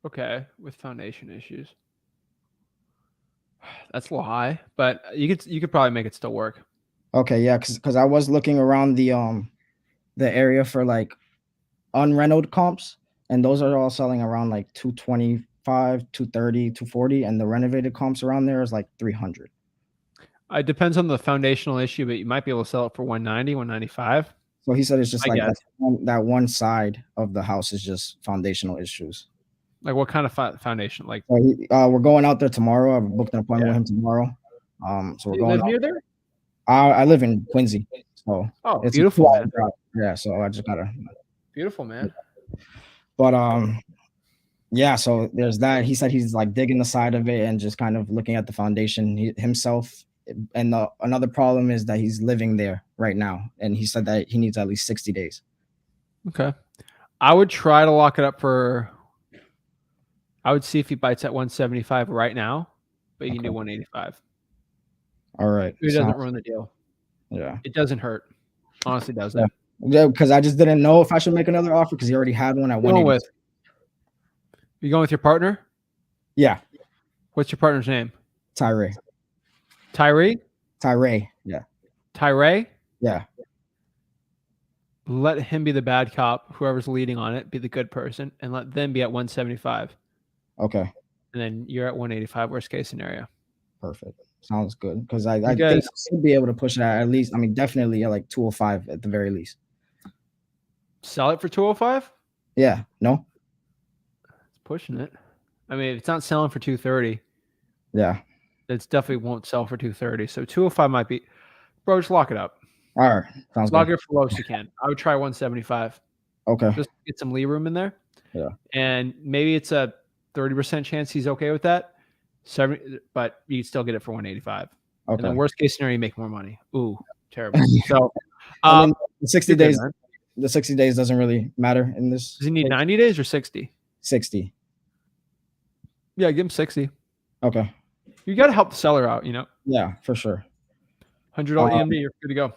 S1: Okay, with foundation issues. That's a little high, but you could probably make it still work.
S10: Okay, yeah, because I was looking around the area for like unrented comps, and those are all selling around like 225, 230, 240, and the renovated comps around there is like 300.
S1: It depends on the foundational issue, but you might be able to sell it for 190, 195.
S10: So he said it's just
S1: I
S10: like
S1: guess.
S10: that one side of the house is just foundational issues.
S1: Like what kind of foundation? Like
S10: So we're going out there tomorrow. I've booked an appointment with him tomorrow. So we're
S1: you
S10: going
S1: live
S10: out
S1: near there?
S10: I live in Quincy, so
S1: Oh,
S10: it's
S1: beautiful,
S10: a 2-hour
S1: man.
S10: drive. Yeah, so I just gotta.
S1: Beautiful, man.
S10: But yeah. So there's that. He said he's like digging the side of it and just kind of looking at the foundation himself. And another problem is that he's living there right now, and he said that he needs at least 60 days.
S1: Okay, I would try to lock it up for. I would see if he bites at 175 right now, but you can do 185.
S10: All right.
S1: It doesn't ruin the deal.
S10: Yeah.
S1: It doesn't hurt. Honestly, doesn't.
S10: Yeah, because I just didn't know if I should make another offer because he already had one at 180.
S1: You going with your partner?
S10: Yeah.
S1: What's your partner's name?
S10: Tyree.
S1: Tyree?
S10: Tyree. Yeah.
S1: Tyree?
S10: Yeah.
S1: Let him be the bad cop. Whoever's leading on it, be the good person, and let them be at 175.
S10: Okay.
S1: And then you're at 185, worst case scenario.
S10: Perfect. Sounds good. Because I think I should be able to push it at least. I mean, definitely at like 205 at the very least.
S1: Sell it for 205?
S10: Yeah. No?
S1: Pushing it. I mean, if it's not selling for 230,
S10: Yeah.
S1: it's definitely won't sell for 230. So 205 might be. Bro, just lock it up.
S10: All right. Sounds
S1: Lock
S10: good.
S1: it for the lowest you can. I would try 175.
S10: Okay.
S1: Just get some lee room in there.
S10: Yeah.
S1: And maybe it's a 30% chance he's okay with that. 70, but you still get it for 185.
S10: Okay.
S1: And then worst case scenario, you make more money. Ooh, terrible. So
S10: the 60 days, the 60 days doesn't really matter in this.
S1: Does he need 90 days or 60?
S10: 60.
S1: Yeah, give him 60.
S10: Okay.
S1: You got to help the seller out, you know?
S10: Yeah, for sure.
S1: $100 EMD, you're good to go.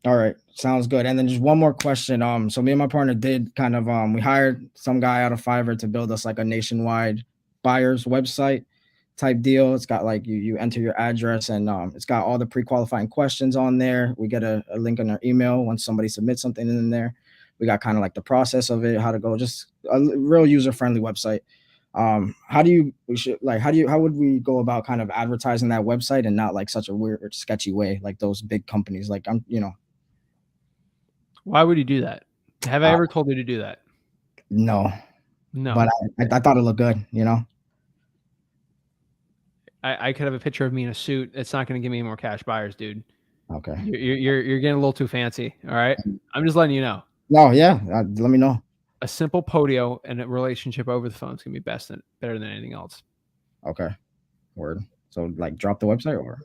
S10: All right. Sounds good. And then just one more question. So me and my partner did kind of, we hired some guy out of Fiverr to build us like a nationwide buyer's website type deal. It's got like you enter your address and it's got all the pre-qualifying questions on there. We get a link in our email once somebody submits something in there. We got kind of like the process of it, how to go, just a real user-friendly website. How would we go about kind of advertising that website and not like such a weird, sketchy way, like those big companies? Like
S1: Why would you do that? Have I ever told you to do that?
S10: No.
S1: But
S10: I thought it looked good, you know?
S1: I could have a picture of me in a suit. It's not going to give me any more cash buyers, dude.
S10: Okay.
S1: You're getting a little too fancy. All right. I'm just letting you know.
S10: No, yeah. Let me know.
S1: A simple podio and a relationship over the phone is going to be better than anything else.
S10: Okay. Word. So like drop the website or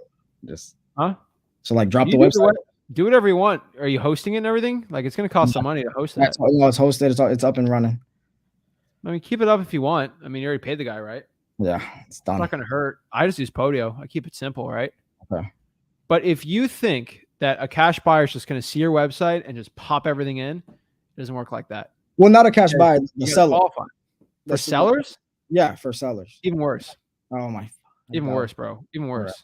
S10: just,
S1: huh?
S10: So like drop the website.
S1: Do whatever you want. Are you hosting it and everything? Like it's going to cost some money to host that.
S10: No, it's hosted. It's up and running.
S1: I mean, keep it up if you want. I mean, you already paid the guy, right?
S10: Yeah, it's done.
S1: It's not going to hurt. I just use Podio. I keep it simple, right?
S10: Okay.
S1: But if you think that a cash buyer is just going to see your website and just pop everything in, it doesn't work like that.
S10: Well, not a cash buyer, the seller.
S1: For sellers?
S10: Yeah, for sellers.
S1: Even worse.
S10: Oh my.
S1: Even worse, bro. Even worse. Right.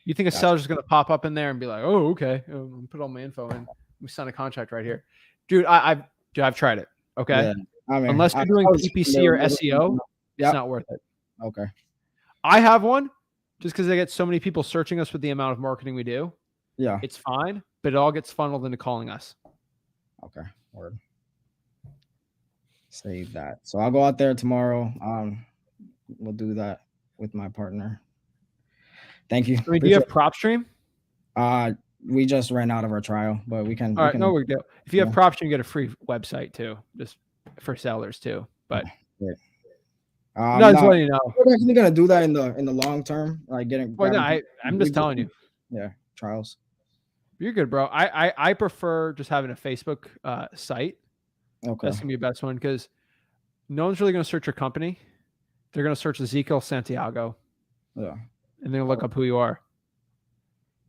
S1: You think a seller's going to pop up in there and be like, "Oh, okay, put all my info in. We sign a contract right here," dude. I've tried it. Okay.
S10: Yeah. I mean,
S1: unless you're doing PPC or SEO, it's not worth it.
S10: Okay.
S1: I have one just because I get so many people searching us with the amount of marketing we do.
S10: Yeah.
S1: It's fine, but it all gets funneled into calling us.
S10: Okay. Word. Save that. So I'll go out there tomorrow. We'll do that with my partner. Thank you.
S1: I mean, do you have Propstream?
S10: We just ran out of our trial, but we can.
S1: All right, no big deal. If you have Propstream, you get a free website too, just for sellers too. But
S10: yeah.
S1: No, just letting you know.
S10: We're definitely gonna do that in the long term, like getting.
S1: Well, no, I'm just telling you.
S10: Yeah, trials.
S1: You're good, bro. I prefer just having a Facebook site.
S10: Okay,
S1: that's gonna be the best one because no one's really gonna search your company. They're gonna search Ezekiel Santiago.
S10: Yeah,
S1: and then look up who you are.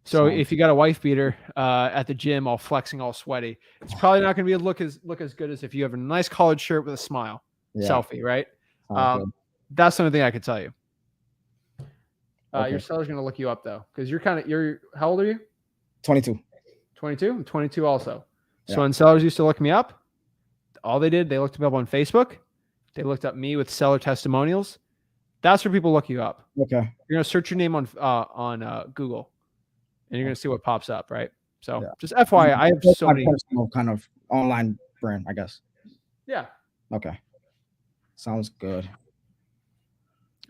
S1: So if you got a wife beater at the gym, all flexing, all sweaty, it's probably not gonna be look as good as if you have a nice collared shirt with a smile, selfie, right? That's the only thing I could tell you. Your seller's going to look you up though. Cause you're how old are you?
S10: 22.
S1: 22? I'm 22 also. So when sellers used to look me up, all they did, they looked me up on Facebook. They looked up me with seller testimonials. That's where people look you up.
S10: Okay.
S1: You're going to search your name on Google and you're going to see what pops up. Right. So just FYI, I have so many
S10: kind of online brand, I guess.
S1: Yeah.
S10: Okay. Sounds good.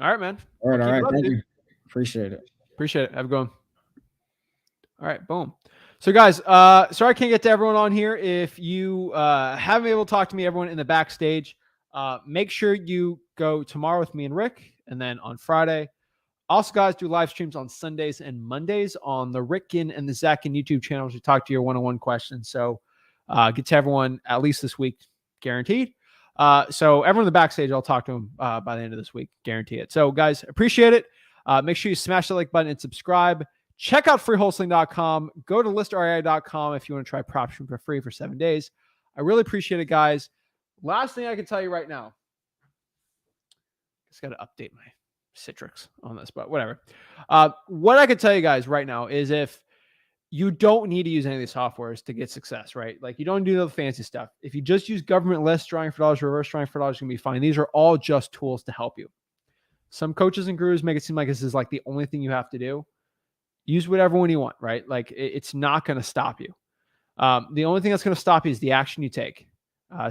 S1: All right, man.
S10: All right. Thank you. Appreciate it.
S1: Have a good one. All right, boom. So guys, sorry I can't get to everyone on here. If you haven't been able to talk to me, everyone in the backstage, make sure you go tomorrow with me and Rick, and then on Friday. Also, guys, do live streams on Sundays and Mondays on the Rick Ginn and the Zach Ginn YouTube channels. We talk to your one-on-one questions. So get to everyone at least this week, guaranteed. So everyone in the backstage, I'll talk to them by the end of this week, guarantee it. So guys, appreciate it. Make sure you smash the like button and subscribe. Check out freewholesaling.com. Go to listrei.com if you want to try Propstream for free for 7 days. I really appreciate it, guys. Last thing I can tell you right now. Just got to update my Citrix on this, but whatever. What I could tell you guys right now is if you don't need to use any of these softwares to get success, right? Like you don't do the fancy stuff. If you just use government lists, drawing for dollars, reverse drawing for dollars, it's going to be fine. These are all just tools to help you. Some coaches and gurus make it seem like this is like the only thing you have to do. Use whatever one you want, right? Like it's not going to stop you. The only thing that's going to stop you is the action you take.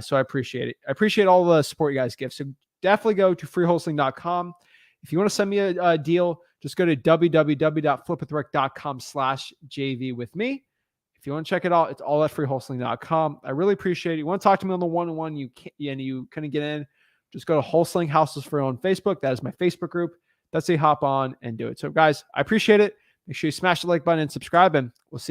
S1: So I appreciate it. I appreciate all the support you guys give. So definitely go to freewholesaling.com. If you want to send me a deal, just go to www.flipwithrick.com/JV with me. If you want to check it out, it's all at freewholesaling.com. I really appreciate it. You want to talk to me on the one-on-one, you couldn't get in, just go to Wholesaling Houses for on Facebook. That is my Facebook group. That's how you hop on and do it. So guys, I appreciate it. Make sure you smash the like button and subscribe, and we'll see you.